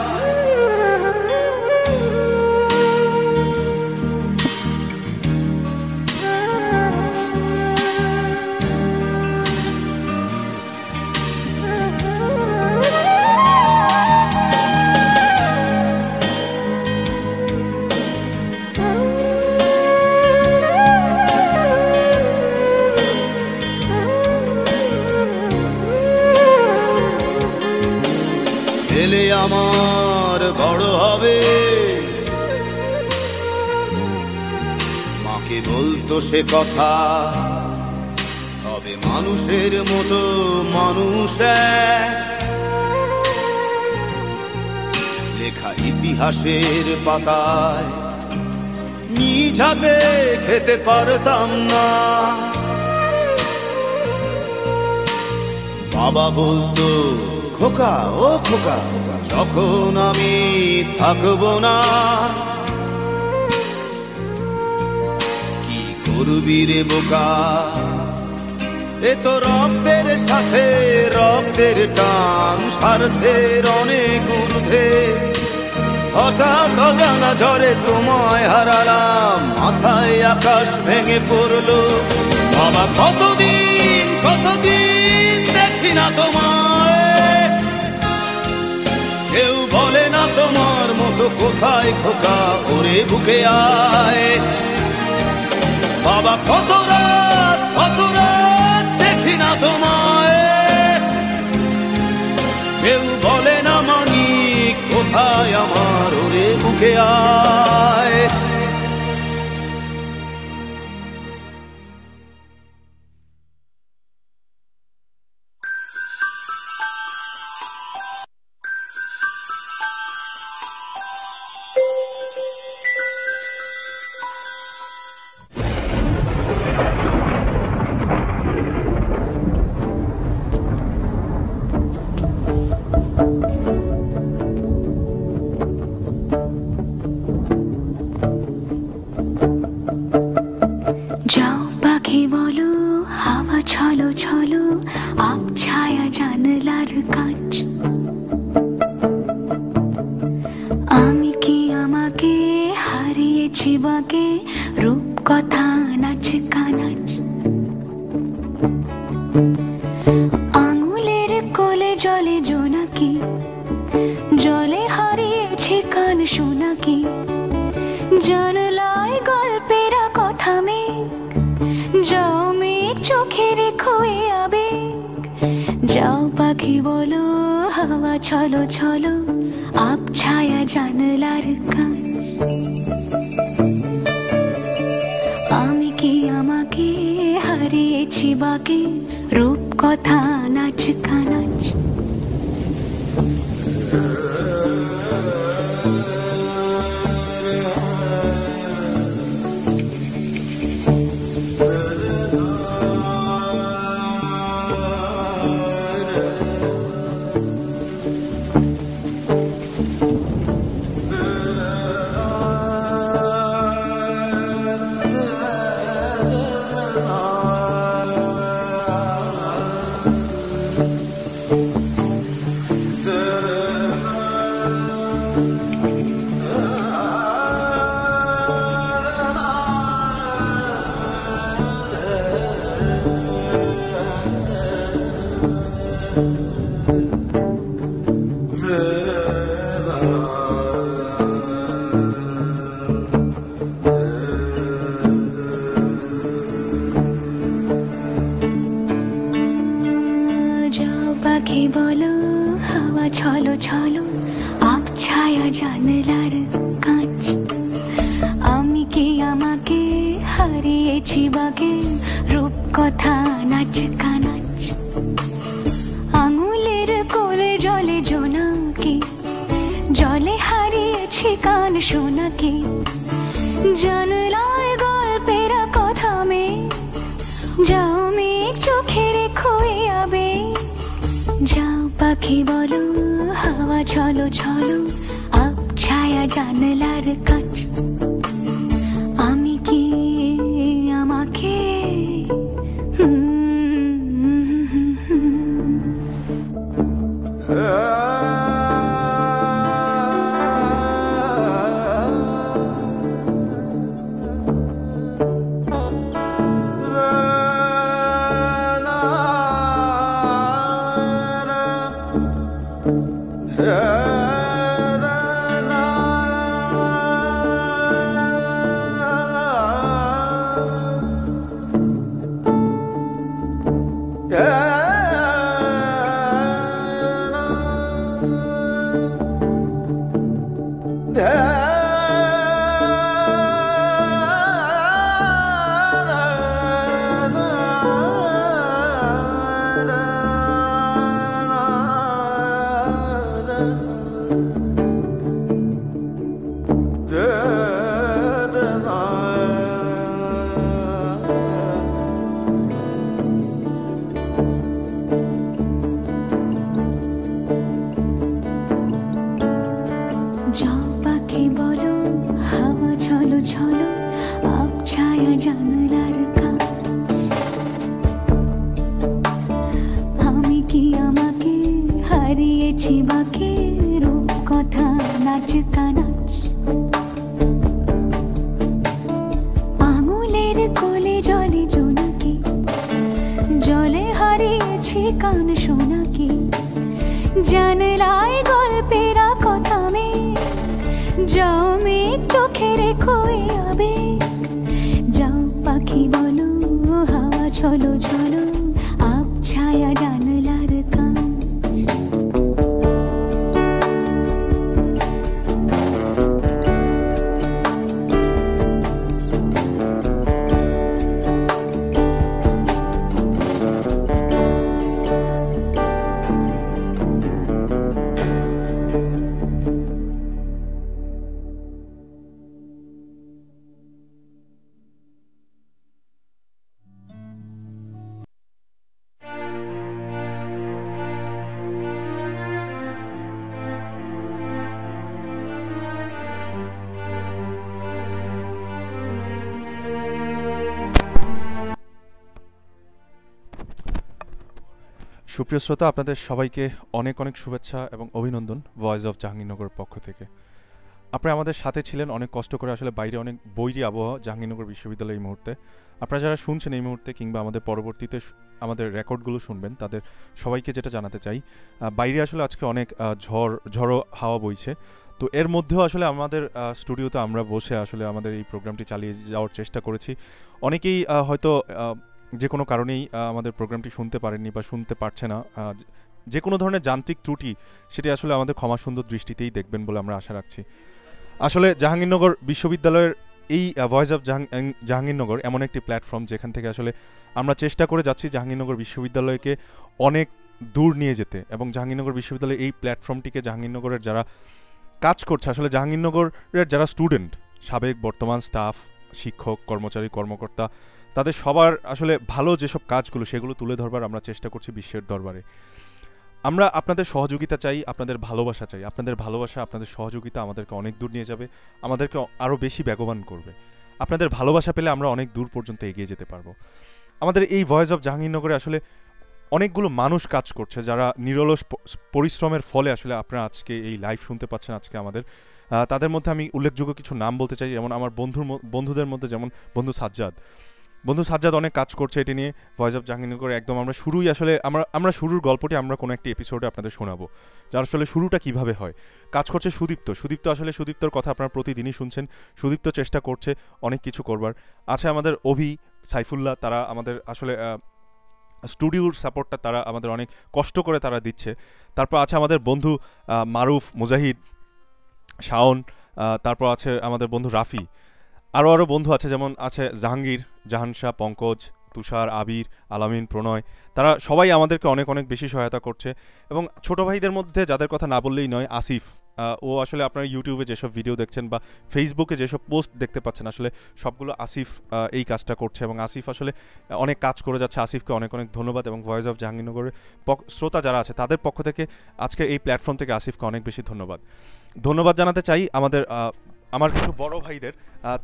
ছেলে আমার বড় হবে, মাকে বলতো সে কথা, তবে মানুষের মতো মানুষ এক, লেখা ইতিহাসের পাতায় নিজ হাতে খেতে পারতাম না। বাবা বলতো খোকা ও খোকা, যখন আমি থাকবো না, কি করবি রে বোকা, এ তো রক্তের সাথে রক্তের টান, স্বার্থের অনেক ঊর্ধ্বে। হঠাৎ অজানা ঝড়ে তোমায় হারালাম, মাথায় আকাশ ভেঙে পড়লো। বাবা কতদিন কতদিন দেখি না তোমায়, কেউ বলে না তোমার মতো কোথায় খোকা, ওরে বুকে আয়। বাবা কত রাত দেখি না তোমায়, কেউ বলে না মানি কোথায় আমার, ওরে বুকে আয়। যাও পাখি বলো, হাওয়া ছলো ছলো, আব ছায়া জানলার কাঁচ। আমি কি আমাকে হারিয়েছি বাকে, রূপ কথা নাচ কানাচ। যাও পাখি বলো হাওয়া চলো চলো আব ছায়া জানলার কাজ আমি কি আমাকে হারিয়েছি বাকে রূপ কথা নাচ কানাচ ছলো ছলো আব ছায়া জানলার কাঁচ আমি কি আমাকে হারিয়েছি বাগে রূপ কথা নাচ কানাচ আঙুলের কোলে জলে জোনাকি জলে হারিয়েছি কান শোনাকি জানলার গল্পের কথা মে যাও মেঘ চোখে রেখো আবে যাও পাখি বলো হাওয়া চলো চলো আব ছায়া জানলার কাছ আমি কি আমাকে সুপ্রিয় শ্রোতা, আপনাদের সবাইকে অনেক অনেক শুভেচ্ছা এবং অভিনন্দন ভয়েস অফ জাহাঙ্গীরনগর পক্ষ থেকে। আপনারা আমাদের সাথে ছিলেন অনেক কষ্ট করে, আসলে বাইরে অনেক বৈরী আবহাওয়া জাহাঙ্গীরনগর বিশ্ববিদ্যালয় এই মুহূর্তে। আপনারা যারা শুনছেন এই মুহূর্তে কিংবা আমাদের পরবর্তীতে আমাদের রেকর্ডগুলো শুনবেন, তাদের সবাইকে যেটা জানাতে চাই, বাইরে আসলে আজকে অনেক ঝড়ো হাওয়া বইছে। তো এর মধ্যেও আসলে আমাদের স্টুডিওতে আমরা বসে আসলে আমাদের এই প্রোগ্রামটি চালিয়ে যাওয়ার চেষ্টা করেছি। অনেকেই হয়তো যে কোনো কারণেই আমাদের প্রোগ্রামটি শুনতে পারেননি বা শুনতে পারছে না, যে কোনো ধরনের যান্ত্রিক ত্রুটি সেটি আসলে আমাদের ক্ষমা সুন্দর দৃষ্টিতেই দেখবেন বলে আমরা আশা রাখছি। আসলে জাহাঙ্গীরনগর বিশ্ববিদ্যালয়ের এই ভয়েস অফ জাহাঙ্গীরনগর এমন একটি প্ল্যাটফর্ম যেখান থেকে আসলে আমরা চেষ্টা করে যাচ্ছি জাহাঙ্গীরনগর বিশ্ববিদ্যালয়কে অনেক দূর নিয়ে যেতে, এবং জাহাঙ্গীরনগর বিশ্ববিদ্যালয়ের এই প্ল্যাটফর্মটিকে জাহাঙ্গীরনগরের যারা কাজ করছে, আসলে জাহাঙ্গীরনগরের যারা স্টুডেন্ট, সাবেক বর্তমান স্টাফ, শিক্ষক, কর্মচারী, কর্মকর্তা, তাদের সবার আসলে ভালো যেসব কাজগুলো সেগুলো তুলে ধরবার আমরা চেষ্টা করছি বিশ্বের দরবারে। আমরা আপনাদের সহযোগিতা চাই, আপনাদের ভালোবাসা চাই। আপনাদের ভালোবাসা, আপনাদের সহযোগিতা আমাদেরকে অনেক দূর নিয়ে যাবে, আমাদেরকে আরও বেশি বেগবান করবে। আপনাদের ভালোবাসা পেলে আমরা অনেক দূর পর্যন্ত এগিয়ে যেতে পারবো। আমাদের এই ভয়েস অফ জাহাঙ্গীরনগরে আসলে অনেকগুলো মানুষ কাজ করছে যারা নিরলস পরিশ্রমের ফলে আসলে আপনারা আজকে এই লাইভ শুনতে পাচ্ছেন আজকে আমাদের। তাদের মধ্যে আমি উল্লেখযোগ্য কিছু নাম বলতে চাই, যেমন আমার বন্ধুদের মধ্যে যেমন বন্ধু সাজ্জাদ অনেক কাজ করছে এটি নিয়ে। ভয়েস অফ জাহাঙ্গীরনগর একদম আমরা শুরুই আসলে আমরা শুরুর গল্পটি আমরা কোনো একটি এপিসোডে আপনাদের শোনাবো, যার আসলে শুরুটা কিভাবে হয়। কাজ করছে সুদীপ্ত আসলে সুদীপ্তর কথা আপনারা প্রতিদিনই শুনছেন। সুদীপ্ত চেষ্টা করছে অনেক কিছু করবার। আছে আমাদের অভি, সাইফুল্লাহ, তারা আমাদের আসলে স্টুডিওর সাপোর্টটা তারা আমাদের অনেক কষ্ট করে তারা দিচ্ছে। তারপর আছে আমাদের বন্ধু মারুফ, মুজাহিদ, শাওন, তারপর আছে আমাদের বন্ধু রাফি, আরও বন্ধু আছে, যেমন আছে জাহাঙ্গীর, জাহানশাহ, পঙ্কজ, তুষার, আবির, আলামিন, প্রণয়। তারা সবাই আমাদেরকে অনেক বেশি সহায়তা করছে। এবং ছোট ভাইদের মধ্যে যাদের কথা না বললেই নয়, আসিফ, ও আসলে আপনারা ইউটিউবে যেসব ভিডিও দেখছেন বা ফেসবুকে যেসব পোস্ট দেখতে পাচ্ছেন আসলে সবগুলো আসিফ এই কাজটা করছে, এবং আসিফ আসলে অনেক কাজ করে যাচ্ছে। আসিফকে অনেক ধন্যবাদ, এবং ভয়েস অফ জাহাঙ্গীরনগরের শ্রোতা যারা আছে তাদের পক্ষ থেকে আজকে এই প্ল্যাটফর্ম থেকে আসিফকে অনেক বেশি ধন্যবাদ জানাতে চাই। আমার কিছু বড় ভাইদের,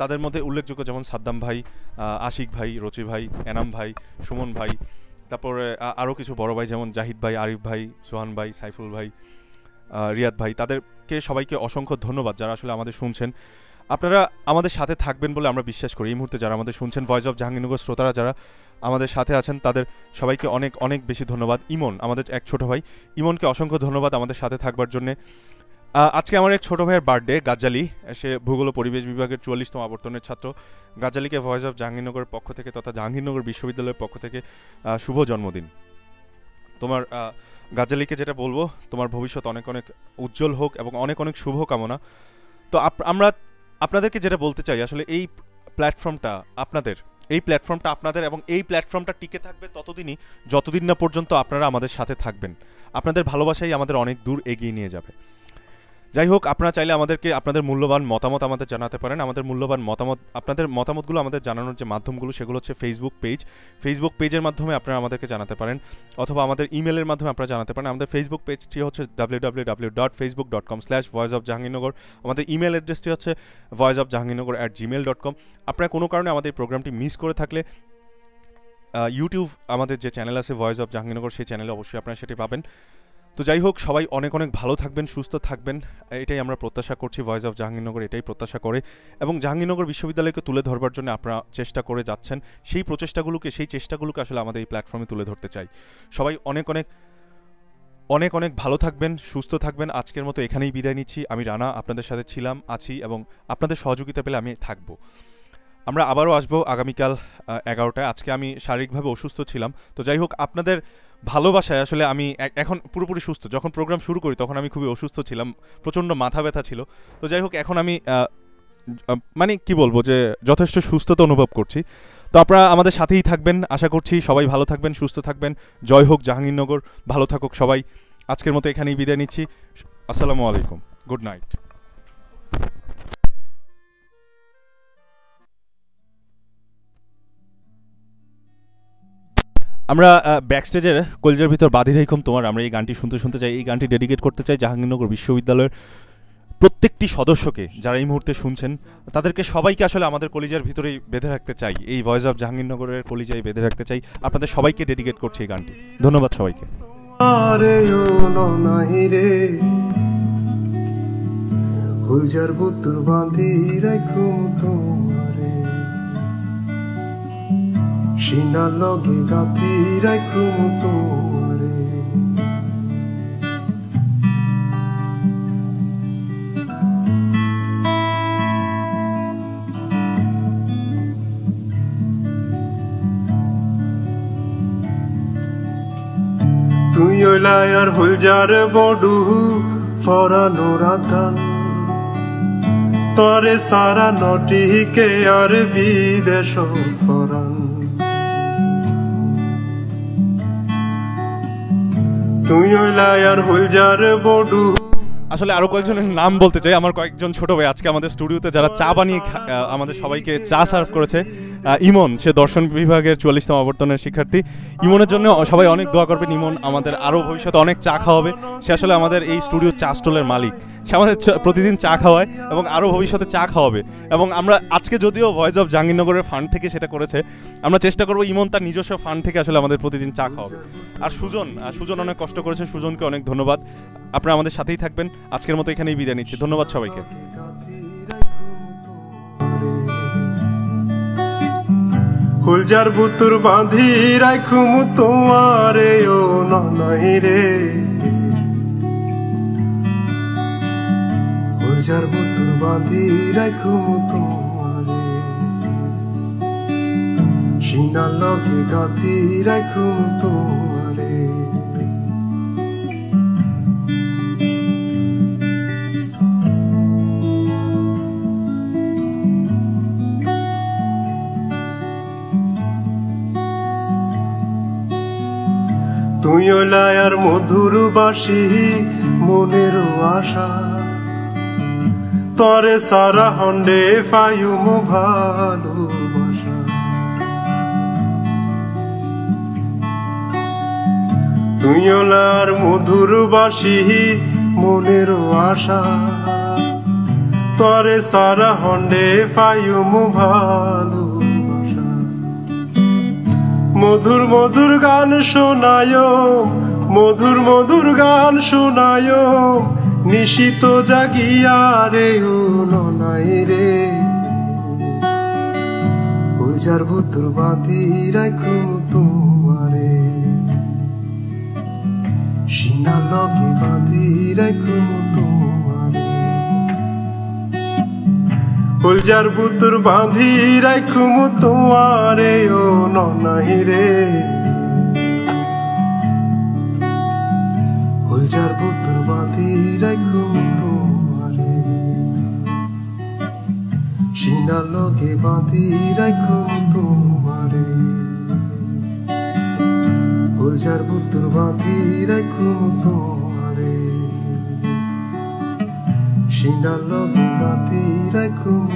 তাদের মধ্যে উল্লেখযোগ্য যেমন সাদ্দাম ভাই, আশিক ভাই, রচি ভাই, এনাম ভাই, সুমন ভাই, তারপরে আরও কিছু বড় ভাই যেমন জাহিদ ভাই, আরিফ ভাই, সোহান ভাই, সাইফুল ভাই, রিয়াদ ভাই, তাদেরকে সবাইকে অসংখ্য ধন্যবাদ যারা আসলে আমাদের শুনছেন। আপনারা আমাদের সাথে থাকবেন বলে আমরা বিশ্বাস করি। এই মুহূর্তে যারা আমাদের শুনছেন, ভয়েস অফ জাহাঙ্গীরনগর শ্রোতারা যারা আমাদের সাথে আছেন তাদের সবাইকে অনেক বেশি ধন্যবাদ। ইমন, আমাদের এক ছোট ভাই, ইমনকে অসংখ্য ধন্যবাদ আমাদের সাথে থাকবার জন্যে। আজকে আমার এক ছোট ভাইয়ের বার্থডে, গাজ্জালি, সে ভূগোল ও পরিবেশ বিভাগের 44তম আবর্তনের ছাত্র। গাজ্জালিকে ভয়েস অফ জাহাঙ্গীরনগরের পক্ষ থেকে তথা জাহাঙ্গীরনগর বিশ্ববিদ্যালয়ের পক্ষ থেকে শুভ জন্মদিন। তোমার গাজ্জালিকে যেটা বলবো, তোমার ভবিষ্যৎ অনেক উজ্জ্বল হোক এবং অনেক শুভ কামনা। তো আমরা আপনাদেরকে যেটা বলতে চাই, আসলে এই প্ল্যাটফর্মটা আপনাদের, এবং এই প্ল্যাটফর্মটা টিকে থাকবে ততদিনই যতদিন না পর্যন্ত আপনারা আমাদের সাথে থাকবেন। আপনাদের ভালোবাসাই আমাদের অনেক দূর এগিয়ে নিয়ে যাবে। যাই হোক, আপনারা চাইলে আমাদেরকে আপনাদের মূল্যবান মতামত আমাদের জানাতে পারেন। আমাদের মূল্যবান আপনাদের মতামতগুলো আমাদের জানানোর যে মাধ্যমগুলো সেগুলো হচ্ছে ফেসবুক পেজের মাধ্যমে আপনারা আমাদেরকে জানাতে পারেন, অথবা আমাদের ইমেলের মাধ্যমে আপনারা জানাতে পারেন। আমাদের ফেসবুক পেজটি হচ্ছে www.facebook.com/voiceofjahangirnagar। আমাদের ইমেল অ্যাড্রেসটি হচ্ছে voiceofjahangirnagar@gmail.com। আপনারা কোনো কারণে আমাদের এই প্রোগ্রামটি মিস করে থাকলে ইউটিউব আমাদের যে চ্যানেল আছে ভয়েস অফ জাহাঙ্গীরনগর, সেই চ্যানেলে অবশ্যই আপনারা সেটি পাবেন। তো যাই হোক, সবাই অনেক ভালো থাকবেন, সুস্থ থাকবেন, এটাই আমরা প্রত্যাশা করছি। ভয়েস অফ জাহাঙ্গীরনগর এটাই প্রত্যাশা করে, এবং জাহাঙ্গীরনগর বিশ্ববিদ্যালয়কে তুলে ধরবার জন্য আপনারা চেষ্টা করে যাচ্ছেন। সেই চেষ্টাগুলোকে আসলে আমাদের এই প্ল্যাটফর্মে তুলে ধরতে চাই। সবাই অনেক ভালো থাকবেন, সুস্থ থাকবেন। আজকের মতো এখানেই বিদায় নিচ্ছি। আমি রানা আপনাদের সাথে ছিলাম, আছি, এবং আপনাদের সহযোগিতা পেলে আমি থাকবো। আমরা আবারও আসবো আগামীকাল 11টায়। আজকে আমি শারীরিকভাবে অসুস্থ ছিলাম। তো যাই হোক, আপনাদের ভালোবাসায় আসলে আমি এখন পুরোপুরি সুস্থ। যখন প্রোগ্রাম শুরু করি তখন আমি খুবই অসুস্থ ছিলাম, প্রচণ্ড মাথা ব্যথা ছিল। তো যাই হোক, এখন আমি মানে কি বলবো যে যথেষ্ট সুস্থতা অনুভব করছি। তো আপনারা আমাদের সাথেই থাকবেন, আশা করছি সবাই ভালো থাকবেন, সুস্থ থাকবেন। জয় হোক জাহাঙ্গীরনগর, ভালো থাকুক সবাই। আজকের মতো এখানেই বিদায় নিচ্ছি। আসসালামু আলাইকুম, গুড নাইট। আমরা ব্যাকস্টেজের কলজের ভিতর বাঁধি রেখম তোমার, আমরা এই গানটি শুনতে চাই। এই গানটি ডেডিকেট করতে চাই জাহাঙ্গীরনগর বিশ্ববিদ্যালয়ের প্রত্যেকটি সদস্যকে, যারা এই মুহূর্তে শুনছেন তাদেরকে সবাইকে আসলে আমাদের কলিজার ভিতরেই বেঁধে রাখতে চাই, এই ভয়েস অফ জাহাঙ্গীরনগরের কলিজায় বেঁধে রাখতে চাই। আপনাদের সবাইকে ডেডিকেট করছি এই গানটি। ধন্যবাদ সবাইকে। হুজার বুতুর বাঁধি রাখুম তোমারে, সিনা লগে গাঁথি রাখুম তোমারে। তুই ওলাই আর হুলজার বডু ফরানো রাতান তরে সারা নটিকে আর বিদেশ ফরান তুই ওলাই আর হুলজার বডু। আসলে আরো কয়েকজনের নাম বলতে চাই। আমার কয়েকজন ছোট ভাই আজকে আমাদের স্টুডিওতে যারা চা বানিয়ে আমাদের সবাইকে চা সার্ভ করেছে। ইমন, সে দর্শন বিভাগের 44তম আবর্তনের শিক্ষার্থী। ইমনের জন্য সবাই অনেক দোয়া করবেন। ইমন আমাদের আরও ভবিষ্যতে অনেক চা খাওয়াবে। সে আসলে আমাদের এই স্টুডিও চা স্টলের মালিক। সে আমাদের প্রতিদিন চা খাওয়ায় এবং আরও ভবিষ্যতে চা খাওয়াবে। এবং আমরা আজকে যদিও ভয়েস অফ জাহাঙ্গীরনগরের ফান্ড থেকে সেটা করেছে, আমরা চেষ্টা করবো ইমন তার নিজস্ব ফান্ড থেকে আসলে আমাদের প্রতিদিন চা খাওয়াবে। আর সুজন অনেক কষ্ট করেছে, সুজনকে অনেক ধন্যবাদ। আপনারা আমাদের সাথেই থাকবেন। আজকের মতো এখানেই বিদায় নিচ্ছি। ধন্যবাদ সবাইকে। হুলজার বুতুর বাঁধি রাখুম তোমারে ও ননই রে, হুলজার বুতুর বাঁধি রাখুম তোমারে, সিনার লগে গাঁথি রাখুম তোমারে। তুই ওলাই আর মধুর বাসি মনের আশা, তরে সারা হন্ডে ফায়ুম ভালোবাসা। তুই ওলাই আর মধুর বাসি মনের আশা, তরে সারা হন্ডে ফায়ুম ভালো। মধুর মধুর গান শোনায়, মধুর মধুর গান শোনায়, নিশিত জাগিয়া রে ও ননাই রে, হুলজার বুতুর বাঁধি রাখুম তোমারে, সিনা লগে বাঁধি রাখুম তোমারে, হুলজার বুতুর বাঁধি রাখুম তোমারে ও ননাই রে, হুলজার বুতুর বাঁধি রাখুম তোমারে, সিনা লগে বাঁধি রাখুম তোমারে, হুলজার বুতুর বাঁধি রাখুম তোমারে, সিনা লগে গাঁথি রাখুম